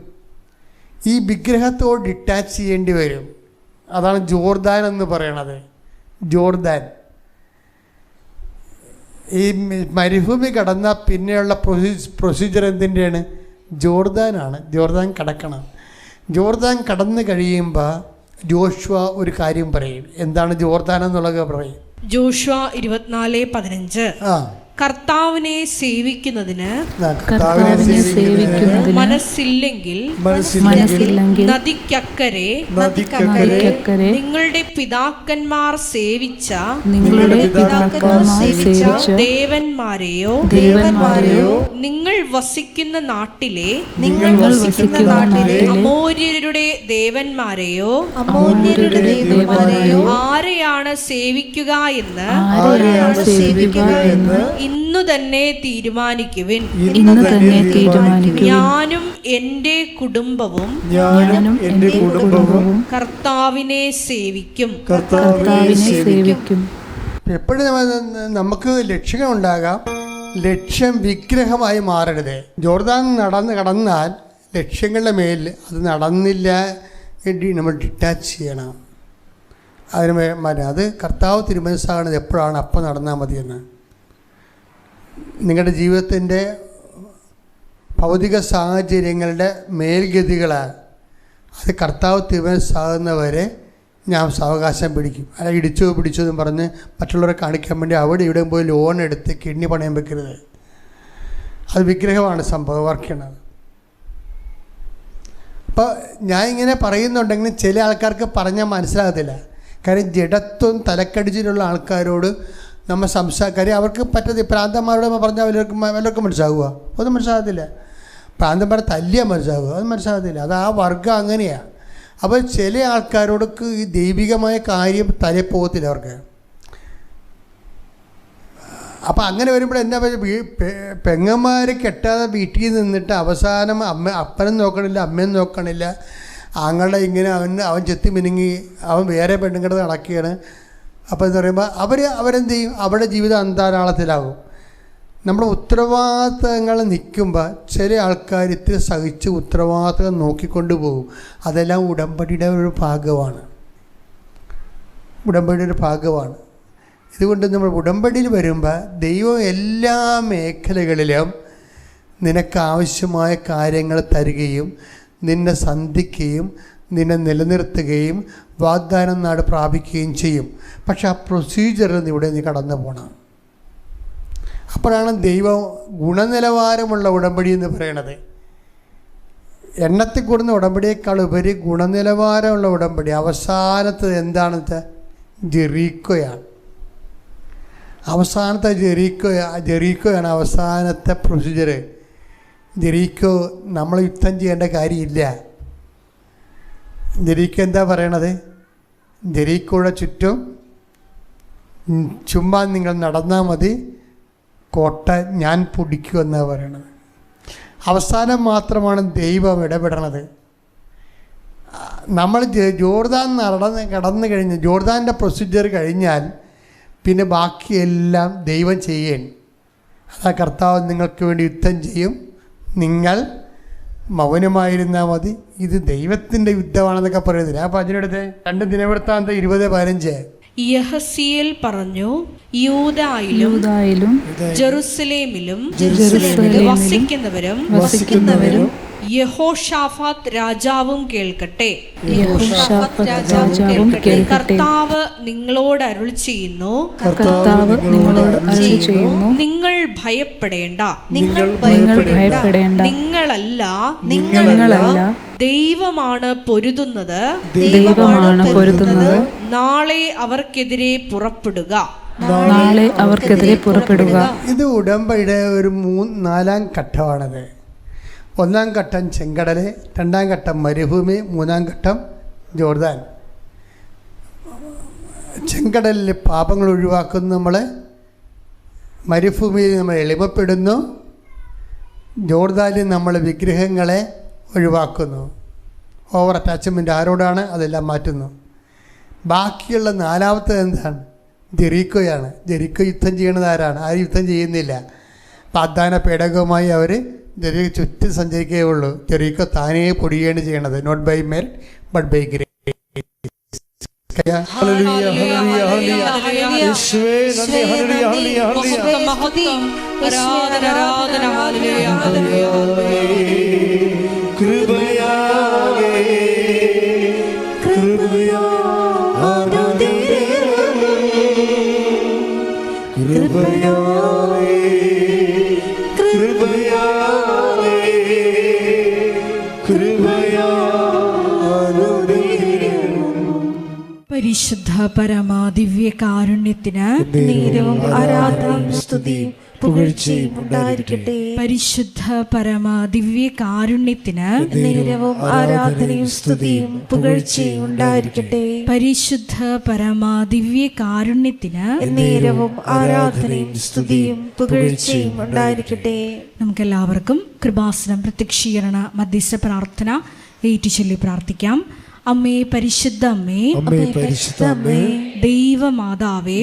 ഈ വിഗ്രഹത്തോട് ഡിറ്റാച്ച് ചെയ്യേണ്ടി വരും. അതാണ് ജോർദാൻ എന്ന് പറയണത്. ജോർദാൻ ഈ മരുഭൂമി കടന്ന പിന്നെയുള്ള പ്രൊസീജിയർ എന്തിൻ്റെയാണ്? ജോർദാനാണ്. ജോർദാൻ കടക്കണം. ജോർദാൻ കടന്നു കഴിയുമ്പോൾ ജോഷുവ ഒരു കാര്യം പറയും. എന്താണ് ജോർദാൻ എന്നുള്ളത് പറയും. ജോഷുവ 24:15 കർത്താവിനെ സേവിക്കുന്നതിന് മനസ്സില്ലെങ്കിൽ നദിക്കക്കരെ നിങ്ങളുടെ പിതാക്കന്മാർ സേവിച്ച ദേവന്മാരെയോ നിങ്ങൾ വസിക്കുന്ന നാട്ടിലെ അമോര്യരുടെ ദേവന്മാരെയോ ആരെയാണ് സേവിക്കുക എന്ന് ഇന്നു തന്നെ തീരുമാനിക്കുവിൻ. ഞാനും എൻ്റെ കുടുംബവും കർത്താവിനെ സേവിക്കും. എപ്പോഴും നമുക്ക് ലക്ഷ്യങ്ങളുണ്ടാകാം. ലക്ഷ്യം വിഗ്രഹമായി മാറരുത്. ജോർദാൻ കടന്നാൽ ലക്ഷ്യങ്ങളുടെ മേൽ അത് നടന്നില്ല വേണ്ടി നമ്മൾ ഡിറ്റാച്ച് ചെയ്യണം. അത് കർത്താവ് തിരുമനസ്സാകണത് എപ്പോഴാണ് അപ്പം നടന്നാൽ മതിയെന്ന്. നിങ്ങളുടെ ജീവിതത്തിൻ്റെ ഭൗതിക സാഹചര്യങ്ങളുടെ മേൽഗതികളാണ്. അത് കർത്താവ് തിരുമനസ്സാകുന്നവരെ ഞാൻ സാവകാശം പിടിക്കും. അല്ല പിടിച്ചു എന്നും പറഞ്ഞ് മറ്റുള്ളവരെ കാണിക്കാൻ വേണ്ടി അവിടെ ഇവിടെ പോയി ലോൺ എടുത്ത് കിഡ്നി പണയം വെക്കരുത്. അത് വിഗ്രഹമാണ് സംഭവം വർക്ക് ചെയ്യണത്. അപ്പോൾ ഞാൻ ഇങ്ങനെ പറയുന്നുണ്ടെങ്കിലും ചില ആൾക്കാർക്ക് പറഞ്ഞാൽ മനസ്സിലാകത്തില്ല. കാര്യം ജഡത്വം തലക്കടിച്ചിട്ടുള്ള ആൾക്കാരോട് നമ്മൾ കാര്യം അവർക്ക് പറ്റത്തില്ല. പ്രാന്തന്മാരോട് പറഞ്ഞാൽ വല്ലവർക്കും മനസ്സിലാകുക? ഒന്നും മനസ്സിലാകത്തില്ല. പ്രാന്തന്മാരെ തല്ലിയാൽ മനസ്സിലാകുക? അത് മനസ്സിലാകത്തില്ല. അത് ആ വർഗ്ഗം അങ്ങനെയാണ്. അപ്പോൾ ചില ആൾക്കാരോടൊക്കെ ഈ ദൈവികമായ കാര്യം തലയിൽ പോകത്തില്ല അവർക്ക്. അപ്പോൾ അങ്ങനെ വരുമ്പോൾ എന്നാ പെങ്ങന്മാർ കെട്ടാതെ വീട്ടിൽ നിന്നിട്ട് അവസാനം അപ്പനും നോക്കണില്ല അമ്മയും നോക്കണില്ല. ആങ്ങളുടെ ഇങ്ങനെ അവൻ ചെത്തി മിനുങ്ങി അവൻ വേറെ പെണ്ണുങ്ങളുടെ നടക്കുകയാണ്. അപ്പോൾ എന്ന് പറയുമ്പോൾ അവരെന്ത് ചെയ്യും? അവരുടെ ജീവിതം അന്താരാളത്തിലാകും. നമ്മൾ ഉത്തരവാദിത്തങ്ങൾ നിൽക്കുമ്പോൾ ചില ആൾക്കാർ ഇത്തിരി സഹിച്ച് ഉത്തരവാദിത്തം നോക്കിക്കൊണ്ട് പോകും. അതെല്ലാം ഉടമ്പടിയുടെ ഒരു ഭാഗമാണ്. ഇതുകൊണ്ട് നമ്മൾ ഉടമ്പടിയിൽ വരുമ്പോൾ ദൈവം എല്ലാ മേഖലകളിലും നിനക്കാവശ്യമായ കാര്യങ്ങൾ തരികയും നിന്നെ സന്ധിക്കുകയും നിന്നെ നിലനിർത്തുകയും വാഗ്ദാനം നാട് പ്രാപിക്കുകയും ചെയ്യും. പക്ഷെ ആ പ്രൊസീജിയറിൽ ഇവിടെ നീ കടന്നു പോകണം. അപ്പോഴാണ് ദൈവം ഗുണനിലവാരമുള്ള ഉടമ്പടി എന്ന് പറയണത്. എണ്ണത്തിൽ കൂടുന്ന ഉടമ്പടിയേക്കാൾ ഉപരി ഗുണനിലവാരമുള്ള ഉടമ്പടി. അവസാനത്തത് എന്താണെന്ന് ജെറീക്കോയാണ്. അവസാനത്തെ ജെറീക്കോയാണ് അവസാനത്തെ പ്രൊസീജിയർ. ജെറീക്കോ നമ്മൾ യുദ്ധം ചെയ്യേണ്ട കാര്യമില്ല. ജെറീക്കോ എന്താ പറയണത്? ജെറീക്കോയുടെ ചുറ്റും ചുമ്മാ നിങ്ങൾ നടന്നാൽ മതി, കോട്ട ഞാൻ പൊടിക്കുമെന്നാണ് പറയണത്. അവസാനം മാത്രമാണ് ദൈവം ഇടപെടണത്. നമ്മൾ ജോർദാൻ കടന്നു കഴിഞ്ഞ് ജോർദാൻ്റെ പ്രൊസീജിയർ കഴിഞ്ഞാൽ പിന്നെ ബാക്കിയെല്ലാം ദൈവം ചെയ്യേ. അതാ കർത്താവ് നിങ്ങൾക്ക് വേണ്ടി യുദ്ധം ചെയ്യും, നിങ്ങൾ മൗനമായിരുന്നാൽ മതി. ഇത് ദൈവത്തിൻ്റെ യുദ്ധമാണെന്നൊക്കെ പറയുന്നില്ല. അപ്പോൾ അതിനടുത്ത് 2 ദിനവൃത്താന്തം 20:15 യഹസിയേൽ പറഞ്ഞു, യൂദായിലും ജെറുസലേമിലും വസിക്കുന്നവരും യഹോഷാഫാത്ത് രാജാവും കേൾക്കട്ടെ. കർത്താവ് നിങ്ങളോട് അരുളി ചെയ്യുന്നു, നിങ്ങൾ ഭയപ്പെടേണ്ട. നിങ്ങളല്ല ദൈവമാണ് പൊരുതുന്നത്. നാളെ അവർക്കെതിരെ പുറപ്പെടുക. ഇത് ഉടമ്പടിയുടെ ഒരു 4-ാം ഘട്ടമാണത്. 1-ാം ഘട്ടം ചെങ്കടല്, 2-ാം ഘട്ടം മരുഭൂമി, 3-ാം ഘട്ടം ജോർദാൻ. ചെങ്കടലിൽ പാപങ്ങൾ ഒഴിവാക്കുന്നു നമ്മൾ, മരുഭൂമിയിൽ നമ്മൾ എളിമപ്പെടുന്നു, ജോർദാനിൽ നമ്മൾ വിഗ്രഹങ്ങളെ ഒഴിവാക്കുന്നു. ഓവർ അറ്റാച്ച്മെൻറ്റ് ആരോടാണ്? അതെല്ലാം മാറ്റുന്നു. ബാക്കിയുള്ള 4-ാമത്തേത് എന്താണ്? ജെറീക്കോയാണ്. ജെറീക്കോ യുദ്ധം ചെയ്യണത് ആരാണ്? ആരും യുദ്ധം ചെയ്യുന്നില്ല. വാഗ്ദാന പേടകവുമായി അവർ ജെറീക്കോ ചുറ്റും സഞ്ചരിക്കുകയേ ഉള്ളൂ. ജെറീക്കോ താനേ പൊടിയാണ് ചെയ്യണത്. Not by merit but by grace. പരിശുദ്ധ പരമ ദിവ്യ കാരുണ്യത്തിന് നേരവും ആരാധനയും സ്തുതിയും പുകഴ്ചയും ഉണ്ടായിരിക്കട്ടെ. പരിശുദ്ധ പരമ ദിവ്യ കാരുണ്യത്തിന് നേരവും ആരാധനയും സ്തുതിയും പുകഴ്ചയും ഉണ്ടായിരിക്കട്ടെ. പരിശുദ്ധ പരമ ദിവ്യ കാരുണ്യത്തിന് നേരവും ആരാധനയും സ്തുതിയും പുകഴ്ചയും ഉണ്ടായിരിക്കട്ടെ. നമുക്കെല്ലാവർക്കും കൃപാസനം പ്രത്യക്ഷീകരണ മധ്യസ്ഥ പ്രാർത്ഥന ഏറ്റുചൊല്ലി പ്രാർത്ഥിക്കാം. അമ്മേ പരിശുദ്ധ അമ്മേ, ദൈവമാതാവേ,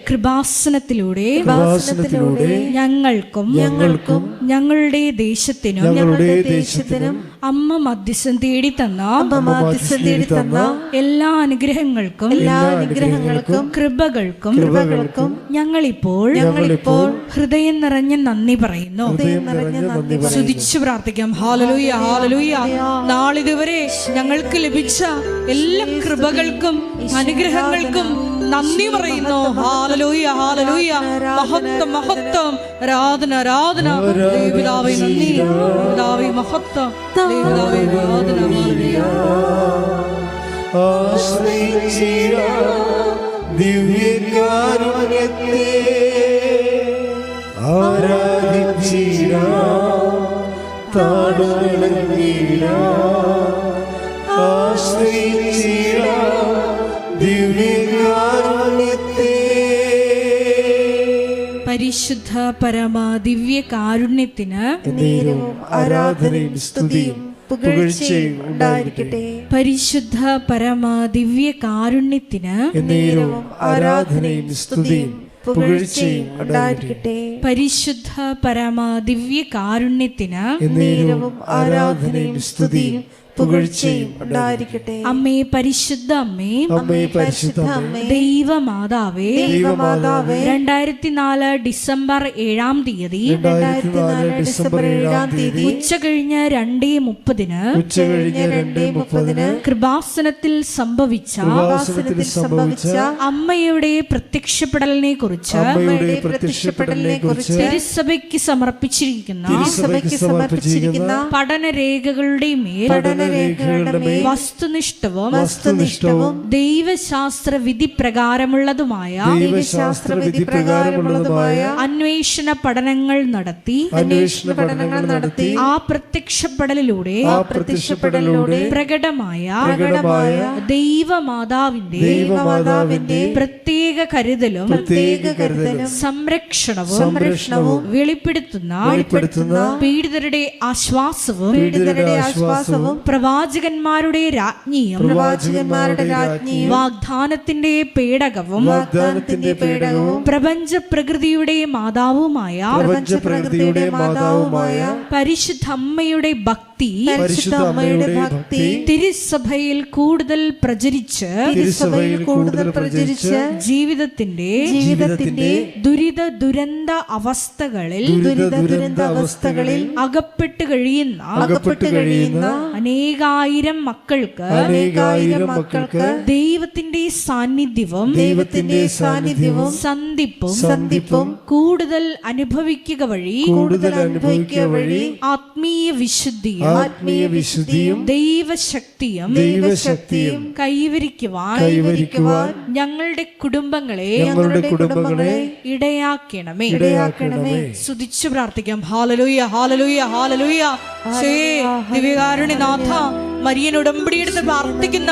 കൃപാസനത്തിലൂടെ ഞങ്ങൾക്കും ഞങ്ങളുടെ ദേശത്തിനും അമ്മ മധ്യസ്ഥം തേടി തന്ന എല്ലാ അനുഗ്രഹങ്ങൾക്കും കൃപകൾക്കും ഞങ്ങളിപ്പോൾ ഹൃദയം നിറഞ്ഞ നന്ദി പറയുന്നു. സ്തുതിച്ചു പ്രാർത്ഥിക്കാം. ഹല്ലേലൂയ, ഹല്ലേലൂയ. നാളിതുവരെ ഞങ്ങൾക്ക് ലഭിച്ച എല്ലാ കൃപകൾക്കും അനുഗ്രഹങ്ങൾക്കും നന്ദി പറയുന്നു. ഹല്ലേലൂയ, ഹല്ലേലൂയ. മഹത്വം, മഹത്വം, ആരാധന, ആരാധന. ദൈവപിതാവേ നന്ദി, പിതാവേ മഹത്വം, ദൈവപിതാവേ ആരാധന. ദിവ്യകാരുണ്യത്തെ ആരാധിച്ചിര താടോളീര ആശ്രയിച്ചിര ദിവ്യകാരുണ്യത്തെ. പരിശുദ്ധ പരമ ദിവ്യ കാരുണ്യത്തിന് നേരവും ആരാധനയും സ്തുതിയും പുകഴ്ചയും ഉണ്ടായിരിക്കട്ടെ. പരിശുദ്ധ പരമ ദിവ്യ കാരുണ്യത്തിന് നേരവും ആരാധനയും സ്തുതിയും പുകഴ്ചയും ഉണ്ടായിരിക്കട്ടെ. പരിശുദ്ധ പരമ ദിവ്യ കാരുണ്യത്തിന് നേരവും ആരാധനയും സ്തുതിയും പുകഴ്ചയും ഉണ്ടായിരിക്കട്ടെ. അമ്മേ പരിശുദ്ധ അമ്മേ, അമ്മേ പരിശുദ്ധ അമ്മേ, ദൈവമാതാവേ, ദൈവമാതാവേ, 2004 ഡിസംബർ 7-ാം തീയതി 2004 ഡിസംബർ 7-ാം തീയതി ഉച്ചകഴിഞ്ഞ് 2:30 ഉച്ചകഴിഞ്ഞ് 2:30 കൃപാസനത്തിൽ സംഭവിച്ച അമ്മയുടെ പ്രത്യക്ഷപ്പെടലിനെ കുറിച്ച് തിരുസഭയ്ക്ക് സമർപ്പിച്ചിരിക്കുന്ന പഠനരേഖകളുടെ മേൽ വസ്തുനിഷ്ഠവും ദൈവശാസ്ത്ര വിധി പ്രകാരമുള്ളതുമായ അന്വേഷണ പഠനങ്ങൾ നടത്തി ആ പ്രത്യക്ഷപ്പെടലിലൂടെ പ്രകടമായ ദൈവമാതാവിന്റെ പ്രത്യേക കരുതലും സംരക്ഷണവും വെളിപ്പെടുത്തുന്ന പീഡിതരുടെ ആശ്വാസവും പ്രവാചകന്മാരുടെ രാജ്ഞിയും വാഗ്ദാനത്തിന്റെ പേടകവും പ്രപഞ്ച പ്രകൃതിയുടെ മാതാവുമായ പരിശുദ്ധ അമ്മയുടെ ഭക്തി തിരുസഭയിൽ കൂടുതൽ പ്രചരിച്ച് ജീവിതത്തിന്റെ ദുരിത ദുരന്ത അവസ്ഥകളിൽ അകപ്പെട്ട് കഴിയുന്ന അനേകായിരം മക്കൾക്ക് ദൈവത്തിന്റെ സാന്നിധ്യവും സന്ധിപ്പും കൂടുതൽ അനുഭവിക്കുക വഴി ആത്മീയ വിശുദ്ധിയും ദൈവശക്തിയും കൈവരിക്കുവാൻ ഞങ്ങളുടെ കുടുംബങ്ങളെ ഇടയാക്കണമേ. സ്തുതിച്ചു പ്രാർത്ഥിക്കാം. ഹല്ലേലൂയ, ഹല്ലേലൂയ, ഹല്ലേലൂയ. ദിവ്യകാരുണ്യനാഥ, മരിയൻ ഉടമ്പടി എടുത്ത് പ്രാർത്ഥിക്കുന്ന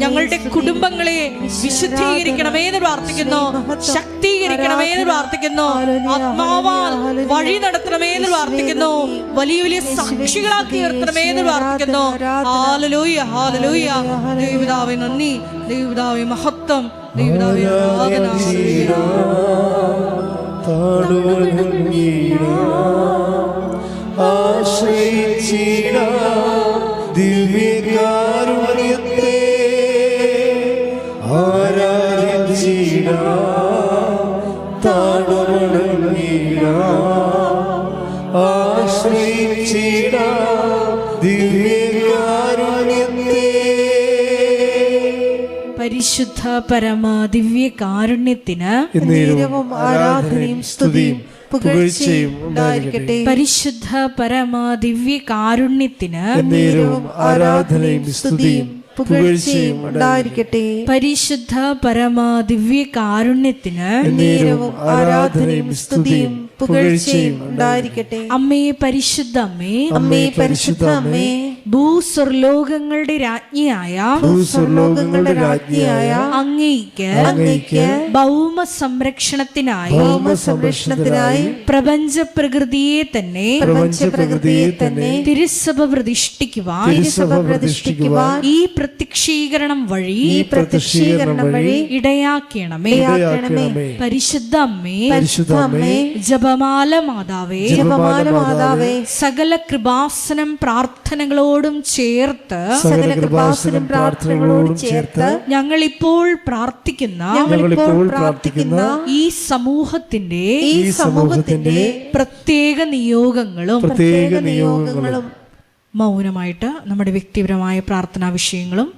ഞങ്ങളുടെ കുടുംബങ്ങളെ വിശുദ്ധീകരിക്കണമേ എന്ന് പ്രാർത്ഥിക്കുന്നു, ശക്തീകരിക്കണമേ എന്ന് പ്രാർത്ഥിക്കുന്നു, ആത്മാവാൽ വഴി നടത്തണമേ എന്ന് പ്രാർത്ഥിക്കുന്നു, വലിയ വലിയ സാക്ഷികളാക്കി ഉയർത്തണമേ എന്ന് പ്രാർത്ഥിക്കുന്നു. Hallelujah, hallelujah. ദൈവപിതാവേ നന്ദി, ദൈവപിതാവേ മഹത്വം, ദൈവപിതാവേ ആരാധന. ദിവ്യകാരുണ്യത്തെ പരിശുദ്ധ പരമ ദിവ്യ കാരുണ്യത്തിന് ആരാധനയും സ്തുതിയും പുകഴ്ചയും ഉണ്ടായിരിക്കട്ടെ. പരിശുദ്ധ പരമ ദിവ്യ കാരുണ്യത്തിന് ആരാധനയും സ്തുതിയും പുകഴ്ചയും ഉണ്ടായിരിക്കട്ടെ. പരിശുദ്ധ പരമ ദിവ്യ കാരുണ്യത്തിന് ആരാധനയും സ്തുതിയും പുകഴ്ചയും ഉണ്ടായിരിക്കട്ടെ. അമ്മേ പരിശുദ്ധ അമ്മേ, അമ്മേ പരിശുദ്ധ അമ്മേ, ഭൂസ്വർലോകങ്ങളുടെ രാജ്ഞിയായ അങ്ങേയ്ക്ക് ഭൗമ സംരക്ഷണത്തിനായി പ്രപഞ്ച പ്രകൃതിയെ തന്നെ തിരുസഭ പ്രതിഷ്ഠിക്കുവാൻ ഈ പ്രത്യക്ഷീകരണം വഴി ഇടയാക്കണമേ. പരിശുദ്ധ അമ്മേ, ജപമാല മാതാവേ, സകല കൃപാസനം പ്രാർത്ഥനകളോടും ചേർത്ത് ഞങ്ങളിപ്പോൾ പ്രാർത്ഥിക്കുന്ന ഈ സമൂഹത്തിന്റെ പ്രത്യേക നിയോഗങ്ങളും മൗനമായിട്ട് നമ്മുടെ വ്യക്തിപരമായ പ്രാർത്ഥനാ വിഷയങ്ങളും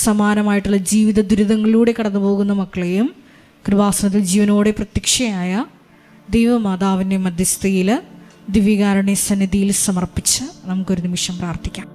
സമാനമായിട്ടുള്ള ജീവിത ദുരിതങ്ങളിലൂടെ കടന്നു പോകുന്ന മക്കളെയും കൃപാസനത്തിൽ ജീവനോടെ പ്രത്യക്ഷയായ ദൈവമാതാവിൻ്റെ മധ്യസ്ഥയിൽ ദിവ്യകാരുണ്യ സന്നിധിയിൽ സമർപ്പിച്ച് നമുക്കൊരു നിമിഷം പ്രാർത്ഥിക്കാം.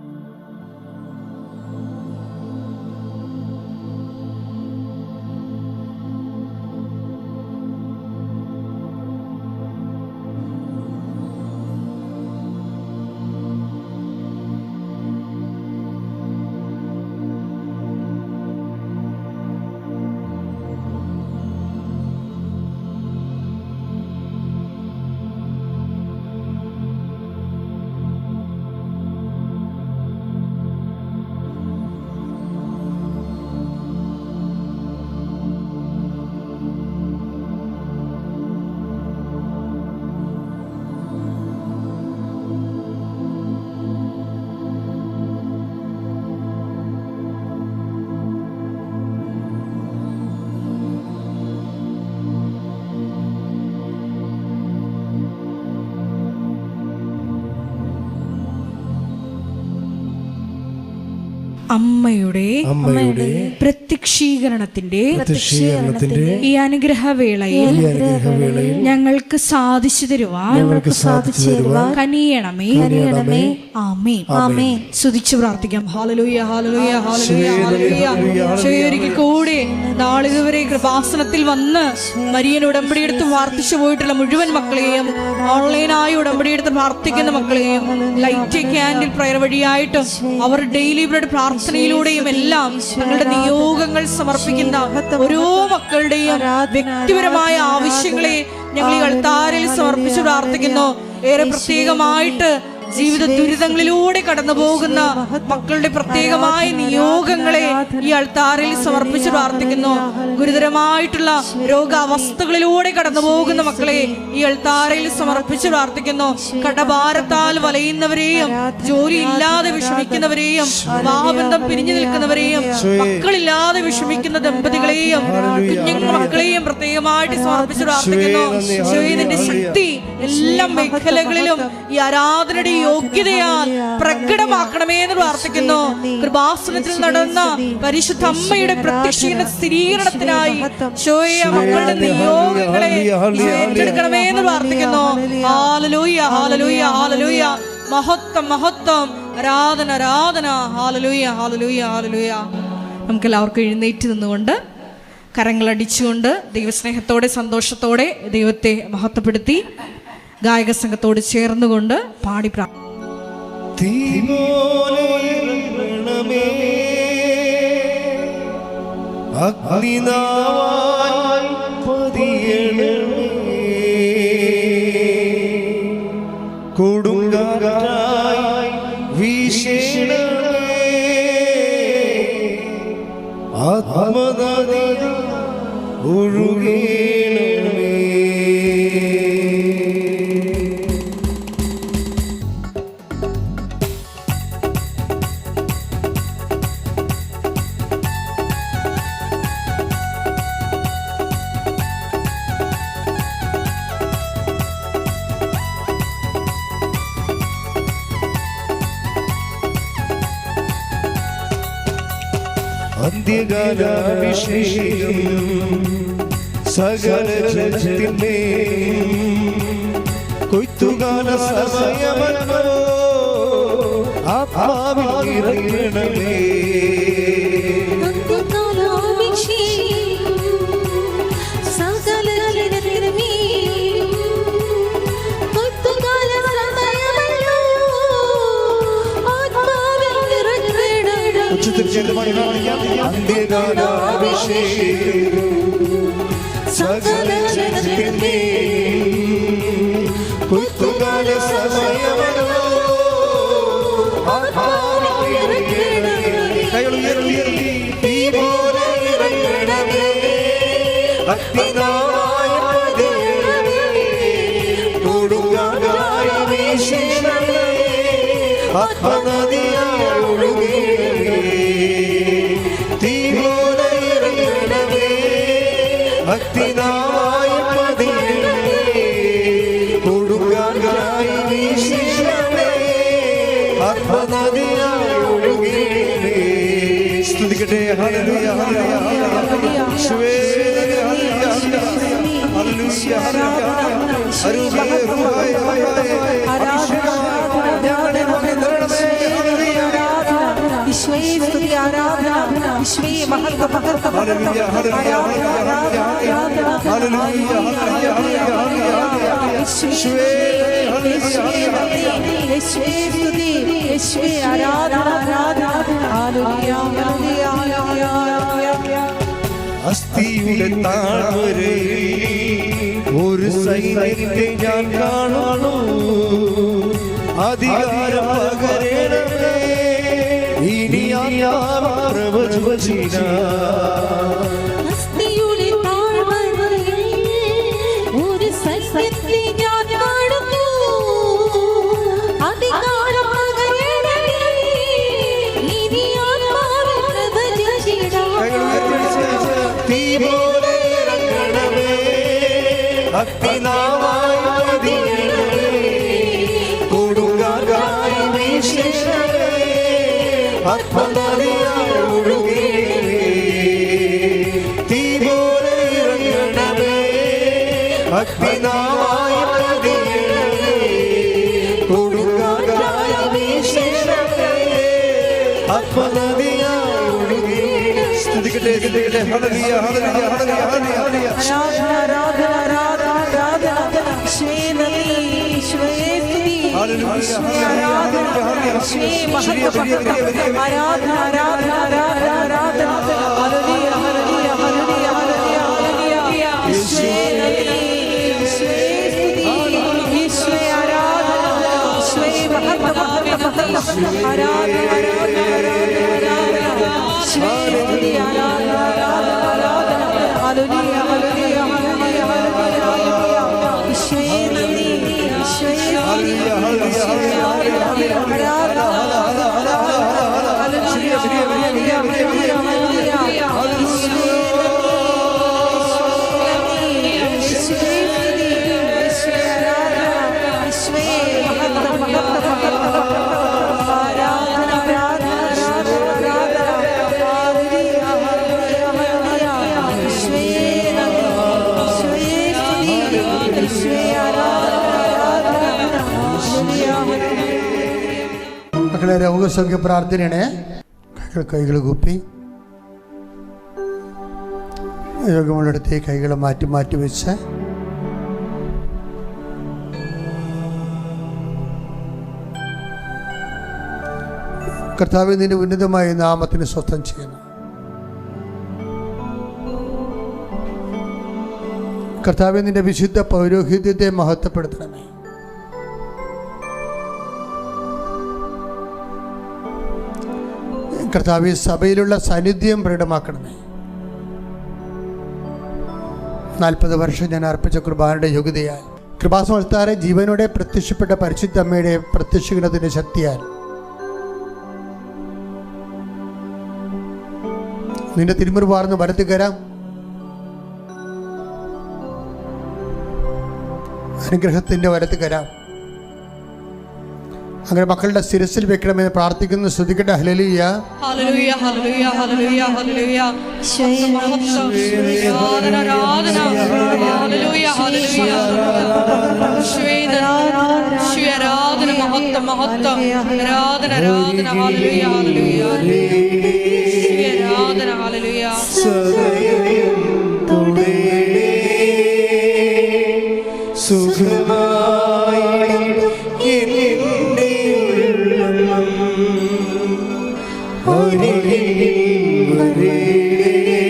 അമ്മയുടെ അമ്മയുടെ പ്രത്യക്ഷീകരണത്തിന്റെ ഈ അനുഗ്രഹവേളയിൽ ഞങ്ങൾക്ക് സാധിച്ചു തരുവാൻ കനിയണമേ. ആമേൻ. ആമേൻ. സ്തുതിച്ചു പ്രാർത്ഥിക്കാം. ഹല്ലേലൂയ, ഹല്ലേലൂയ, ഹല്ലേലൂയ, ഹല്ലേലൂയ. ഒരിക്കൽ കൂടി നാളിതുവരെ കൃപാസനത്തിൽ വന്ന് മരിയൻ ഉടമ്പടിയെടുത്ത് പ്രാർത്ഥിച്ചു പോയിട്ടുള്ള മുഴുവൻ മക്കളെയും, ഓൺലൈനായി ഉടമ്പടിയെടുത്ത് പ്രാർത്ഥിക്കുന്ന മക്കളെയും, ലൈറ്റ് ക്യാൻഡിൽ പ്രയർ വഴിയായിട്ടും അവർ ഡെയിലി ബ്രെഡ് പ്രാർത്ഥനയിലൂടെയും എല്ലാം തങ്ങളുടെ നിയോഗങ്ങൾ സമർപ്പിക്കുന്ന ഓരോ മക്കളുടെയും വ്യക്തിപരമായ ആവശ്യങ്ങളെ ഞങ്ങൾ ഈ അൾത്താരയിൽ സമർപ്പിച്ച് പ്രാർത്ഥിക്കുന്നു. ഏറെ പ്രത്യേകമായിട്ട് ജീവിത ദുരിതങ്ങളിലൂടെ കടന്നു പോകുന്ന മക്കളുടെ പ്രത്യേകമായ നിയോഗങ്ങളെ ഈ അൾത്താരയിൽ സമർപ്പിച്ച് പ്രാർത്ഥിക്കുന്നു. ഗുരുതരമായിട്ടുള്ള രോഗാവസ്ഥകളിലൂടെ കടന്നു പോകുന്ന മക്കളെ ഈ അൾത്താരയിൽ സമർപ്പിച്ച് പ്രാർത്ഥിക്കുന്നു. കടഭാരത്താൽ വലയുന്നവരെയും, ജോലി ഇല്ലാതെ വിഷമിക്കുന്നവരെയും, വിവാഹബന്ധം പിരിഞ്ഞു നിൽക്കുന്നവരെയും, മക്കളില്ലാതെ വിഷമിക്കുന്ന ദമ്പതികളെയും കുഞ്ഞുങ്ങൾ മക്കളെയും പ്രത്യേകമായിട്ട് സമർപ്പിച്ച് പ്രാർത്ഥിക്കുന്നു. നിന്റെ ശക്തി എല്ലാ മേഖലകളിലും ഈ ആരാധനയുടെ യോഗ്യതയാൽ പ്രകടമാക്കണമേ എന്ന് പ്രാർത്ഥിക്കുന്നു. കൃപാസനത്തിൽ നടന്ന പരിശുദ്ധ അമ്മയുടെ പ്രത്യക്ഷീകരണ സ്ഥിരീകരണത്തിനായി മക്കളുടെ നിയോഗങ്ങളെ ഏറ്റെടുക്കണമേ എന്ന് പ്രാർത്ഥിക്കുന്നു. ഹല്ലേലൂയ, ഹല്ലേലൂയ, ഹല്ലേലൂയ. മഹത്വം, മഹത്വം, ആരാധന, ആരാധന. ഹല്ലേലൂയ, ഹല്ലേലൂയ, ഹല്ലേലൂയ. നമുക്കെല്ലാവർക്കും എഴുന്നേറ്റ് നിന്നുകൊണ്ട് കരങ്ങളടിച്ചുകൊണ്ട് ദൈവസ്നേഹത്തോടെ സന്തോഷത്തോടെ ദൈവത്തെ മഹത്വപ്പെടുത്തി ഗായക സംഘത്തോട് ചേർന്നുകൊണ്ട് പാടി അന്ത്യകാലാഭിഷേകം സകല ജനത്തിന്മേ കൊയ്ത്തുകാല സമയമല്ലോ ആത്മാവിൽ ഇറങ്ങണമേ. അന്ത്യകാലാഭിഷേകം സകല ജനത്തിന്മേ കൊയ്ത്തുകാല സമയമല്ലോ ആത്മാവിൽ ഇറങ്ങണമേ. തീ പോലെ ഇറങ്ങണമേ, അഗ്നിനാളായി പതിയണമേ, കൊടുങ്കാറ്റായി വീശണമേ, ആത്മനദിയായി ഒഴുകണമേ. തീ പോലെ ഇറങ്ങണമേ, അഗ്നിനാളായി പതിയണമേ, കൊടുങ്കാറ്റായി വീശണമേ, ആത്മനദിയായി ഒഴുകണമേ. സ്തുതിക്കട്ടെ. ഹല്ലേലൂയ, ഹല്ലേലൂയ. യേശുവേ, ഹല്ലേലൂയ, ഹല്ലേലൂയ, സ്തുതി, ആരാധന, വിശ്വേ മഹത്വ, അസ്ഥിയുടെ താഴ്വരയിൽ ഒരു സൈന്യത്തെ ഞാൻ കാണുന്നു. അധികാരം പകരണമേ, ഇനി പ്രവചന തീ പോലെ ഇറങ്ങണമേ, അഗ്നിനാളായി പതിയണമേ, കൊടുങ്കാറ്റായി വീശണമേ, ആത്മനദിയായി അഗ്നിനാവായ കൊടുങ്കാറ്റായ വീശണമേ. ആത്മനദിയായി ഒഴുകി. സ്തുതിക്കട്ടെ സ്തുതിക്കട്ടെ. ഹല്ലേലൂയ ഹല്ലേലൂയ ഹല്ലേലൂയ ഹല്ലേലൂയ. മക്കളെ, രോഗസൗഖ്യ പ്രാർത്ഥനയാണ്. കൈകൾ കൂപ്പി രോഗമുള്ളിടത്ത് കൈകൾ മാറ്റി മാറ്റി വെച്ച് കർത്താവേ, നിന്റെ ഉന്നതമായ നാമത്തിന് സ്വസ്ഥം ചെയ്യുന്നു. കർത്താവേ, നിന്റെ വിശുദ്ധ പൗരോഹിത്യത്തെ മഹത്വപ്പെടുത്തണമേ. കർത്താവേ, സഭയിലുള്ള സാന്നിധ്യം പ്രകടമാക്കണമേ. 40 വർഷം ഞാൻ അർപ്പിച്ച കുർബാനയുടെ യോഗ്യതയാൽ, കൃപാസമർത്താറെ ജീവനോടെ പ്രത്യക്ഷപ്പെട്ട പരിശുദ്ധ അമ്മയുടെ പ്രത്യക്ഷീകരണത്തിന്റെ ശക്തിയാൽ നിന്റെ തിരുമുറിവാർന്ന് വലത്തുകരം അനുഗ്രഹത്തിന്റെ വലത്തുകരം അങ്ങനെ മക്കളുടെ ശിരസിൽ വെക്കണമെന്ന് പ്രാർത്ഥിക്കുന്നു. ശ്രദ്ധിക്കട്ടെ. ഹല്ലേലൂയ ഹല്ലേലൂയ ഹല്ലേലൂയ ഹല്ലേലൂയ ഹല്ലേലൂയ. ആരാധന ഹല്ലേലൂയ ഹല്ലേലൂയ. ആരാധന മഹത്വം മഹത്വം. ആരാധന ആരാധന ഹല്ലേലൂയ ഹല്ലേലൂയ. ആരാധന ഹല്ലേലൂയ. സദയം തുടരേ സുഖമായി എന്റെ ഉള്ളം അരികിൽ വരേണേ.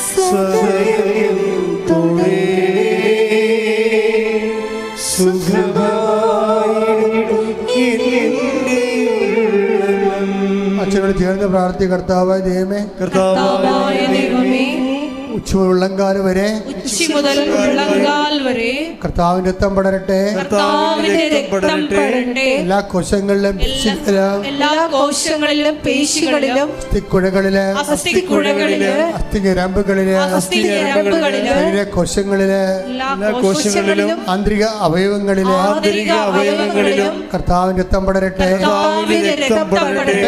സദയം തുടരേ സുഖമായി എന്റെ ഉള്ളം. അച്ഛനോട് ചേർന്ന് പ്രാർത്ഥി. കർത്താവായ ദൈവമേ, കർത്താവായ ദൈവമേ, ഉച്ചമുള്ളങ്കാൽ വരെ ഉച്ചി മുതൽ ഉള്ളങ്കാൽ വരെ കർത്താവിന്റെ രക്തം പടരട്ടെ. കർത്താവിന്റെ രക്തം പടരട്ടെ. എല്ലാ കോശങ്ങളിലും എല്ലാ കോശങ്ങളിലും പേശികളിലും അസ്ഥിക്കുഴകളില് അസ്ഥിക്കുഴകളില് അസ്ഥിഞരമ്പുകളില് അസ്ഥിഞരമ്പുകളില് ശരീരകോശങ്ങളില് എല്ലാ കോശങ്ങളിലും ആന്തരിക അവയവങ്ങളില് കർത്താവിന്റെ രക്തം പടരട്ടെ.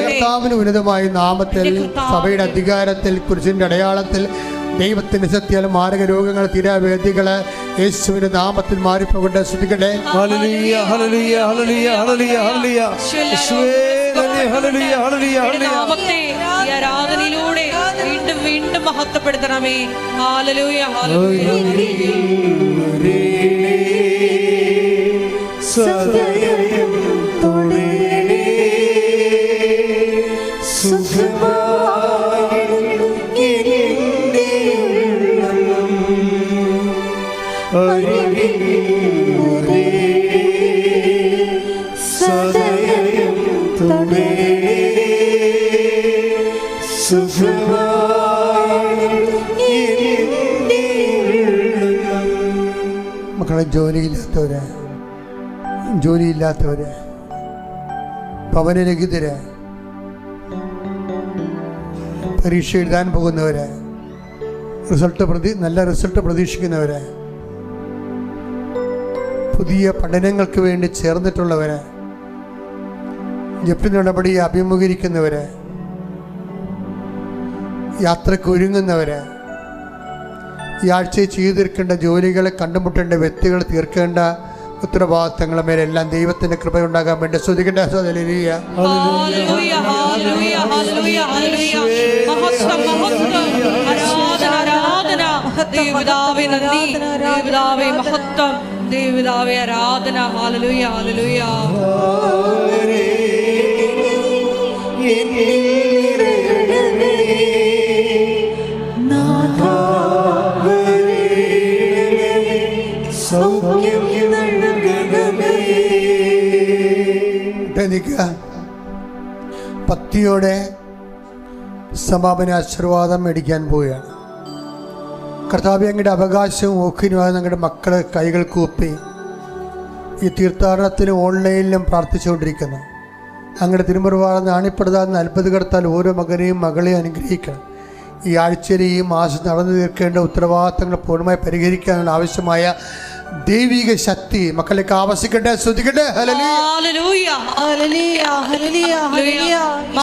കർത്താവിന് ഉന്നതമായ നാമത്തിൽ, സഭയുടെ അധികാരത്തിൽ, കുരിശിന്റെ അടയാളത്തിൽ, ദൈവത്തിന്റെ ശക്തിയാൽ മാരക രോഗങ്ങൾ, തീരാവേദികള് യേശുവിന്റെ നാമത്തിൽ മാറിപ്പോകട്ടെ. ശ്രദ്ധിക്കട്ടെ. ഹല്ലേലൂയ ഹല്ലേലൂയ ഹല്ലേലൂയ ഹല്ലേലൂയ ഹല്ലേലൂയ. യേശുവേ നന്ദി. ഹല്ലേലൂയ ഹല്ലേലൂയ ഹല്ലേലൂയ. നാമത്തെ ഈ ആരാധനയിലൂടെ വീണ്ടും വീണ്ടും മഹത്വപ്പെടുത്തണമേ. Hallelujah hallelujah. സദയം തുടരേ സുഖമായി എന്റെ ഉള്ളം അരികിൽ വരേണേ. സദയം തുടരേ സുഖമായി എന്റെ ഉള്ളം. മക്കളെ, ജോലിയില്ലാത്തവര്, ഭവനരഹിതര്, പരീക്ഷ എഴുതാൻ പോകുന്നവര്, നല്ല റിസൾട്ട് പ്രതീക്ഷിക്കുന്നവര്, പുതിയ പഠനങ്ങൾക്ക് വേണ്ടി ചേർന്നിട്ടുള്ളവര്, ജപ്തി നടപടിയെ അഭിമുഖീകരിക്കുന്നവര്, യാത്രയ്ക്ക് ഒരുങ്ങുന്നവര്, ഈ ആഴ്ചയിൽ ചെയ്തു തീർക്കേണ്ട ജോലികളെ, കണ്ടുമുട്ടേണ്ട വ്യക്തികൾ, തീർക്കേണ്ട ഉത്തരവാദിത്തങ്ങളുടെ മേലെല്ലാം ദൈവത്തിൻ്റെ കൃപയുണ്ടാകാൻ വേണ്ടി സ്തുതിക്കട്ടെ. ഹല്ലേലൂയ. ഹല്ലേലൂയ, ഹല്ലേലൂയ, ഹല്ലേലൂയ, ഹല്ലേലൂയ. മഹത്വം, മഹത്വം. ആരാധന, ആരാധന. ദൈവപിതാവേ നന്ദി, ദൈവപിതാവേ മഹത്വം, ദൈവപിതാവേ ആരാധന. ഹല്ലേലൂയ, ഹല്ലേലൂയ. ഭക്തിയോടെ സമാപന ആശീർവാദം മേടിക്കാൻ പോവുകയാണ്. കർത്താവേ, അങ്ങയുടെ അവകാശവും ഓക്കിനുമായി ഞങ്ങളുടെ മക്കളെ കൈകൾ കൂപ്പി ഈ തീർത്ഥാടനത്തിലും ഓൺലൈനിലും പ്രാർത്ഥിച്ചുകൊണ്ടിരിക്കുന്നു. അങ്ങയുടെ തിരുമുറിവാള നാണിപ്പെടുത്താൻ അത്ഭുതകർത്താൽ ഓരോ മകനെയും മകളെയും അനുഗ്രഹിക്കണം. ഈ ആഴ്ചയിൽ ഈ മാസം നടന്നു തീർക്കേണ്ട ഉത്തരവാദിത്തങ്ങൾ പൂർണ്ണമായി പരിഹരിക്കാനുള്ള ആവശ്യമായ ദൈവിക ശക്തി മക്കളിലേക്ക് ആവശ്യിക്കട്ടെ. ശ്രദ്ധിക്കട്ടെ. ഹല്ലേലൂയ, ഹല്ലേലൂയ, ഹല്ലേലൂയ, ഹല്ലേലൂയ, ഹല്ലേലൂയ.